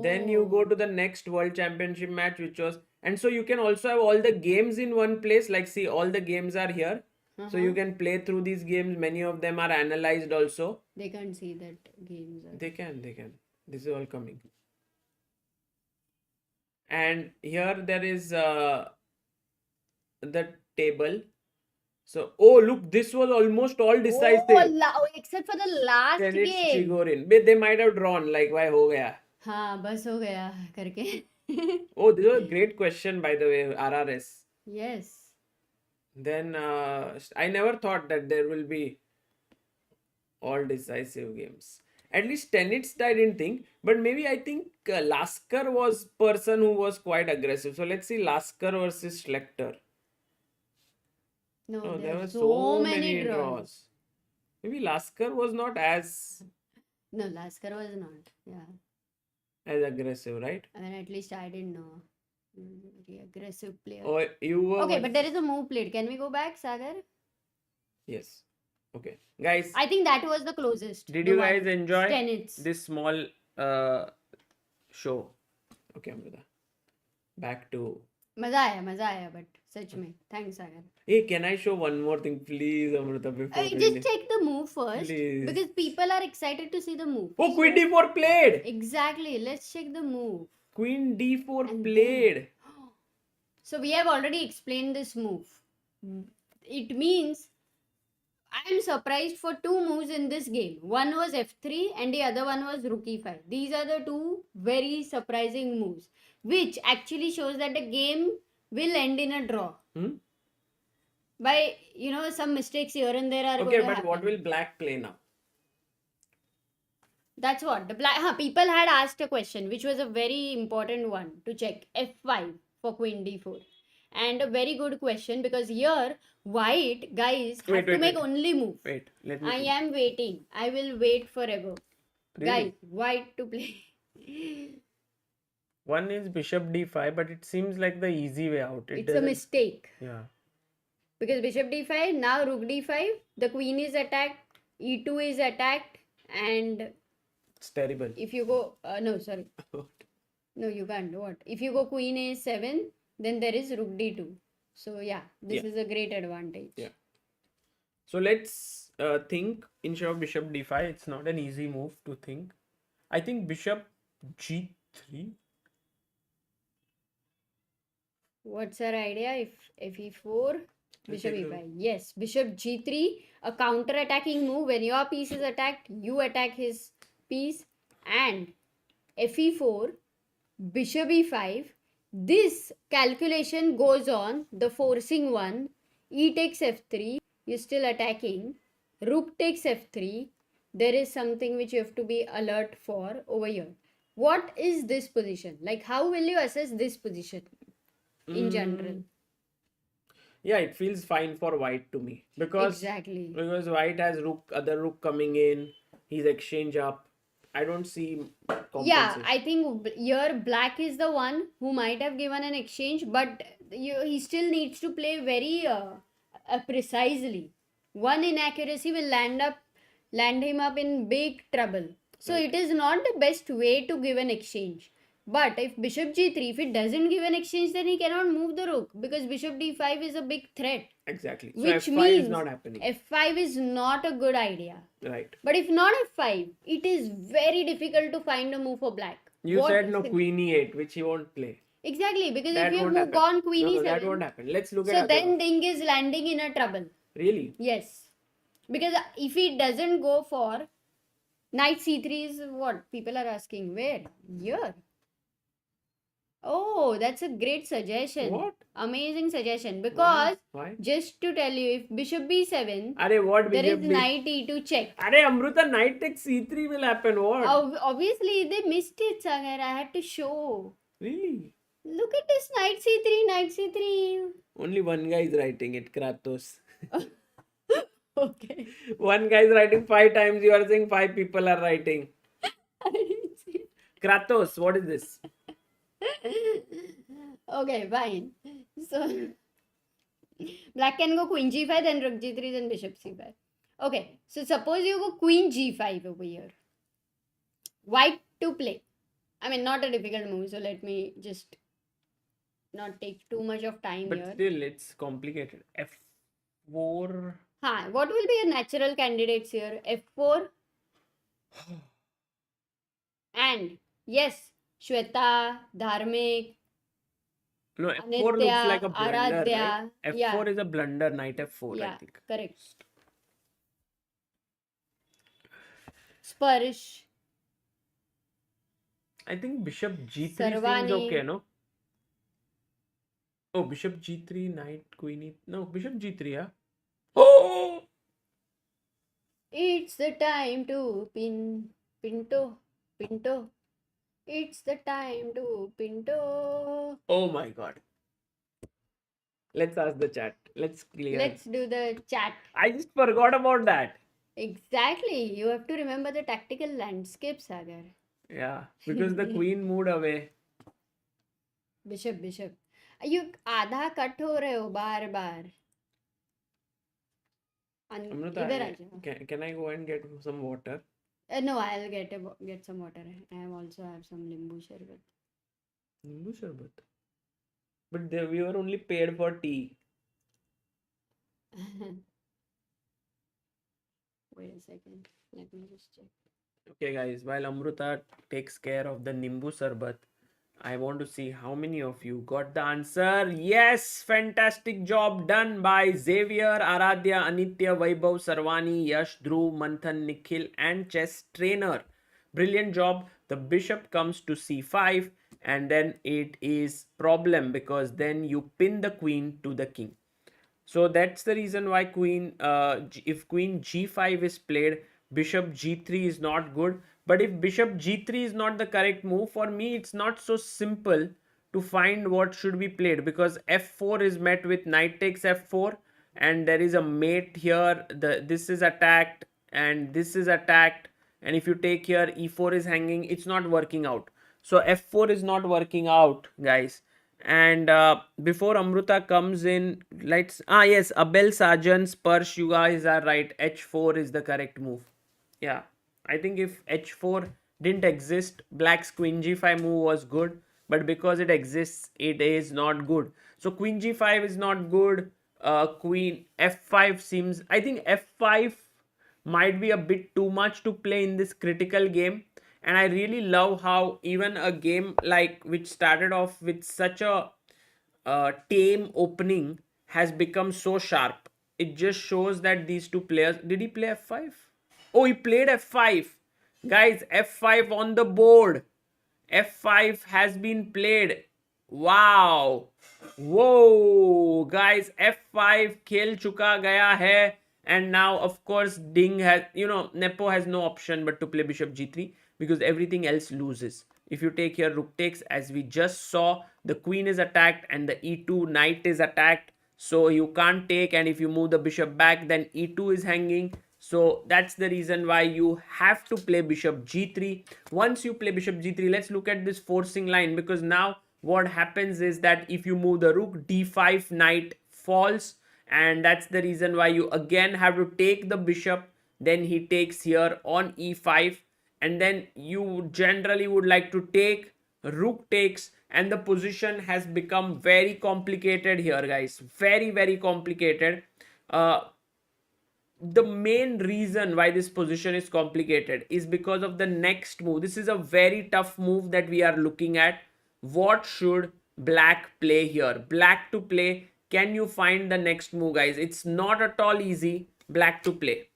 Then you go to the next world championship match, which was, and so you can also have all the games in one place. Like, see, all the games are here. So you can play through these games. Many of them are analyzed also. They can't see that games are. They can. This is all coming. And here there is the table. So, oh look, this was almost all decisive. Oh, except for the last Zenit game. Chigorin. They might have drawn, like, why ho gaya? हाँ बस हो गया करके. Oh, this was a great question, by the way, RRS. Yes. Then I never thought that there will be all decisive games. At least Tenets I didn't think, but maybe I think Lasker was person who was quite aggressive. So let's see Lasker versus Schlechter. No, Oh, there there are were so many draws. Maybe Lasker was not as No, Lasker was not. Yeah. as aggressive, right? I mean, at least I didn't know. Very aggressive player. Or you were Okay, but there is a move played. Can we go back, Sagar? Yes. Okay. Guys, I think that was the closest. did the you one. guys enjoy Tenets. this small show? Okay, Amrita. Back to मजा आया but सच में. Thanks, Sagar. Hey, can I show one more thing, please, Amrita? Before we Just leave? check the move first. Please. Because people are excited to see the move. Oh, Queen D4 played. Exactly. Let's check the move. Queen D4 And played. So we have already explained this move. It means I am surprised for two moves in this game. One was f3 and the other one was rook e5. These are the two very surprising moves, which actually shows that the game will end in a draw. By, some mistakes here and there are Okay, going to but happen. what will black play now? That's what. The black people had asked a question, which was a very important one to check. F5 for queen d4. And a very good question because here, white guys have to make only move. Wait, let me. I am waiting. I will wait forever. Really? Guys, white to play. One is bishop d5, but it seems like the easy way out. It's a mistake. Yeah. Because bishop d5, now rook d5, the queen is attacked, e2 is attacked, And It's terrible. if you go, no, sorry. No, you can't. What? If you go queen a7, then there is rook d2. So yeah, this is a great advantage. Yeah. So let's think instead of bishop d5. It's not an easy move to think. I think bishop g3. What's our idea? If e4, bishop Okay, e5. Yes, bishop g3, a counter-attacking move. When your piece is attacked, you attack his piece. And fe4, bishop e5. This calculation goes on, the forcing one. E takes f3, you're still attacking. Rook takes f3. There is something which you have to be alert for over here. What is this position? Like, how will you assess this position in general? Yeah, it feels fine for white to me because white has other rook coming in. He's exchange up. I don't see compensation. Yeah, I think here black is the one who might have given an exchange, but he still needs to play very precisely. One inaccuracy will land him up in big trouble. So it is not the best way to give an exchange. But if bishop g3, if it doesn't give an exchange, then he cannot move the rook because bishop d5 is a big threat. Exactly. So Which f5 means is not happening. f5 is not a good idea. Right. But if not f5, it is very difficult to find a move for black. You said no queen e8, which he won't play. Exactly, because That if you won't have gone happen. queen No, e7, that won't happen. Let's look at so then Ding is landing in a trouble. Really? Yes. Because if he doesn't go for knight c3 is what people are asking. Where? Here. Oh, that's a great suggestion. What? Amazing suggestion. Because Why? just to tell you, if bishop b7, what there is bishop knight e2 check. Amruta, knight takes c3 will happen. What? Obviously, they missed it, Sagar. I had to show. Really? Look at this knight c3, knight c3. Only one guy is writing it, Kratos. Okay. One guy is writing 5 times. You are saying 5 people are writing. I didn't see. Kratos, what is this? Okay, fine. So, black can go queen g5, then rook g3, then bishop c5. Okay, so suppose you go queen g5 over here. White to play. I mean, not a difficult move, so let me just not take too much of time here. But still, it's complicated. f4. What will be your natural candidates here? f4. And yes, Shweta, Dharmik, No, f4 looks like a blunder, Aradhya. right? f4 is a blunder, knight f4, I think. Correct. Sparsh. I think bishop g3 Sarvani. seems okay, no? Oh, bishop g3, knight, queen e... No, bishop g3, yeah? Oh! It's the time to Pinto. It's the time to Pinto. Oh my god. Let's ask the chat. Let's clear. Let's do the chat. I just forgot about that. Exactly. You have to remember the tactical landscape, Sagar. Yeah, because the queen moved away. Bishop. You आधा cut हो रहे हो बार. Amruta, can I go and get some water? No, I'll get some water. I also have some limbu sharbat. Nimbu sharbat? But we were only paid for tea. Wait a second. Let me just check. Okay, guys, while Amruta takes care of the Nimbu Sarbat, I want to see how many of you got the answer. Yes, fantastic job done by Xavier, Aradhya, Anitya, Vaibhav, Sarvani, Yash, Dhruv, Manthan, Nikhil and chess trainer. Brilliant job. The bishop comes to c5 and then it is problem because then you pin the queen to the king. So that's the reason why if queen g5 is played, bishop g3 is not good. But if bishop g3 is not the correct move, for me it's not so simple to find what should be played because f4 is met with knight takes f4 and there is a mate here. This is attacked and this is attacked, and if you take here e4 is hanging, it's not working out. So f4 is not working out, guys. And before Amruta comes in, yes, Abel Sajan, Sparsh, you guys are right. h4 is the correct move. Yeah. I think if h4 didn't exist, black's queen g5 move was good, but because it exists, it is not good. So queen g5 is not good. Queen f5 seems, I think f5 might be a bit too much to play in this critical game. And I really love how even a game like which started off with such a tame opening has become so sharp. It just shows that these two players. Did he play f5? Oh, he played f5. Guys, f5 on the board. f5 has been played. Wow. Whoa. Guys, f5 खेल चुका गया है. And now, of course, Ding has, Nepo has no option but to play bishop g3 because everything else loses. If you take here rook takes, as we just saw, the queen is attacked and the e2 knight is attacked. So you can't take, and if you move the bishop back, then e2 is hanging. So that's the reason why you have to play bishop g3. Once you play bishop g3, let's look at this forcing line, because now what happens is that if you move the rook, d5, knight falls, and that's the reason why you again have to take the bishop. Then he takes here on e5, and then you generally would like to take, rook takes, and the position has become very complicated here, guys. Very, very complicated. The main reason why this position is complicated is because of the next move. This is a very tough move that we are looking at. What should black play here? Black to play. Can you find the next move, guys? It's not at all easy. Black to play.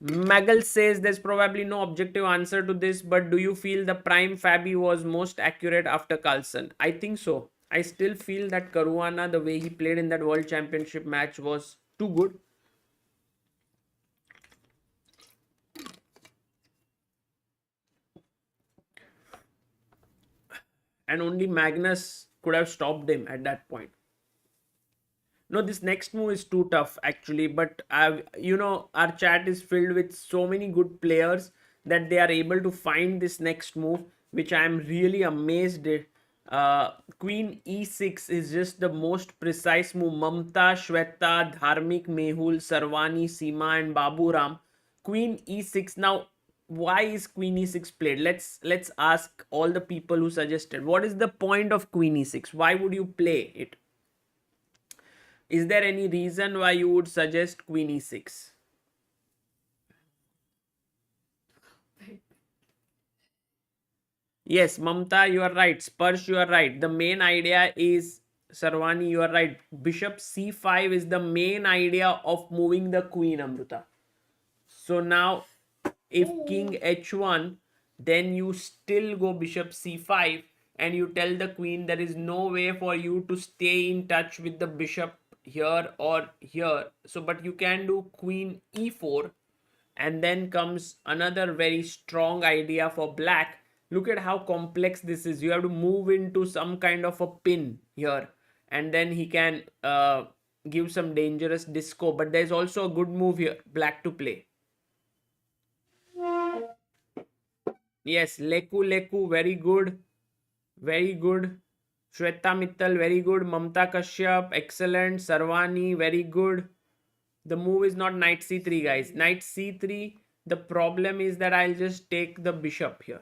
Magal says there's probably no objective answer to this, but do you feel the prime Fabi was most accurate after Carlsen? I think so. I still feel that Caruana, the way he played in that World Championship match, was too good. And only Magnus could have stopped him at that point. No, this next move is too tough actually, but our chat is filled with so many good players that they are able to find this next move, which I am really amazed at. Queen e6 is just the most precise move. Mamta, Shweta, Dharmik, Mehul, Sarvani, Seema, and Babu Ram. Queen e6. Now, why is Queen e6 played? Let's ask all the people who suggested. What is the point of Queen e6? Why would you play it? Is there any reason why you would suggest Queen e6? Yes, Mamta, you are right. Sparsh, you are right. The main idea is, Sarvani, you are right. Bishop c5 is the main idea of moving the queen, Amruta. So now, if king h1, then you still go bishop c5 and you tell the queen there is no way for you to stay in touch with the bishop here or here. So, but you can do queen e4, and then comes another very strong idea for black. Look at how complex this is. You have to move into some kind of a pin here, and then he can give some dangerous disco. But there's also a good move here, black to play. Yes, Leku, very good. Very good. Shweta Mittal, very good. Mamta Kashyap, excellent. Sarvani, very good. The move is not knight c3, guys. Knight c3, the problem is that I'll just take the bishop here.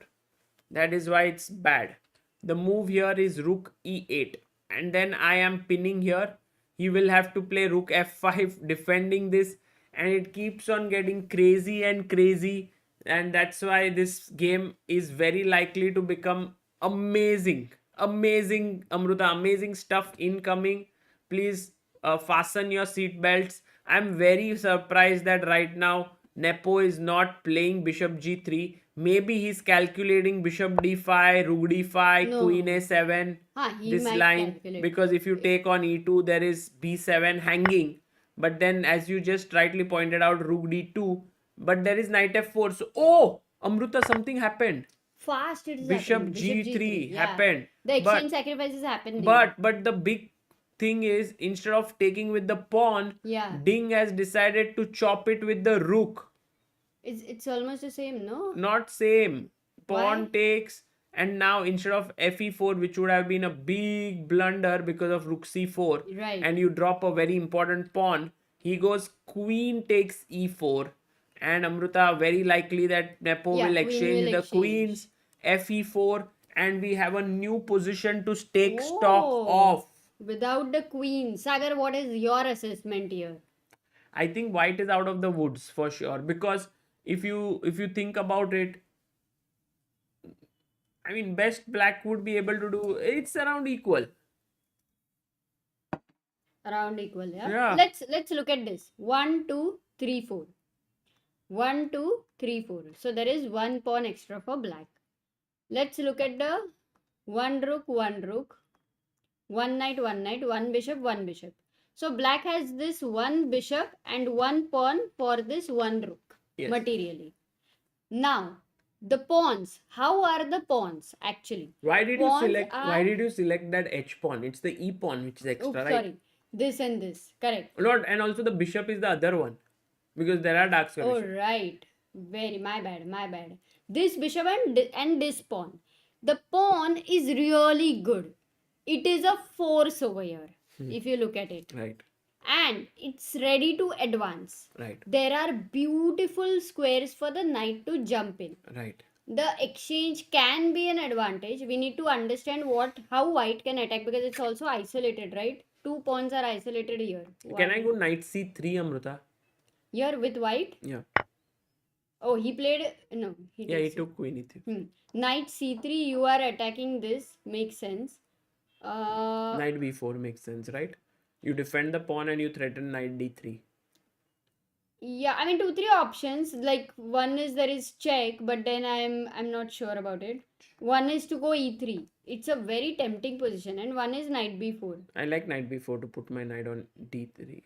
That is why it's bad. The move here is rook e8. And then I am pinning here. He will have to play rook f5 defending this. And it keeps on getting crazy and crazy. And that's why this game is very likely to become amazing. Amazing, Amruta. Amazing stuff incoming. Please fasten your seatbelts. I'm very surprised that right now Nepo is not playing bishop g3. Maybe he's calculating bishop d5, rook d5, No. queen a7, this line. Because if you take on e2, there is b7 hanging. But then, as you just rightly pointed out, rook d2. But there is knight f4. So, oh, Amruta, something happened. Fast it is Bishop happening. g3 Yeah. happened. The exchange sacrifices happened. But the big thing is, instead of taking with the pawn, Yeah. Ding has decided to chop it with the rook. It's almost the same, no? Not same. Pawn Why? takes, and now instead of fe4, which would have been a big blunder because of rook c4, Right. and you drop a very important pawn, he goes queen takes e4, And Amruta, very likely that Nepo Yeah, will queen exchange will the exchange. queens, fe4, and we have a new position to take stock Oh, of. without the queen. Sagar, what is your assessment here? I think white is out of the woods for sure, because if you think about it, I mean, best black would be able to do, it's around equal. Around equal, yeah. Yeah. Let's look at this. 1, 2, 3, 4. 1, 2, 3, 4. So there is one pawn extra for black. Let's look at the one rook, one knight, one bishop, one bishop. So black has this one bishop and one pawn for this one rook, Yes. materially. Now, the pawns. How are the pawns actually? Why did Pawns you select? are... Why did you select that H pawn? It's the E pawn which is extra, Oops, right? sorry. This and this. Correct. Not, and also the bishop is the other one, because there are dark Oh, solutions. right. Very, my bad. This bishop and this pawn. The pawn is really good. It is a force over here, if you look at it. Right. And it's ready to advance. Right. There are beautiful squares for the knight to jump in. Right. The exchange can be an advantage. We need to understand how white can attack, because it's also isolated, right? Two pawns are isolated here. Can I go knight c3, Amruta? Here with white? Yeah. Oh, he played... No, he Yeah, he takes it. took queen e3. Knight c3, you are attacking this. Makes sense. Knight b4 makes sense, right? You defend the pawn and you threaten knight d3. Yeah, I mean 2-3 options. Like one is there is check, but then I'm not sure about it. One is to go e3. It's a very tempting position, and one is knight b4. I like knight b4 to put my knight on d3.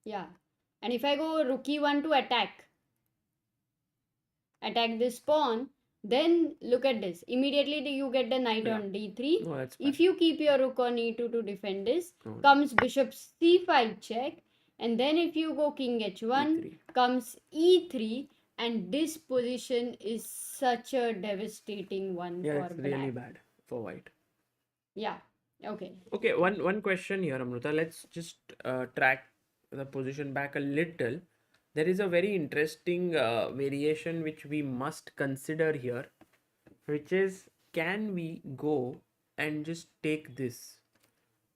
Yeah, and if I go rook e1 to attack this pawn, then look at this. Immediately you get the knight on d3. Oh, that's If bad. you keep your rook on e2 to defend this, Oh, no. comes bishop c5 check, and then if you go king h1, E3. comes e3, and this position is such a devastating one Yeah, for it's black. really bad for white. Yeah. Okay. Okay, one question here, Amruta. Let's just track the position back a little. There is a very interesting variation which we must consider here, which is, can we go and just take this?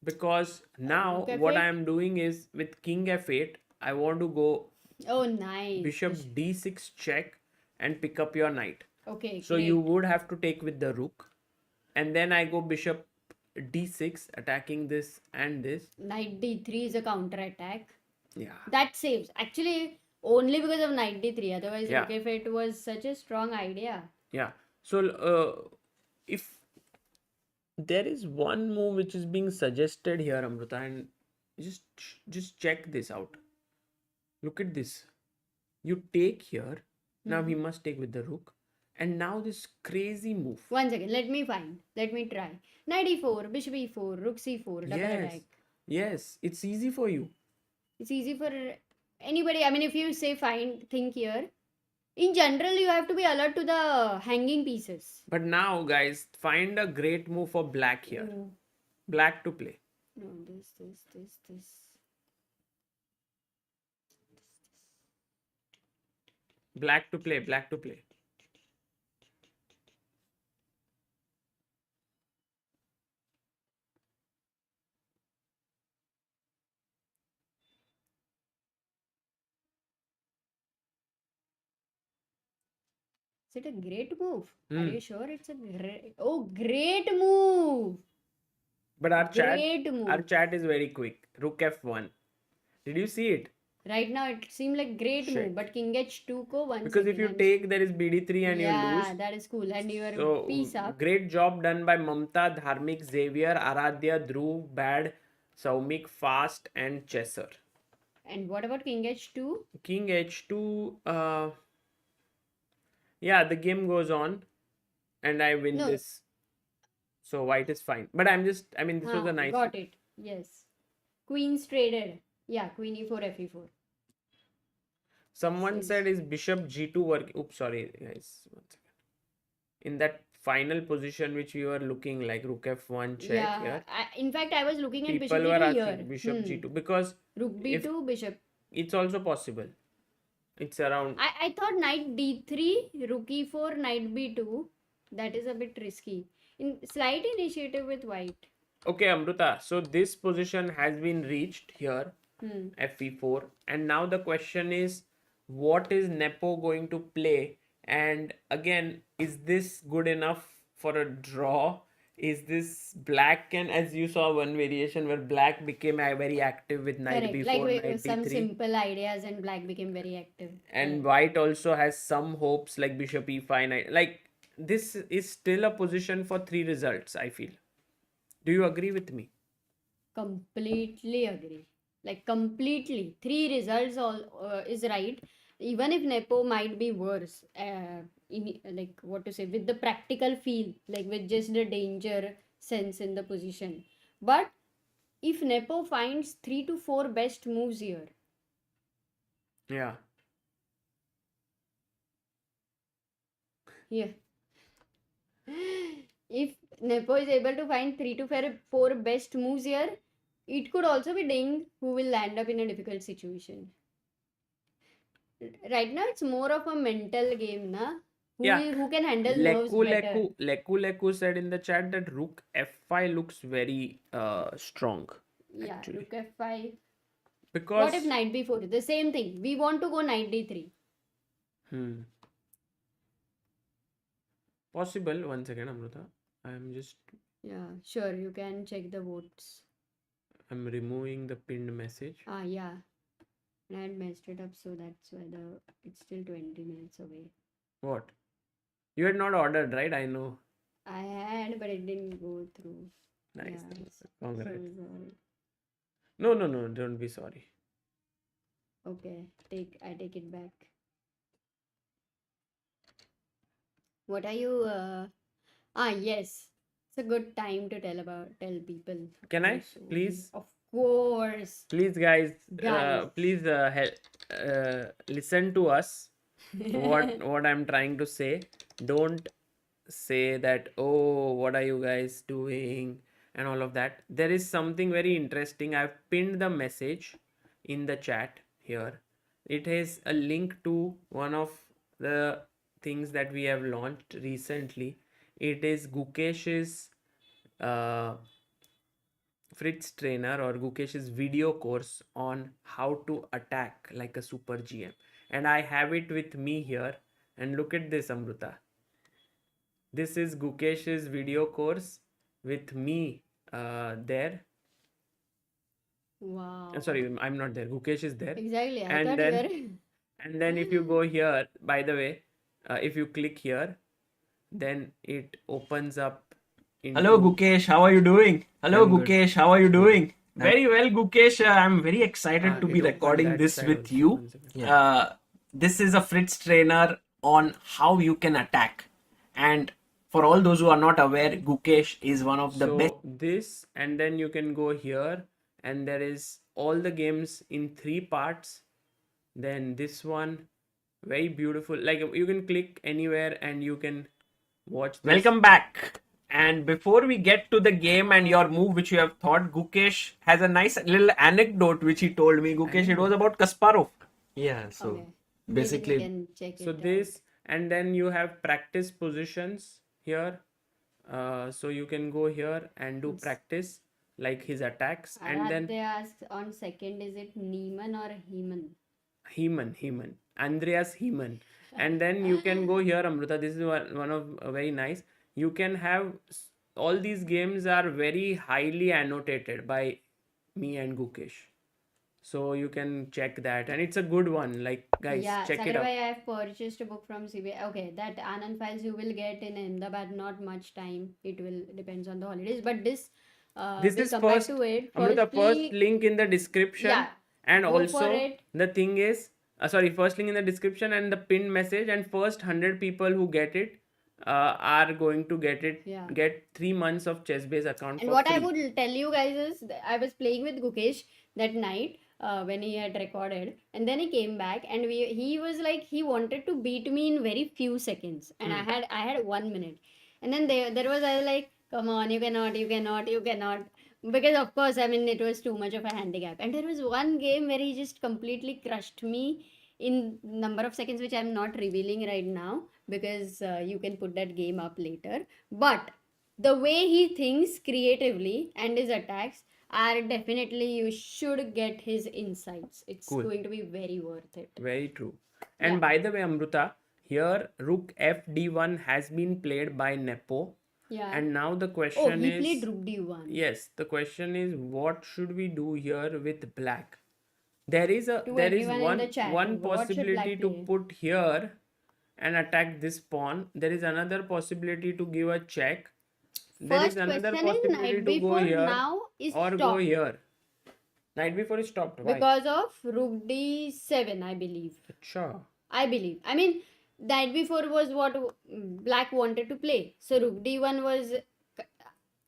Because now Rook what f8? I am doing is with king f8, I want to go Oh, nice. bishop d6 check and pick up your knight. Okay. So great. you would have to take with the rook, and then I go bishop d6 attacking this and this. Knight d3 is a counter attack. Yeah. That saves. Actually, only because of knight d3. Otherwise, Yeah. rook f8 was such a strong idea. Yeah. So if there is one move which is being suggested here, Amruta, and just check this out. Look at this. You take here. Now we must take with the rook. And now this crazy move. 1 second. Let me find. Let me try. Knight e4, bishop e4, rook c4, double attack. Yes. It's easy for you. It's easy for anybody. I mean, if you say think here, in general, you have to be alert to the hanging pieces. But now, guys, find a great move for black here. Black to play. No, this. Black to play. Black to play. Is it a great move? Are you sure it's a great move? But our Great move. chat is very quick. Rook f1. Did you see it? Right now it seemed like great move, but king h2 ko 1 Because if you take, there is bd3 and you lose. Yeah, that is cool. And your So piece up. great job done by Mamta, Dharmik, Xavier, Aradhya, Dhruv, Bad, Saumik, Fast, and Chesser. And what about king h2? King h2. Yeah, the game goes on, and I win this. So white is fine. But this was a nice. Got it. Yes. Queen's traded. Yeah, queen e4, fe4. Someone said, is bishop g2 working? Oops, sorry guys. 1 second. In that final position which we were looking, like rook f1 check here. In fact, I was looking at bishop People were g2 asking here. bishop g2 because rook b2, bishop. it's also possible. It's around. I thought knight d3, rook e4, knight b2. That is a bit risky. In slight initiative with white. Okay, Amruta. So this position has been reached here, Hmm. fe4, and now the question is, what is Nepo going to play? And again, is this good enough for a draw? Is this black? And as you saw, one variation where black became very active with knight Correct. Like b4, knight some d3, simple ideas and black became very active. and Correct. white also has some hopes like bishop e5. Like this is still a position for three results, I feel. Do you agree with me? Completely agree. Like completely. Three results all is right. Even if Nepo might be worse, in like what to say, with the practical feel, like with just the danger sense in the position. But if Nepo finds 3 to 4 best moves here, Yeah. yeah. If Nepo is able to find 3 to 4 best moves here, it could also be Ding who will land up in a difficult situation. Right now, it's more of a mental game, na? Yeah. Who can handle nerves better? Leku said in the chat that rook f5 looks very strong Yeah, actually. rook f5. What if Because knight b4? The same thing. We want to go knight d3. Possible. One second, Amruta. Yeah, sure. You can check the votes. I'm removing the pinned message. Yeah. I had messed it up, so that's why it's still 20 minutes away. What? You had not ordered, right? I know. I had, but it didn't go through. Nice. Yeah, Congrats. so sorry. No. Don't be sorry. Okay, I take it back. What are you? Yes. It's a good time to tell people. Can I? So, Please? of course. Please, guys. Guys. Please listen to us. What I'm trying to say. Don't say that, oh, what are you guys doing? And all of that. There is something very interesting. I've pinned the message in the chat here. It has a link to one of the things that we have launched recently. It is Gukesh's Fritz trainer or Gukesh's video course on how to attack like a super GM. And I have it with me here. And look at this, Amruta. This is Gukesh's video course with me there. Wow. Sorry, I'm not there. Gukesh is there. Exactly. I And thought then, you were. and then if you go here, by the way, if you click here, then it opens up into... Hello Gukesh, how are you doing? Hello I'm good. Gukesh, how are you doing? Very well, Gukesh. I'm very excited to it be opened recording that this side with also. you. One second. This is a Fritz trainer on how you can attack. And for all those who are not aware, Gukesh is one of the best. So this, and then you can go here, and there is all the games in 3 parts. Then this one, very beautiful. Like you can click anywhere and you can watch this. Welcome back. And before we get to the game and your move which you have thought, Gukesh has a nice little anecdote which he told me. Gukesh, it was about Kasparov. Yeah, so Okay. Maybe we basically can check So it this, and then you have practice positions here. So you can go here and do practice like his attacks, out. and then They asked on second, is it Neiman or Heman? Heman, Andreas Heman. And then you can go here, Amruta. This is one of very nice. You can have all these games are very highly annotated by me and Gukesh. So you can check that, and it's a good one. Like guys, Yeah, check it Sagar out. bhai, I have purchased a book from CBI. Okay, that Anand files you will get in Ahmedabad, not much time. It will depends on the holidays. But this, This we'll is come first, back to it. Amruta, first Firstly, link in the description. yeah, And go for also it. the thing is, sorry, first link in the description and the pinned message, and first 100 people who get it are going to get it. Yeah. Get 3 months of ChessBase account And for what free. I would tell you guys is that I was playing with Gukesh that night when he had recorded, and then he came back and he was like he wanted to beat me in very few seconds, and I had 1 minute, and then there was I was like, come on, you cannot, because of course I mean it was too much of a handicap, and there was one game where he just completely crushed me. in number of seconds, which I'm not revealing right now because you can put that game up later. But the way he thinks creatively and his attacks are definitely, you should get his insights. It's Cool. going to be very worth it. Very true. Yeah. And by the way, Amruta, here rook fd1 has been played by Nepo. Yeah. And now the Oh, question he is, played rook d1. yes, the question is, what should we do here with black? There is To everyone in the chat, one what should black possibility to play? put here and attack this pawn. There is another possibility to give a check. There is First another question is possibility knight to go b4 here now is or go stopped here. Knight b4 is stopped. Why? because of rook d7, I believe. Acha. I believe. I mean, knight b4 was what black wanted to play. So rook d1 was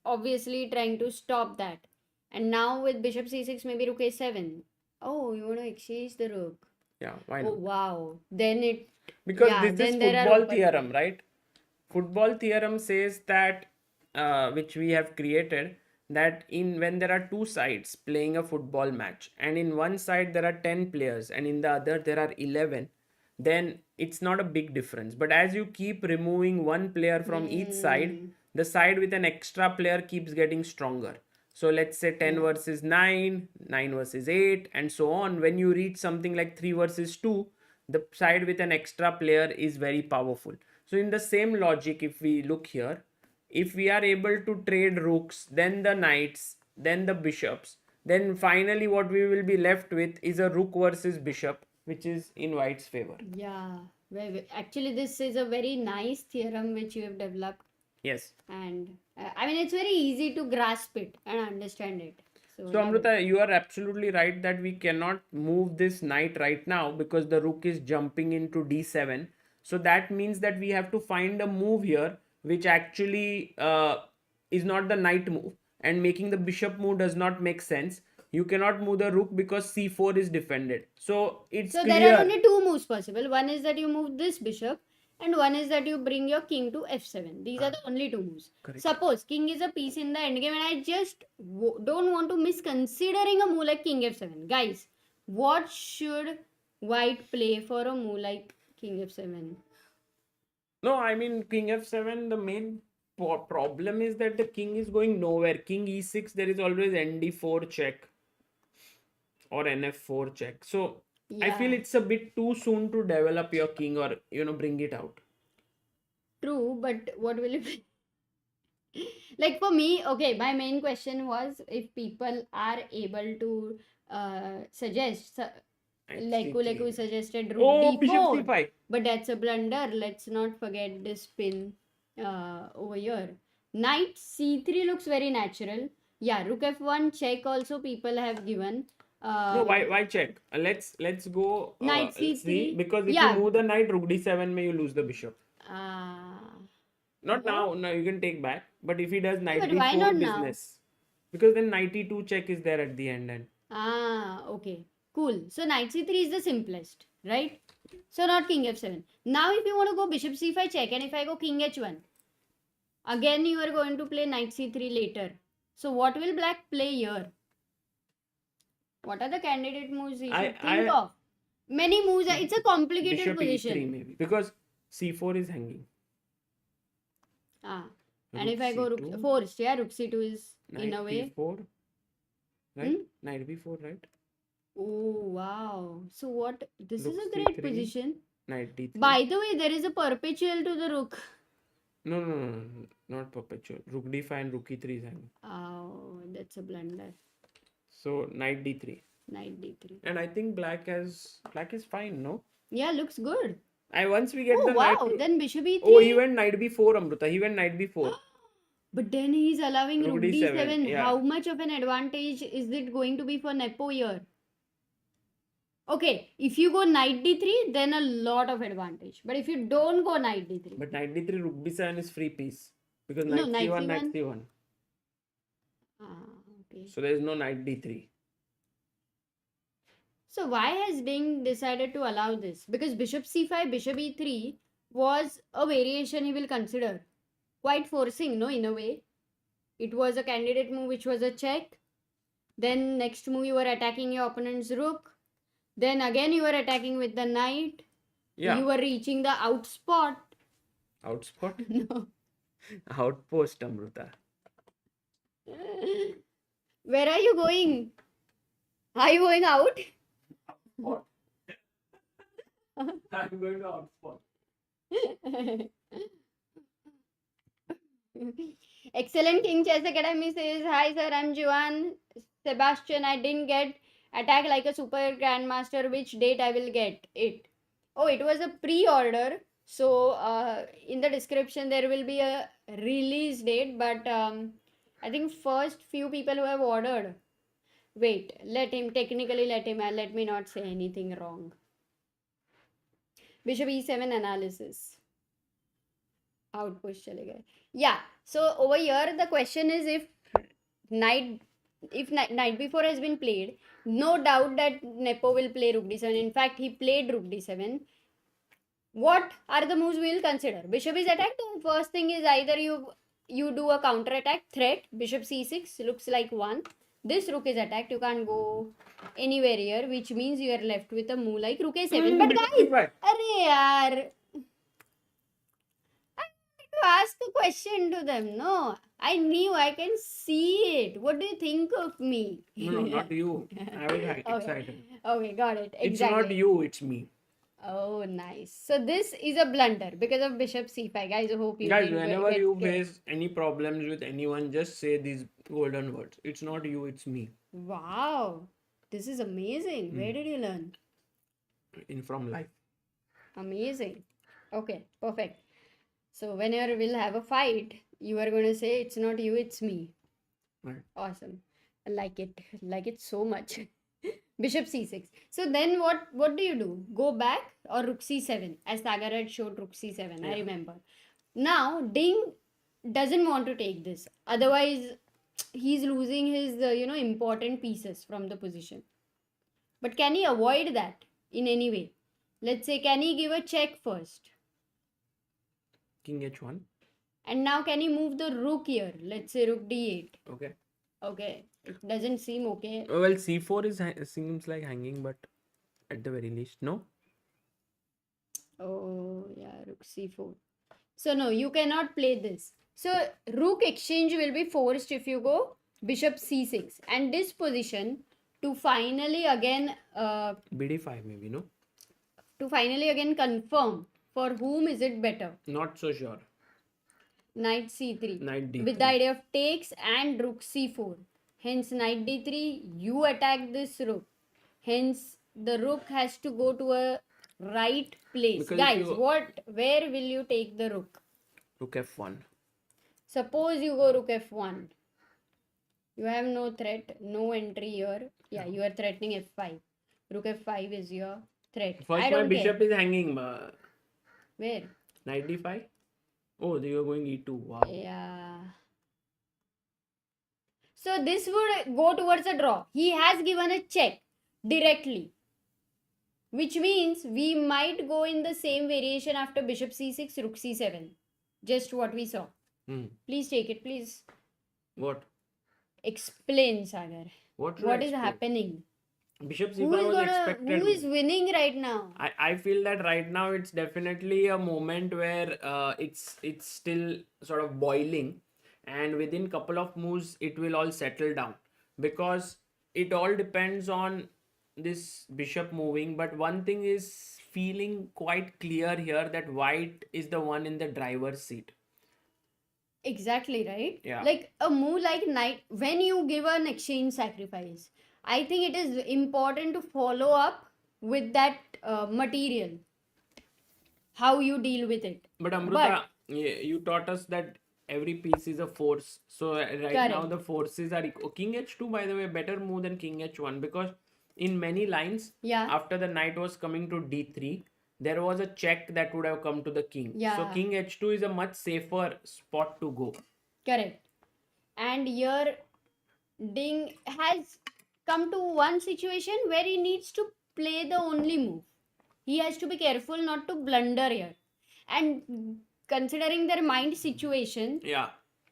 obviously trying to stop that. And now with bishop c6, maybe rook a7. Oh, you want to exchange the rook. Yeah, why Oh, not? wow. Then it... Because yeah, this is then there are football open- theorem, right? Football theorem says that, which we have created, that in when there are two sides playing a football match, and in one side there are 10 players and in the other there are 11, then it's not a big difference. But as you keep removing one player from each side, the side with an extra player keeps getting stronger. So let's say 10 versus 9, 9 versus 8, and so on. When you reach something like 3 versus 2, the side with an extra player is very powerful. So in the same logic, if we look here, if we are able to trade rooks, then the knights, then the bishops, then finally what we will be left with is a rook versus bishop, which is in white's favor. Yeah. Actually, this is a very nice theorem which you have developed. Yes. And I mean, it's very easy to grasp it and understand it. So, So Amrita, you are absolutely right that we cannot move this knight right now because the rook is jumping into d7. So that means that we have to find a move here which actually is not the knight move, and making the bishop move does not make sense. You cannot move the rook because c4 is defended. So it's so clear. there are only two moves possible. One is that you move this bishop, and one is that you bring your king to f7. These are the only two moves. Correct. Suppose king is a piece in the endgame, and I just don't want to miss considering a move like king f7. Guys, what should white play for a move like king f7? No, I mean king f7, the main problem is that the king is going nowhere. King e6, there is always nd4 check or nf4 check. So I feel Yeah. it's a bit too soon to develop your king or bring it out. True, but what will it be? Like for me, okay, my main question was if people are able to suggest, like Kuleku suggested rook Oh, bishop d4, c5. but that's a blunder. Let's not forget this pin over here. Knight c3 looks very natural. Yeah, rook f1 check also people have given. No, why check? Let's go Knight let's see, c3. because if Yeah. you move the knight rook d7 may you lose the bishop. Uh, Not now, you can take back. But if he does knight But d4 why not now? business, because then knight e2 check is there at the end and okay. Cool. So knight c3 is the simplest, right? So not king f7. Now if you want to go bishop c5 check, and if I go king h1, again you are going to play knight c3 later. So what will black play here? What are the candidate moves he should think of? Many moves. It's a complicated bishop position. e3 maybe, because c4 is hanging. And Rook if I go rook c2, forced, yeah, rook c2 is knight in a way. b4, right? Knight b4, right? Oh wow. So what? This Rook is a great c3, position. Knight d3. By the way, there is a perpetual to the rook. No, not perpetual. Rook d5 and rook e3 is hanging. Oh, that's a blunder. So knight d3. Knight d3. And I think black is fine, no? Yeah, looks good. Once we get Oh the wow, knight. then bishop e3. Oh, he went knight b4, Amruta. He went knight b4. But then he's allowing Rook rook d7, d7. yeah. How much of an advantage is it going to be for Nepo here? Okay, if you go knight d3, then a lot of advantage. But if you don't go knight d3, But knight d3, rook b7 is free piece. Because No, knight knight c1, c1. knight c1. okay. So there is no knight d3. So why has Ding decided to allow this? Because bishop c5, bishop e3 was a variation he will consider. Quite forcing, no, in a way. It was a candidate move which was a check. Then next move you were attacking your opponent's rook. Then again you were attacking with the knight. Yeah. You were reaching the out spot. Outspot? No. Outpost, Amruta. Where are you going? Are you going out? What? I'm going to outspot. Excellent King Chess Academy says, hi sir, I'm Juan Sebastian. I didn't get attack like a super grandmaster. Which date I will get it? Oh, it was a pre-order. So in the description there will be a release date. But I think first few people who have ordered. Wait, let me not say anything wrong. Bishop e7 analysis. Outpost chale gaye. Yeah. So over here the question is knight knight b4 has been played, no doubt that Nepo will play rook d7. In fact, he played rook d7. What are the moves we will consider? Bishop is attacked. The first thing is either you do a counter attack threat. Bishop c6 looks like one. This rook is attacked. You can't go anywhere here, which means you are left with a move like rook a7. But guys, arey yaar, to ask a question to them. No, I knew, I can see it. What do you think of me? No, not you. I was excited. Okay, got it. It's Exactly. not you, it's me. Oh, nice. So this is a blunder because of bishop c5. Guys, I hope you Guys, didn't whenever get you scared. face any problems with anyone, just say these golden words. It's not you, it's me. Wow, this is amazing. Where did you learn? In from life. Amazing. Okay, perfect. So whenever we'll have a fight, you are going to say it's not you, it's me. Right. Awesome. I like it so much. Bishop c6. So then what do you do? Go back or rook c7? As Sagar had showed rook c7, I Yeah. remember. Now Ding doesn't want to take this. Otherwise, he's losing his important pieces from the position. But can he avoid that in any way? Let's say, can he give a check first? King h1. And now can he move the rook here? Let's say rook d8. Okay. Okay, it doesn't seem okay. Well, c4 seems like hanging, but at the very least, no. Oh, yeah, rook c4. So no, you cannot play this. So rook exchange will be forced if you go bishop c6. And this position to finally again bd5 maybe, no? confirm for whom is it better. Not so sure. Knight c3. Knight d3. With the idea of takes and rook c4. Hence knight d3, you attack this rook. Hence the rook has to go to a right place. Because Guys, where will you take the rook? Rook f1. Suppose you go rook f1. You have no threat, no entry here. Yeah, you are threatening f5. Rook f5 is your threat. First, I my don't bishop care. is hanging. Where? Knight d5. Oh, you are going e2. Wow. Yeah. So this would go towards a draw. He has given a check directly. Which means we might go in the same variation after bishop c6, rook c7. Just what we saw. Please take it, please. What? Explain, Sagar. What What is happening? Bishop c5 was expected. Who is winning right now? I feel that right now it's definitely a moment where it's still sort of boiling, and within couple of moves it will all settle down, because it all depends on this bishop moving. But one thing is feeling quite clear here, that white is the one in the driver's seat. Exactly, right? Yeah. Like a move like knight, when you give an exchange sacrifice, I think it is important to follow up with that material. How you deal with it. But Amruta, you taught us that every piece is a force. So right now Correct. the forces are king h2, by the way, better move than king h1, because in many lines, Yeah. after the knight was coming to d3, there was a check that would have come to the king. Yeah. So king h2 is a much safer spot to go. Correct. And here Ding has come to one situation where he needs to play the only move. He has to be careful not to blunder here. And considering their mind situation, Yeah.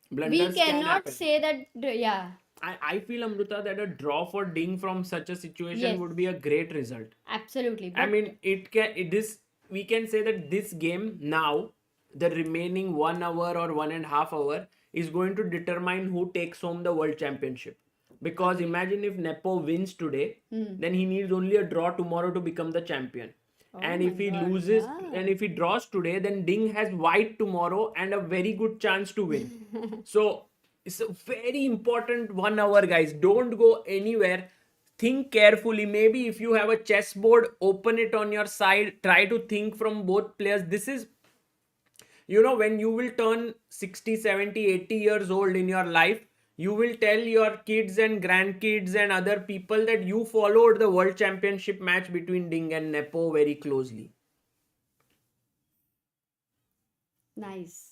we Blunders can cannot happen. say that, yeah, I feel, Amruta, that a draw for Ding from such a situation Yes. would be a great result. Absolutely. I But mean, this we can say that this game now, the remaining 1 hour or 1.5 hour is going to determine who takes home the world championship. Because Agreed. imagine if Nepo wins today, then he needs only a draw tomorrow to become the champion. oh And my if he God, loses, yeah. and if he draws today, then Ding has white tomorrow and a very good chance to win. So it's a very important 1 hour, guys. Don't go anywhere. Think carefully. Maybe if you have a chessboard, open it on your side. Try to think from both players. This is, when you will turn 60, 70, 80 years old in your life, you will tell your kids and grandkids and other people that you followed the world championship match between Ding and Nepo very closely. Nice.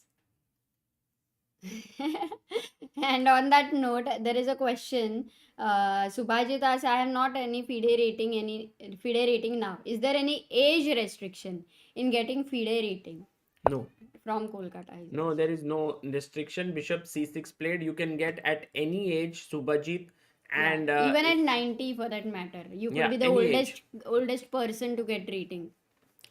And on that note, there is a question. Subhajit asks, I have not any FIDE rating now. Is there any age restriction in getting FIDE rating No. from Kolkata? He No, says. there is no restriction. Bishop c6 played. You can get at any age, Subhajit. Yeah, And even at 90 for that matter. You could yeah, be the any age. oldest person to get rating.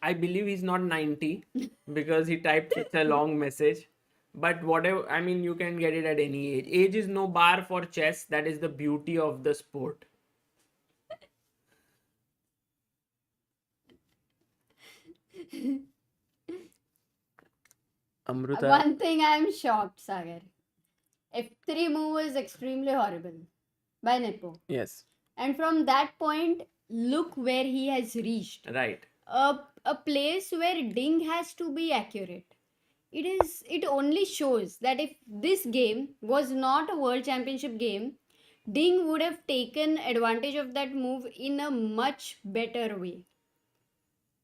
I believe he's not 90 because he typed such a long message. But whatever, I mean, you can get it at any age. Age is no bar for chess. That is the beauty of the sport. Amruta. One thing I am shocked, Sagar. F3 move was extremely horrible by Nepo. Yes. And from that point, look where he has reached. Right. A place where Ding has to be accurate. It only shows that if this game was not a world championship game, Ding would have taken advantage of that move in a much better way.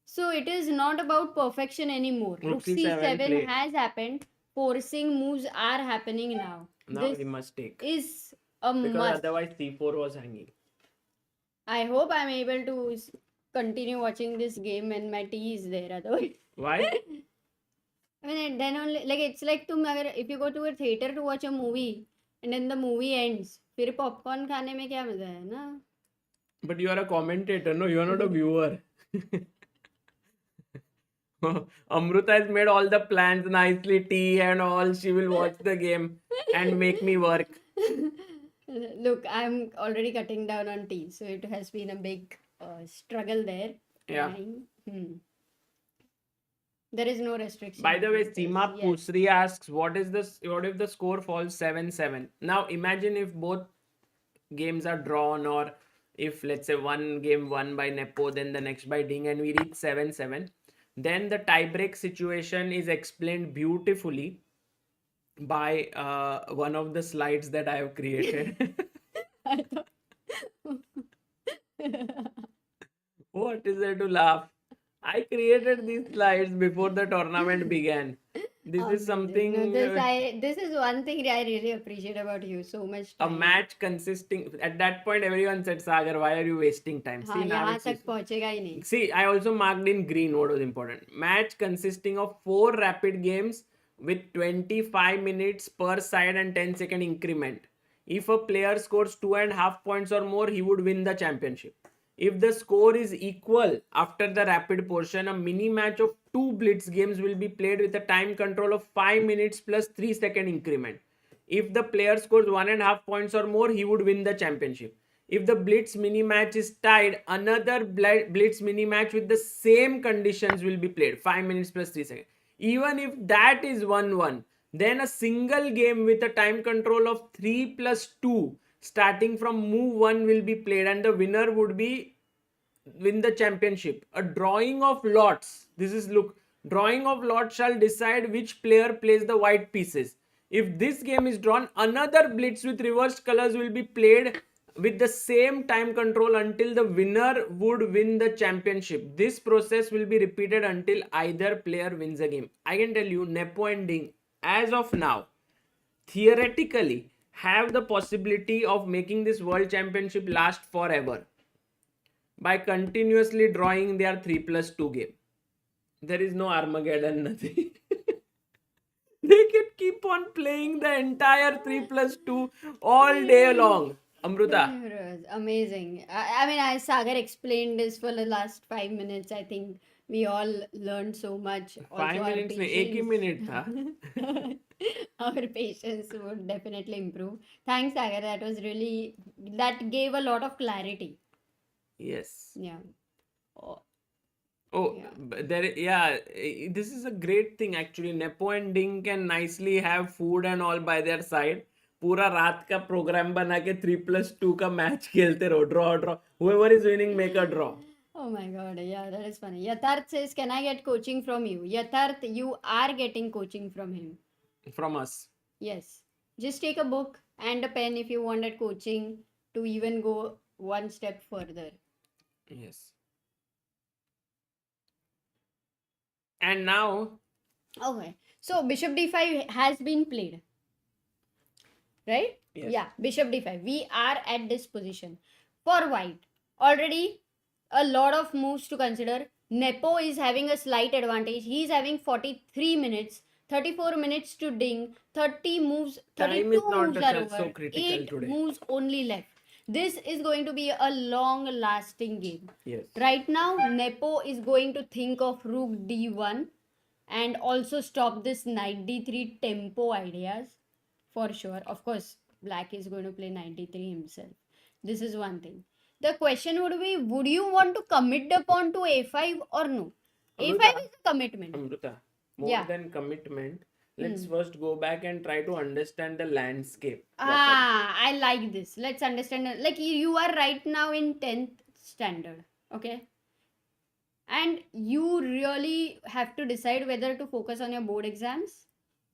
So it is not about perfection anymore. Rook Rook c7 c7 played. has happened. Forcing moves are happening now. Now This he must take. is a Because must. otherwise c4 was hanging. I hope I'm able to continue watching this game when my tea is there. Otherwise, Why? I mean, then only like it's like if you go to a theater to watch a movie and then the movie ends, फिर popcorn खाने में क्या मजा है ना? But you are a commentator, no? You are not a viewer. Amruta has made all the plans nicely, tea and all. She will watch the game and make me work. Look, I'm already cutting down on tea, so it has been a big struggle there. Yeah. There is no restriction. By the way, Yes, Seema yes. Pusri asks, what if the score falls 7-7? Now imagine if both games are drawn, or if let's say one game won by Nepo, then the next by Ding, and we reach 7-7. Then the tiebreak situation is explained beautifully by one of the slides that I have created. I thought- What is there to laugh? I created these slides before the tournament began. This is something. No, this is one thing I really appreciate about you so much. A time. match consisting. At that point, everyone said, Sagar, why are you wasting time? हाँ, now यहाँ it's तक पहुँचेगा ही नहीं. See, I also marked in green what was important. Match consisting of 4 rapid games with 25 minutes per side and 10-second increment. If a player scores 2.5 points or more, he would win the championship. If the score is equal after the rapid portion, a mini match of 2 blitz games will be played with a time control of 5 minutes plus 3-second increment. If the player scores 1.5 points or more, he would win the championship. If the blitz mini match is tied, another blitz mini match with the same conditions will be played, 5 minutes plus 3 seconds. Even if that is 1-1, then a single game with a time control of 3 plus 2 starting from move 1 will be played, and the winner would be win the championship. A drawing of lots. This is, look, drawing of lots shall decide which player plays the white pieces. If this game is drawn, another blitz with reversed colors will be played with the same time control until the winner would win the championship. This process will be repeated until either player wins a game. I can tell you, Nepo and Ding, as of now, theoretically, have the possibility of making this world championship last forever by continuously drawing their 3+2 game. There is no Armageddon, nothing. They can keep keep on playing the entire 3+2 all day long. Amruta, It was amazing. I mean, as Sagar explained this for the last 5 minutes, I think we all learned so much. Also, 5 our minutes नहीं एक ही patience, minute था. our patience would definitely improve. Thanks, Sagar. That was really, that gave a lot of clarity. Yes. Yeah. Oh, Oh, yeah. this is a great thing actually. Nepo and Ding can nicely have food and all by their side. पूरा रात का programme बना के 3+2 का match खेलते रहो. Draw. Whoever is winning, make a draw. Oh my god, yeah, that is funny. Yatharth says, can I get coaching from you? Yatharth, you are getting coaching from him. From us. Yes. Just take a book and a pen if you wanted coaching to even go one step further. Yes. And now, Okay. So bishop d5 has been played. Right? yes. Yeah, bishop d5. We are at this position. For white, already a lot of moves to consider. Nepo is having a slight advantage. He is having 43 minutes, 34 minutes to ding, 30 moves, Time 32 is not moves are so over, critical 8 today. moves only left. This is going to be a long lasting game. Yes. Right now, Nepo is going to think of rook d1 and also stop this knight d3 tempo ideas for sure. Of course, black is going to play knight d3 himself. This is one thing. The question would be, would you want to commit the pawn to a5 or no? a5 Amruta, is a commitment. Amruta, more Yeah. than commitment, let's first go back and try to understand the landscape. properly. I like this. Let's understand. Like you are right now in 10th standard. Okay. And you really have to decide whether to focus on your board exams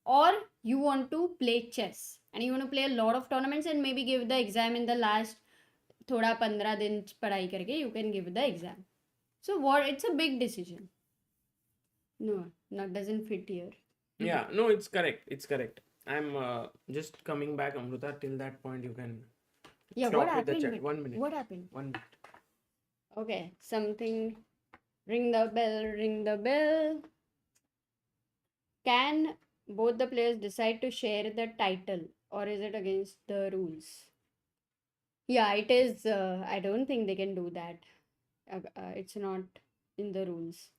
or you want to play chess and you want to play a lot of tournaments and maybe give the exam in the last thoda 15 din padhai karke you can give the exam. So what, it's a big decision. No, not doesn't fit here. Yeah, no, it's correct. It's correct. I'm just coming back, Amruta. Till that point, you can Yeah, stop what with the happened? chat. 1 minute. What happened? 1 minute. Okay, something. Ring the bell, ring the bell. Can both the players decide to share the title or is it against the rules? Yeah, it is. I don't think they can do that. It's not in the rules.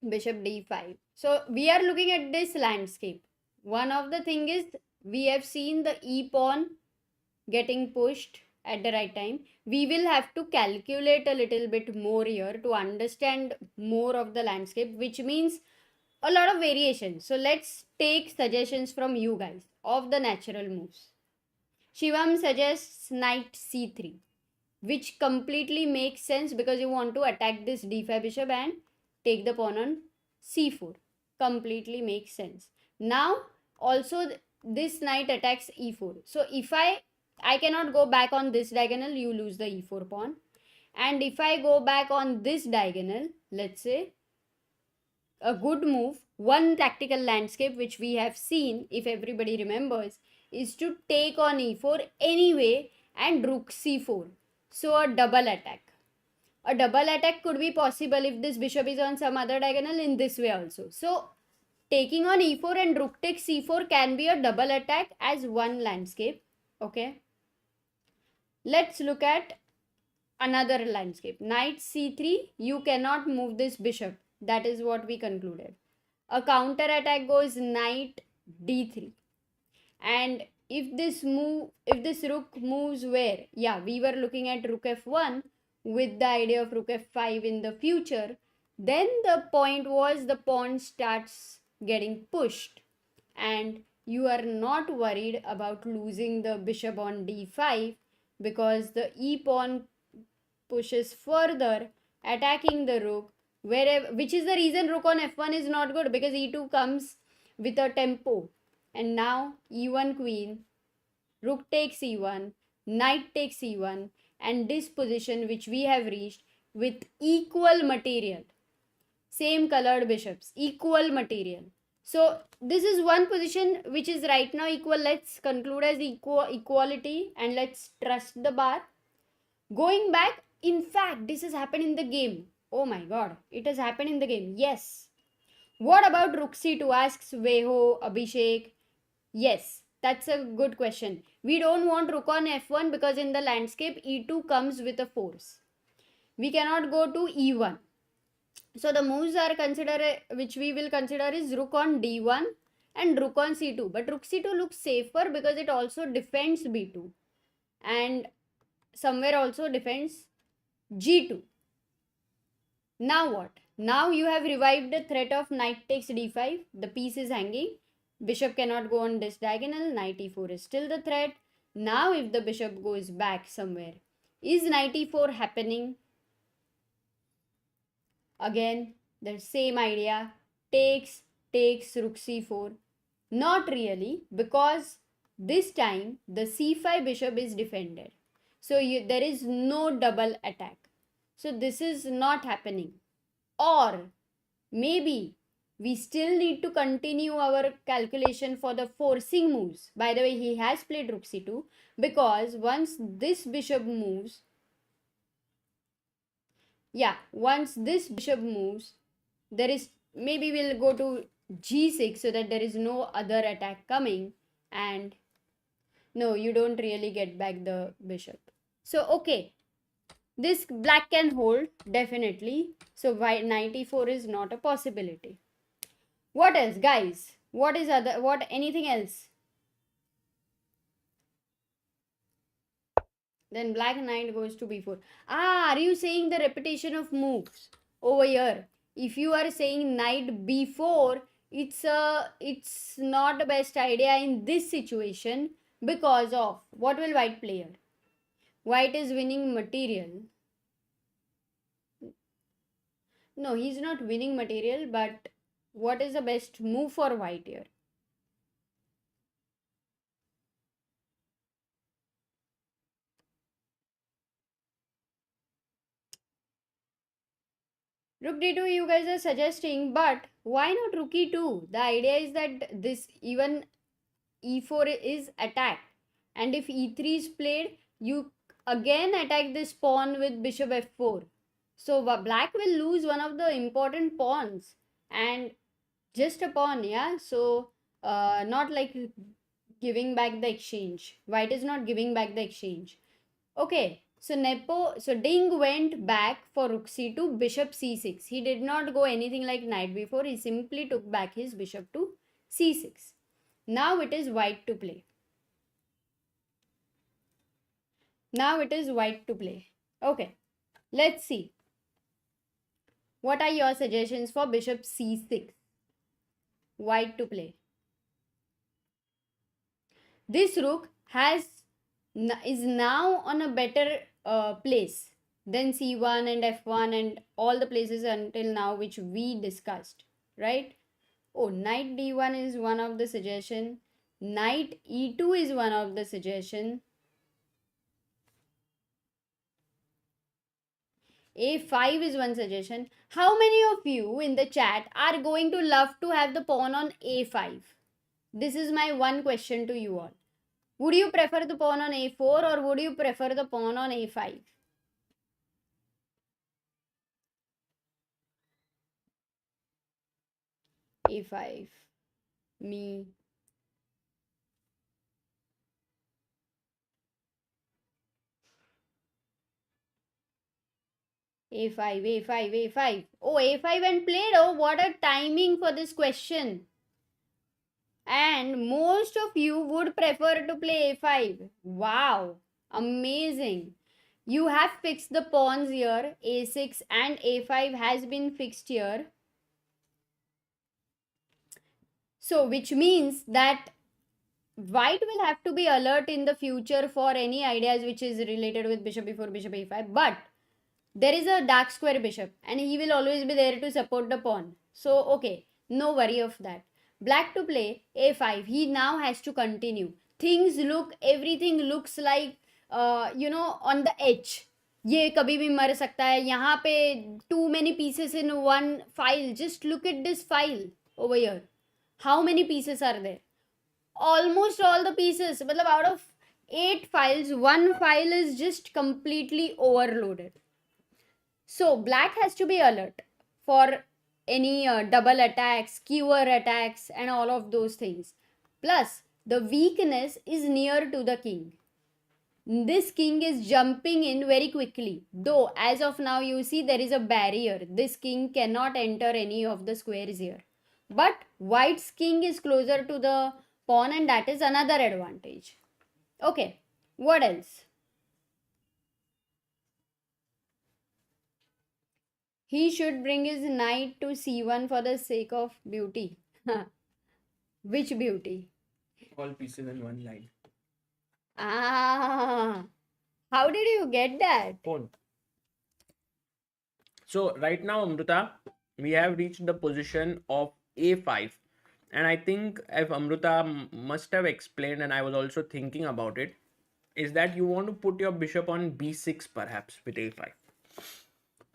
Bishop d5. So we are looking at this landscape. One of the thing is we have seen the e pawn getting pushed at the right time. We will have to calculate a little bit more here to understand more of the landscape, which means a lot of variation. So let's take suggestions from you guys of the natural moves. Shivam suggests knight c3, which completely makes sense because you want to attack this d5 bishop and take the pawn on c4. Completely makes sense. Now also this knight attacks e4. So if I cannot go back on this diagonal, you lose the e4 pawn. And if I go back on this diagonal, let's say, a good move, one tactical landscape which we have seen, if everybody remembers, is to take on e4 anyway and rook c4. So a double attack. A double attack could be possible if this bishop is on some other diagonal in this way also. So taking on e4 and rook takes c4 can be a double attack as one landscape. Okay. Let's look at another landscape. Knight c3, you cannot move this bishop. That is what we concluded. A counter attack goes knight d3. And if this rook moves where? Yeah, we were looking at rook f1 with the idea of rook f5 in the future. Then the point was the pawn starts getting pushed and you are not worried about losing the bishop on d5 because the e pawn pushes further, attacking the rook, wherever, which is the reason rook on f1 is not good because e2 comes with a tempo. And now e1 queen, rook takes e1, knight takes e1, and this position which we have reached with equal material, same colored bishops, equal material. So this is one position which is right now equal. Let's conclude as equality and let's trust the bar. Going back, in fact, this has happened in the game. Oh my god, it has happened in the game. Yes. What about rook c2, asks Veho Abhishek. Yes, that's a good question. We don't want rook on f1 because in the landscape e2 comes with a force. We cannot go to e1. So the moves are considered, which we will consider, is rook on d1 and rook on c2. But rook c2 looks safer because it also defends b2 and somewhere also defends g2. Now what? Now you have revived the threat of knight takes d5. The piece is hanging. Bishop cannot go on this diagonal. Knight e4 is still the threat. Now if the bishop goes back somewhere, is knight e4 happening? Again, the same idea. Takes rook c4. Not really, because this time the c5 bishop is defended. So there is no double attack. So this is not happening. Or maybe we still need to continue our calculation for the forcing moves. By the way, he has played rook c2 because once this bishop moves, there is, maybe we'll go to g6 so that there is no other attack coming, and no, you don't really get back the bishop. So okay, this black can hold definitely. So white knight e4 is not a possibility. What else, guys? Anything else? Then black knight goes to b4. Are you saying the repetition of moves over here? If you are saying knight b4, it's not the best idea in this situation because of what will white play here? White is winning material. No, he's not winning material, but what is the best move for white here? Rook d2 you guys are suggesting, but why not rook e2? The idea is that this even e4 is attacked, and if e3 is played, you again attack this pawn with bishop f4. So black will lose one of the important pawns, and just a pawn, yeah. So not like giving back the exchange. White is not giving back the exchange. Okay, so Ding went back for rook c2, bishop c6. He did not go anything like knight b4. He simply took back his bishop to c6. Now it is white to play. Okay, let's see. What are your suggestions for bishop c6? White to play. This rook is now on a better place than c1 and f1 and all the places until now which we discussed, right? Oh, knight d1 is one of the suggestion. Knight e2 is one of the suggestion. a5 is one suggestion. How many of you in the chat are going to love to have the pawn on a5? This is my one question to you all. Would you prefer the pawn on a4 or would you prefer the pawn on a5? a5. Me. a5. Oh, a5 and played. Oh, what a timing for this question. And most of you would prefer to play a5. Wow, amazing. You have fixed the pawns here. a6 and a5 has been fixed here. So, which means that white will have to be alert in the future for any ideas which is related with bishop e4, bishop a5. But there is a dark square bishop and he will always be there to support the pawn. So, okay, no worry of that. Black to play a5. He now has to continue. Everything looks like, on the edge. ये कभी भी मर सकता है. यहाँ पे too many pieces in one file. Just look at this file over here. How many pieces are there? Almost all the pieces. मतलब out of 8 files, one file is just completely overloaded. So black has to be alert for any double attacks, skewer attacks, and all of those things. Plus, the weakness is near to the king. This king is jumping in very quickly. Though, as of now, you see there is a barrier. This king cannot enter any of the squares here. But white's king is closer to the pawn, and that is another advantage. Okay, what else? He should bring his knight to c1 for the sake of beauty. Which beauty? All pieces in one line. Ah, how did you get that? Pawn. So right now, Amruta, we have reached the position of a5. And I think if Amruta must have explained, and I was also thinking about it, is that you want to put your bishop on b6 perhaps with a5.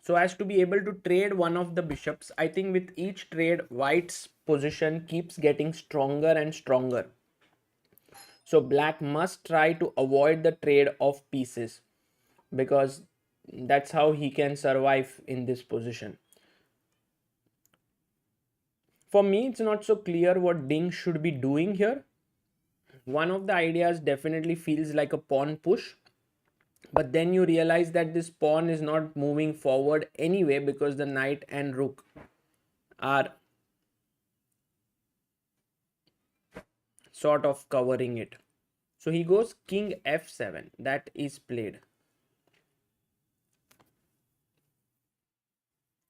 So as to be able to trade one of the bishops. I think with each trade, white's position keeps getting stronger and stronger. So black must try to avoid the trade of pieces, because that's how he can survive in this position. For me, it's not so clear what Ding should be doing here. One of the ideas definitely feels like a pawn push, but then you realize that this pawn is not moving forward anyway because the knight and rook are sort of covering it. So he goes king f7. That is played.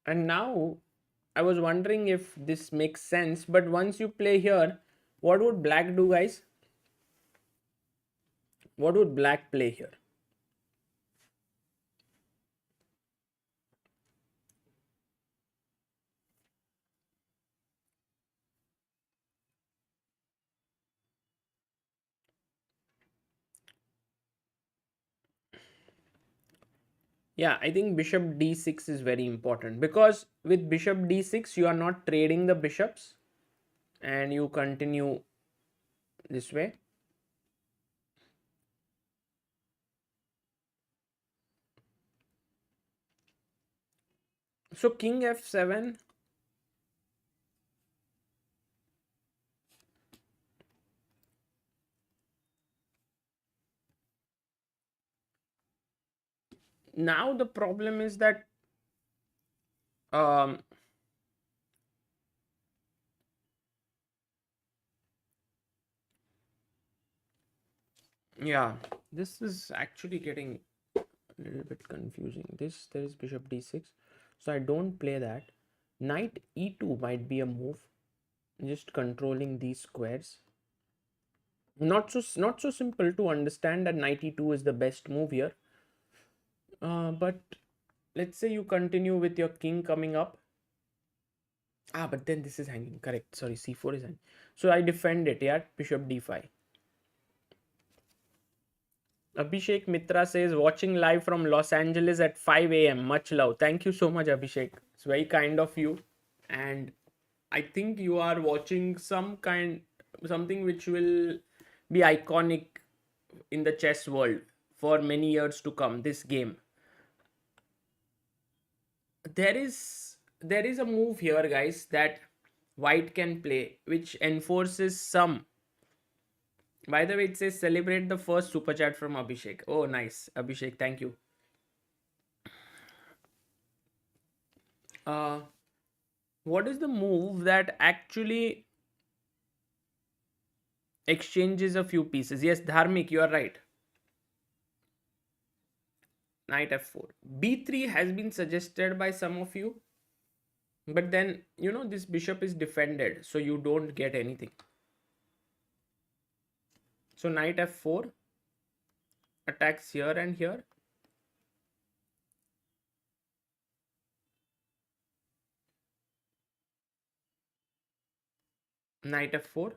And now I was wondering if this makes sense, but once you play here, what would black do, guys? What would black play here? Yeah, I think bishop d6 is very important, because with bishop d6 you are not trading the bishops and you continue this way. So king f7. Now the problem is that yeah, this is actually getting a little bit confusing. There is bishop d6, so I don't play that. Knight e2 might be a move, just controlling these squares. Not so simple to understand that knight e2 is the best move here. But let's say you continue with your king coming up. But then this is hanging. Correct. Sorry, c4 is hanging. So I defend it. Yeah, bishop d5. Abhishek Mitra says, watching live from Los Angeles at 5 a.m. Much love. Thank you so much, Abhishek. It's very kind of you. And I think you are watching something which will be iconic in the chess world for many years to come. This game. There is a move here, guys, that white can play, which enforces some. By the way, it says celebrate the first super chat from Abhishek. Oh, nice. Abhishek, thank you. What is the move that actually exchanges a few pieces? Yes, Dharmik, you are right. Knight f4. b3 has been suggested by some of you. But then, this bishop is defended, so you don't get anything. So knight f4 attacks here and here. Knight f4.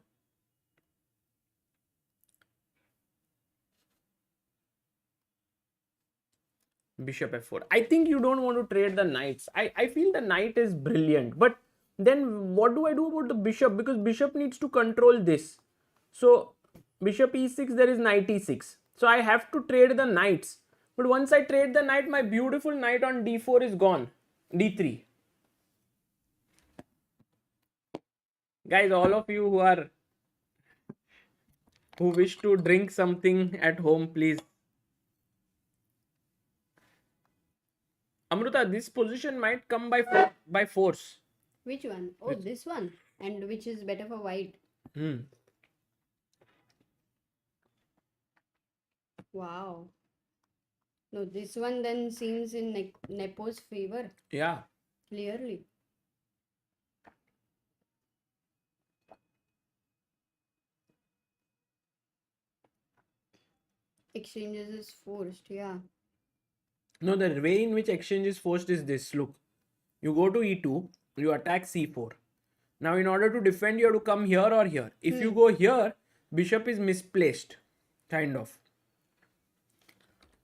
Bishop f4. I think you don't want to trade the knights. I feel the knight is brilliant. But then what do I do about the bishop? Because bishop needs to control this. So bishop e6, there is knight e6. So I have to trade the knights. But once I trade the knight, my beautiful knight on d4 is gone. d3. Guys, all of you who wish to drink something at home, please. Amruta, this position might come by force. Which one? Oh, Which- this one. And which is better for white? Hmm. Wow. No, this one then seems in Nepo's favor, Yeah. clearly. Exchanges is forced, yeah. No, the way in which exchange is forced is this. Look, you go to e2, you attack c4. Now, in order to defend, you have to come here or here. If you go here, bishop is misplaced, kind of.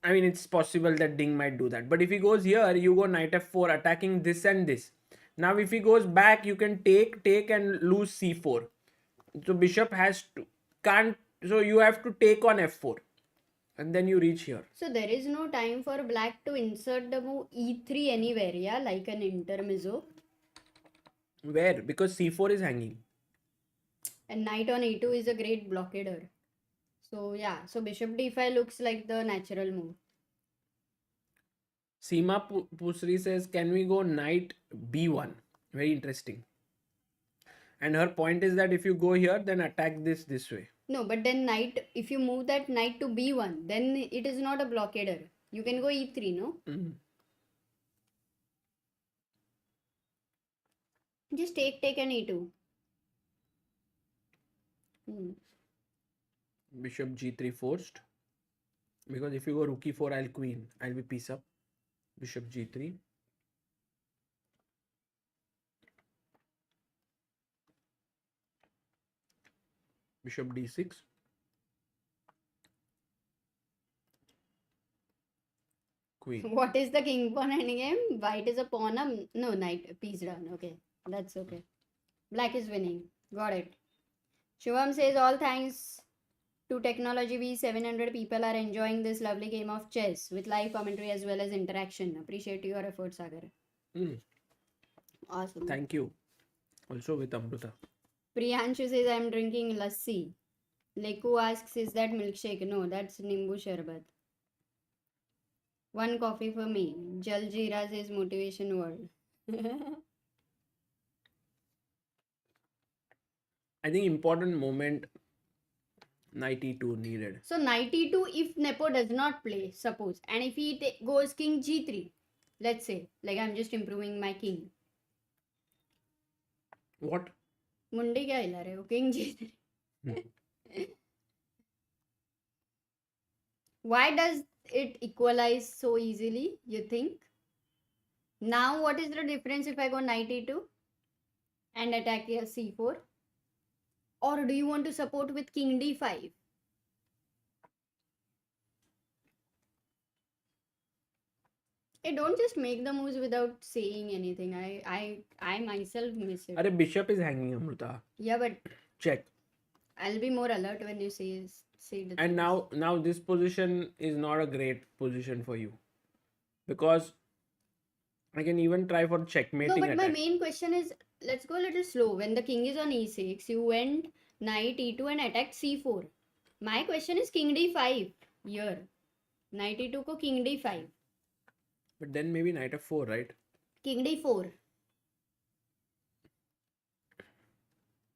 I mean, it's possible that Ding might do that. But if he goes here, you go knight f4, attacking this and this. Now, if he goes back, you can take, and lose c4. So bishop can't. So you have to take on f4, and then you reach here. So there is no time for black to insert the move e3 anywhere, yeah, like an intermezzo. Where? Because c4 is hanging. And knight on e2 is a great blockader. So yeah, so bishop d5 looks like the natural move. Seema Pusri says, can we go knight b1? Very interesting. And her point is that if you go here, then attack this way. No, but then knight, if you move that knight to b1, then it is not a blockader. You can go e3, no? Mhm. Just take and e2. Bishop g3 forced. Because if you go rook e4, I'll queen. I'll be piece up. Bishop g3. Bishop d6. Queen. What is the king pawn endgame? White is a pawn. No, knight, piece down. Okay, that's okay. Black is winning. Got it. Shivam says, all thanks to technology, we 700 people are enjoying this lovely game of chess with live commentary as well as interaction. Appreciate your efforts, Sagar. Awesome. Thank you. Also with Amruta. Priyanshu says, I'm drinking lassi. Leku asks, is that milkshake? No, that's Nimbu Sharbat. One coffee for me. Jal Jeera says, motivation word. I think important moment knight e2 needed. So knight e2 if Nepo does not play, suppose, and if he goes king g3, let's say, like I'm just improving my king. What? Mundi kya hila rahe ho? King g3. Why does it equalize so easily, you think? Now what is the difference if I go knight e2 and attack here c4? Or do you want to support with king d5? Hey, don't just make the moves without saying anything. I myself miss it. Arey, bishop is hanging, Amruta. Yeah, but Check. I'll be more alert when you say the And now this position is not a great position for you. Because I can even try for checkmating No, but my attack. main question is, let's go a little slow. When the king is on e6, you went knight e2 and attacked c4. My question is king d5 here. Knight e2 ko king d5. But then maybe knight f4, right? King d4.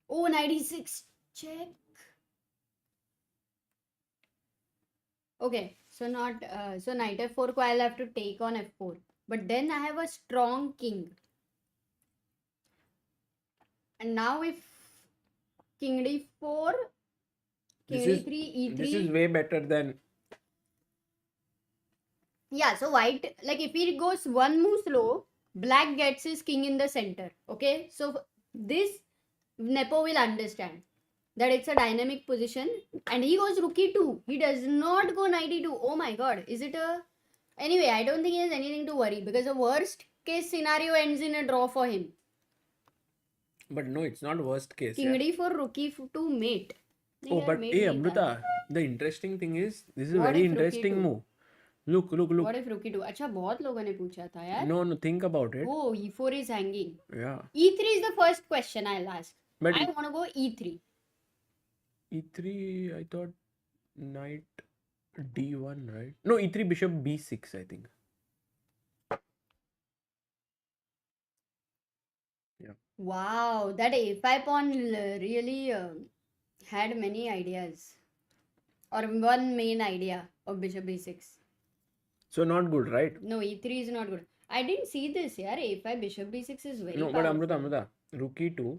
Oh, knight e6. Check. Okay, so not so knight f4 ko I'll have to take on f4. But then I have a strong king. And now if king d4, king d3, e3. This is way better than. Yeah, so white, like if he goes one move slow, black gets his king in the center. Okay, so this Nepo will understand that it's a dynamic position, and he goes rook e2. He does not go knight e2. Oh my god, is it a. Anyway, I don't think he has anything to worry because the worst case scenario ends in a draw for him. But no, it's not worst case. King Yeah? d4, rook e2 mate. Oh, Nahi, but mate hey, nahi tha. Amruta, the interesting thing is, this is a What very if rook interesting e2? move. Look. What if rook e2? अच्छा बहुत लोगों ने पूछा था यार. No, think about it. Oh, e4 is hanging. Yeah. E3 is the first question I'll ask. But I want to go e3. e3, I thought knight d1, right? No, e3 bishop b6, I think. Yeah. Wow, that a5 pawn really had many ideas, or one main idea of bishop b6. So not good, right? No, e3 is not good. I didn't see this. Yeah, a5 bishop b6 is very No, but powerful. Amruta, rook e2.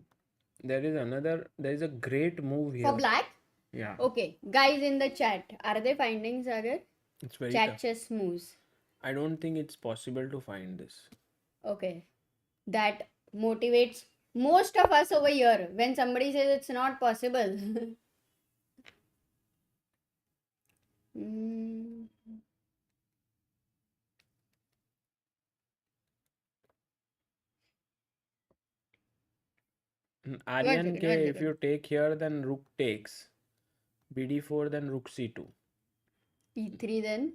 There is a great move For here. black? Yeah, Okay, guys in the chat, are they finding Sagar? it's very Chat tough. chess moves. I don't think it's possible to find this. Okay, that motivates most of us over here when somebody says it's not possible. Mm, Aryan K, one if you second. take here, then rook takes. bd4, then rook c2. E3 then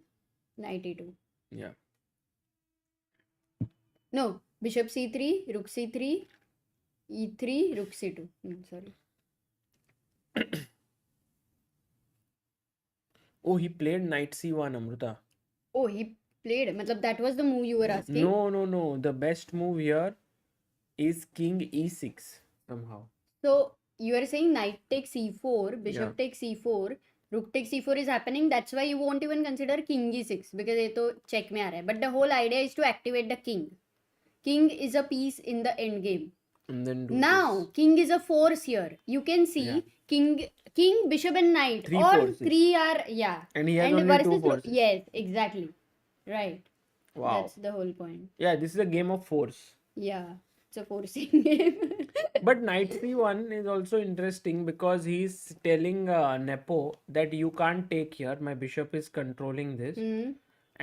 knight e2. Yeah. No, bishop c3, rook c3, e3, rook c2. Sorry. Oh, he played knight c1, Amruta. Oh, he played. Matlab, that was the move you were asking. No. The best move here is king e6 somehow. So you are saying knight takes e4, bishop Yeah. takes e4, rook takes e4 is happening. That's why you won't even consider king e6 because ये तो check में आ रहा है. But the whole idea is to activate the king. King is a piece in the end game. And then do Now this. king is a force here. You can see Yeah. king, bishop and knight. Three All forces. three are And he has only two forces. yes, exactly. Right. Wow. That's the whole point. Yeah, this is a game of force. Yeah. It's a forcing game. But knight c1 is also interesting because he's telling Nepo that you can't take here. My bishop is controlling this. Hmm.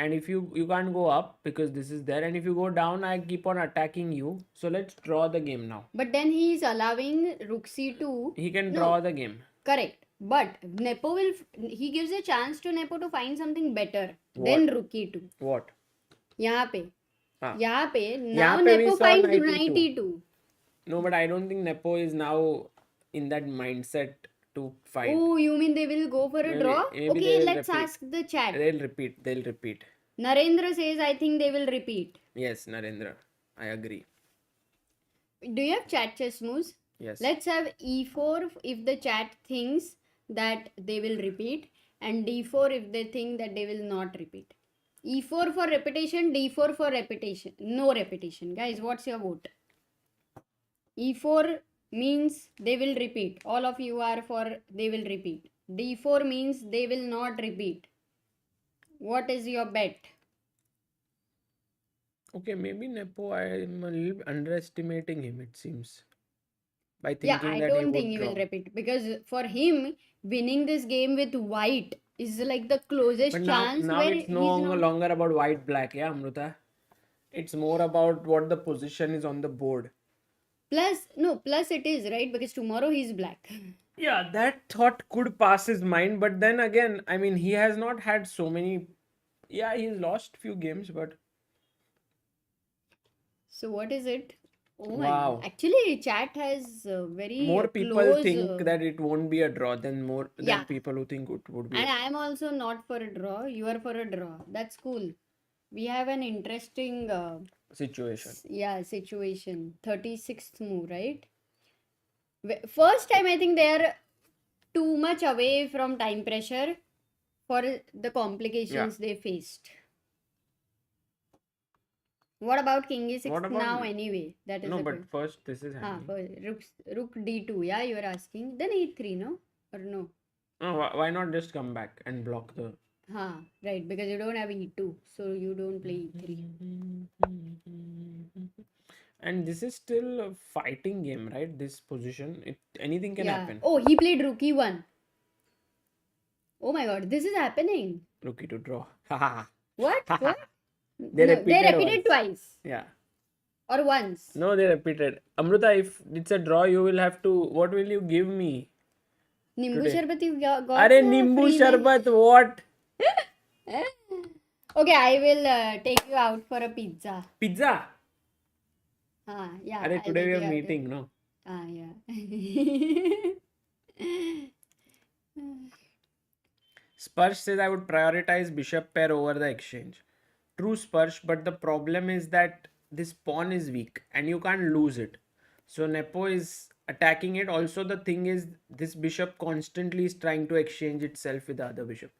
And if you can't go up because this is there. And if you go down, I keep on attacking you. So let's draw the game now. But then he is allowing rook c2. He can No. draw the game. Correct. But Nepo he gives a chance to Nepo to find something better than What? rook e2. What? यहाँ पे हाँ. यहाँ पे now यहाँ पे we Nepo saw finds knight knight e2. e2. No, but I don't think Nepo is now in that mindset to fight. Oh, you mean they will go for a Maybe- draw? maybe Okay, they will let's repeat. ask the chat. They'll repeat. Narendra says, I think they will repeat. Yes, Narendra. I agree. Do you have chat chess moves? Yes. Let's have e4 if the chat thinks that they will repeat, and d4 if they think that they will not repeat. E4 for repetition, d4 for repetition. No repetition. Guys, what's your vote? E4 means they will repeat. All of you are for they will repeat. D4 means they will not repeat. What is your bet? Okay, maybe Nepo, I'm a little underestimating him, it seems. By Yeah, thinking I that don't he think would he will draw. repeat because for him, winning this game with white is like the closest But now chance where it's he's no not. longer about white black, yeah, Amruta. It's more about what the position is on the board. Plus it is right because tomorrow he's black. Yeah, that thought could pass his mind, but then again, I mean, he has not had so many. Yeah, he's lost few games, but So what is it? Oh my wow. God. Actually, chat has very More people close, think that it won't be a draw than Yeah. people who think it would be. and I am also not for a draw. You are for a draw. That's cool. We have an interesting Situation. situation. 36th move, right? First time I think they are too much away from time pressure for the complications they faced. What about king e6 What about- now anyway? That is No, the but question. first this is happening. Rook d2, yeah, you are asking. Then e3, no? Or no? No, why not just come back and block the. Right, because you don't have e2, so you don't play e3. And this is still a fighting game, right? This position, anything can Yeah. happen. Oh, he played rook e1. Oh my god, this is happening. Rookie to draw. Haha. What? What? They No, repeated repeated twice. Yeah. Or once. No, they repeated. Amruta, if it's a draw, you will have to. What will you give me? Nimbu Today. Sharbat you got. Are Nimbu free Sharbat, what? Okay, I will take you out for a pizza. Pizza? Yeah. Are I'll today we take have you out. meeting, no? Yeah. Sparsh says I would prioritize bishop pair over the exchange. True, Sparsh, but the problem is that this pawn is weak and you can't lose it. So Nepo is attacking it. Also, the thing is, this bishop constantly is trying to exchange itself with the other bishop.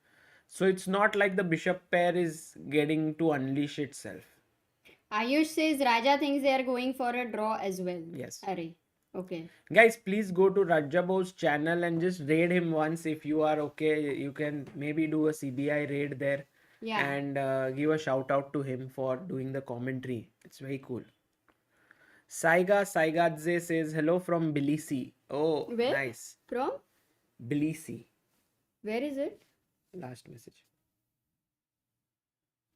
So it's not like the bishop pair is getting to unleash itself. Ayush says Raja thinks they are going for a draw as well. Yes. Array. Okay. Guys, please go to Rajabo's channel and just raid him once if you are okay. You can maybe do a CBI raid there. Yeah. And give a shout out to him for doing the commentary. It's very cool. Saiga Saigadze says hello from Tbilisi. Oh, Where? nice. From? Tbilisi. Where is it? Last message.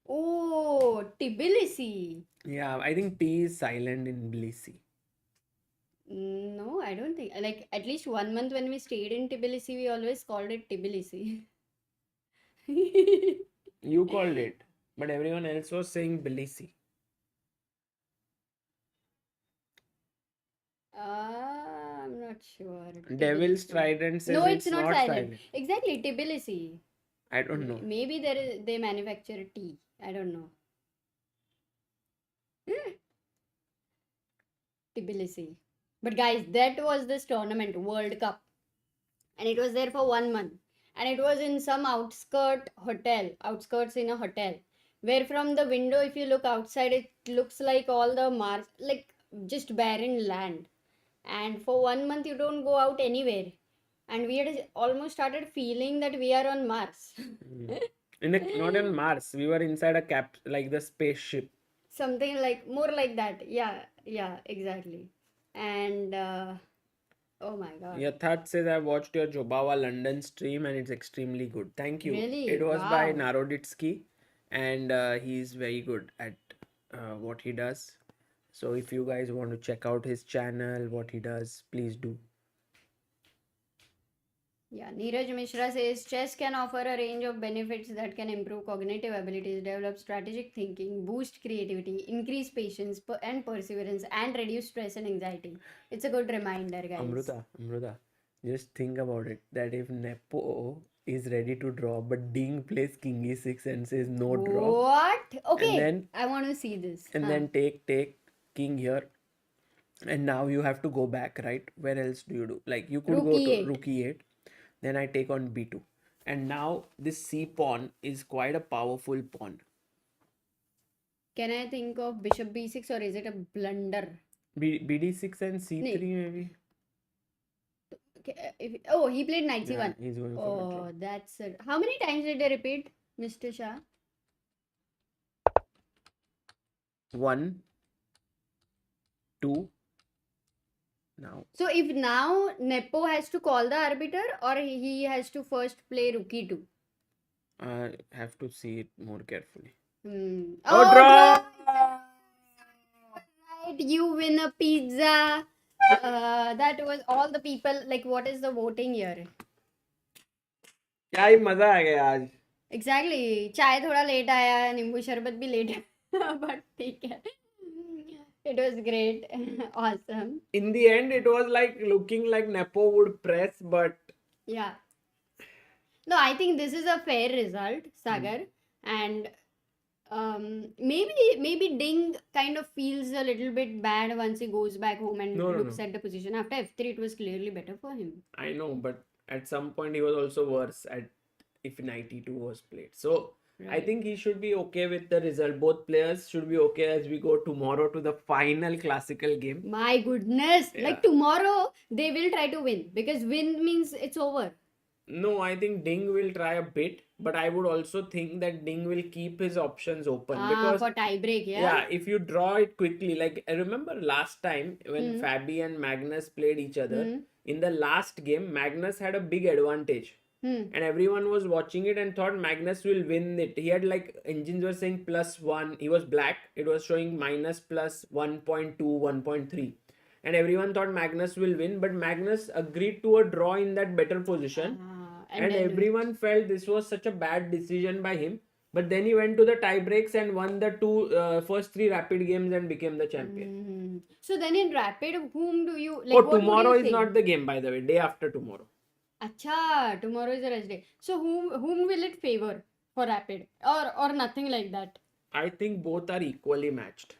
Oh, Tbilisi. Yeah, I think T is silent in Tbilisi. No, I don't think. Like, at least 1 month when we stayed in Tbilisi, we always called it Tbilisi. You called it, but everyone else was saying Tbilisi. I'm not sure. Devil's Tbilisi. Trident says No, it's not not silent. silent. Exactly, Tbilisi. I don't know. Maybe they manufacture tea. I don't know. Tbilisi. But guys, that was this tournament, World Cup. And it was there for 1 month. And it was in some outskirts in a hotel. Where from the window, if you look outside, it looks like all the Mars, like just barren land. And for 1 month, you don't go out anywhere. And we had almost started feeling that we are on Mars. Not on Mars. We were inside a like the spaceship. Something like, more like that. Yeah, exactly. And oh my god. Yathat says I watched your Jobawa London stream and it's extremely good. Thank you. Really? It was by Wow. Naroditsky and he's very good at what he does. So if you guys want to check out his channel, what he does, please do. Yeah, Neeraj Mishra says chess can offer a range of benefits that can improve cognitive abilities, develop strategic thinking, boost creativity, increase patience and perseverance, and reduce stress and anxiety. It's a good reminder, guys. Amruta, just think about it. That if Nepo is ready to draw, but Ding plays King E6 and says no draw. What? Okay, And then, I want to see this. and then take King here. And now you have to go back, right? Where else do you do? Like you could Rook go to E8. Rook E8. Then I take on B2. And now this C pawn is quite a powerful pawn. Can I think of Bishop B6 or is it a blunder? BD6 and C3 Nee. maybe. Okay, he played Knight Yeah, C1. he's going for Oh, mid. that's it. How many times did they repeat, Mr. Shah? 1, 2. Now. So if now Nepo has to call the arbiter or he has to first play Rook E2? I have to see it more carefully. Oh, draw! Right, you win a pizza. That was all the people. Like, what is the voting here? क्या ही मजा आ गया आज. Exactly. चाय थोड़ा late आया, नींबू शरबत भी लेट आया, but ठीक है. It was great. Awesome. In the end, it was like looking like Nepo would press, but Yeah. No, I think this is a fair result, Sagar. And maybe Ding kind of feels a little bit bad once he goes back home and looks at the position. After F3, it was clearly better for him. I know, but at some point he was also worse at if Knight E2 was played. So I think he should be okay with the result. Both players should be okay as we go tomorrow to the final classical game. My goodness. Yeah. Like tomorrow, they will try to win because win means it's over. No, I think Ding will try a bit, but I would also think that Ding will keep his options open because For tiebreak, yeah, if you draw it quickly, like I remember last time when Hmm. Fabi and Magnus played each other, in the last game, Magnus had a big advantage. And everyone was watching it and thought Magnus will win it. He had like engines were saying +1. He was black. It was showing minus plus 1.2, 1.3. And everyone thought Magnus will win, but Magnus agreed to a draw in that better position. And then- everyone felt this was such a bad decision by him. But then he went to the tie breaks and won the first three rapid games and became the champion. So then in rapid, whom do you like? Oh, What would tomorrow you is say? not the game, by the way. Day after tomorrow. Acha, tomorrow is a rest day. So whom will it favor for rapid or nothing like that I think both are equally matched,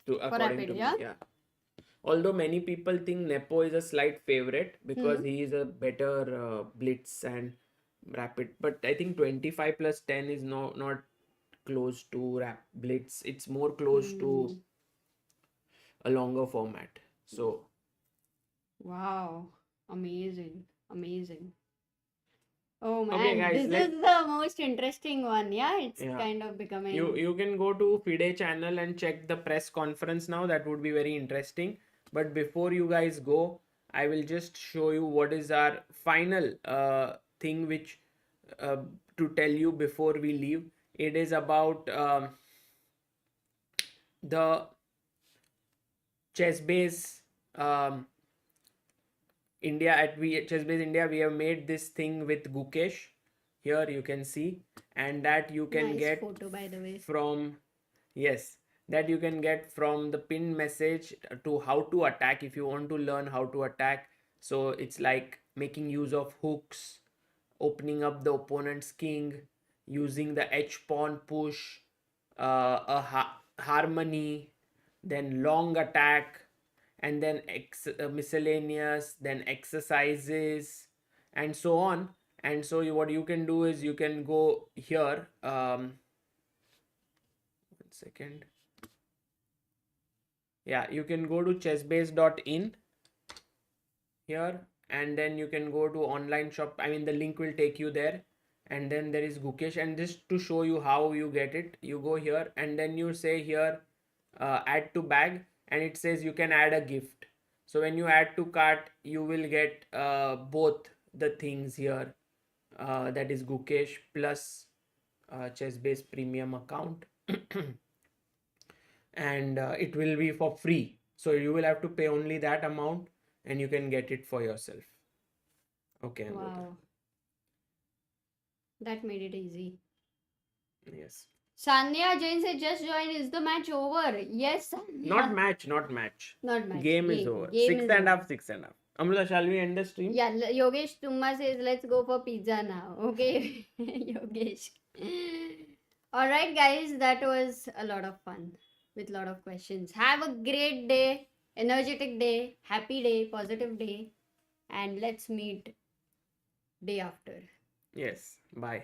for according rapid? to me. Yeah. Yeah. Although many people think Nepo is a slight favorite because he is a better blitz and rapid, but I think 25 plus 10 is not close to blitz. It's more close to a longer format. So Wow, amazing, amazing. Oh okay, man, guys, this is the most interesting one. Yeah, it's yeah. kind of becoming. You can go to FIDE channel and check the press conference now. That would be very interesting. But before you guys go, I will just show you what is our final thing which uh, to tell you before we leave. It is about the ChessBase India ChessBase India. We have made this thing with Gukesh. Here you can see, and that you can Nice get photo, by the way. from yes, that you can get from the pinned message to how to attack if you want to learn how to attack. So it's like making use of hooks, opening up the opponent's king, using the h pawn push, harmony, then long attack, and then miscellaneous, then exercises, and so on. And so what you can do is you can go here. 1 second. Yeah, you can go to chessbase.in here, and then you can go to online shop. I mean, the link will take you there, and then there is Gukesh. And just to show you how you get it, you go here and then you say here add to bag, and it says you can add a gift. So when you add to cart, you will get both the things here, that is Gukesh plus ChessBase Premium Account. And it will be for free, so you will have to pay only that amount and you can get it for yourself. Okay, Amrita. Wow, that made it easy. Yes. Sanya Jain said just join. Is the match over? Yes, Sanya. Not match, not match. Not match. Game is over. Game Six is and over. half, 6.5. Amrita, shall we end the stream? Yeah, Yogesh Tumma says let's go for pizza now. Okay, Yogesh. All right, guys, that was a lot of fun with a lot of questions. Have a great day, energetic day, happy day, positive day, and let's meet day after. Yes. Bye.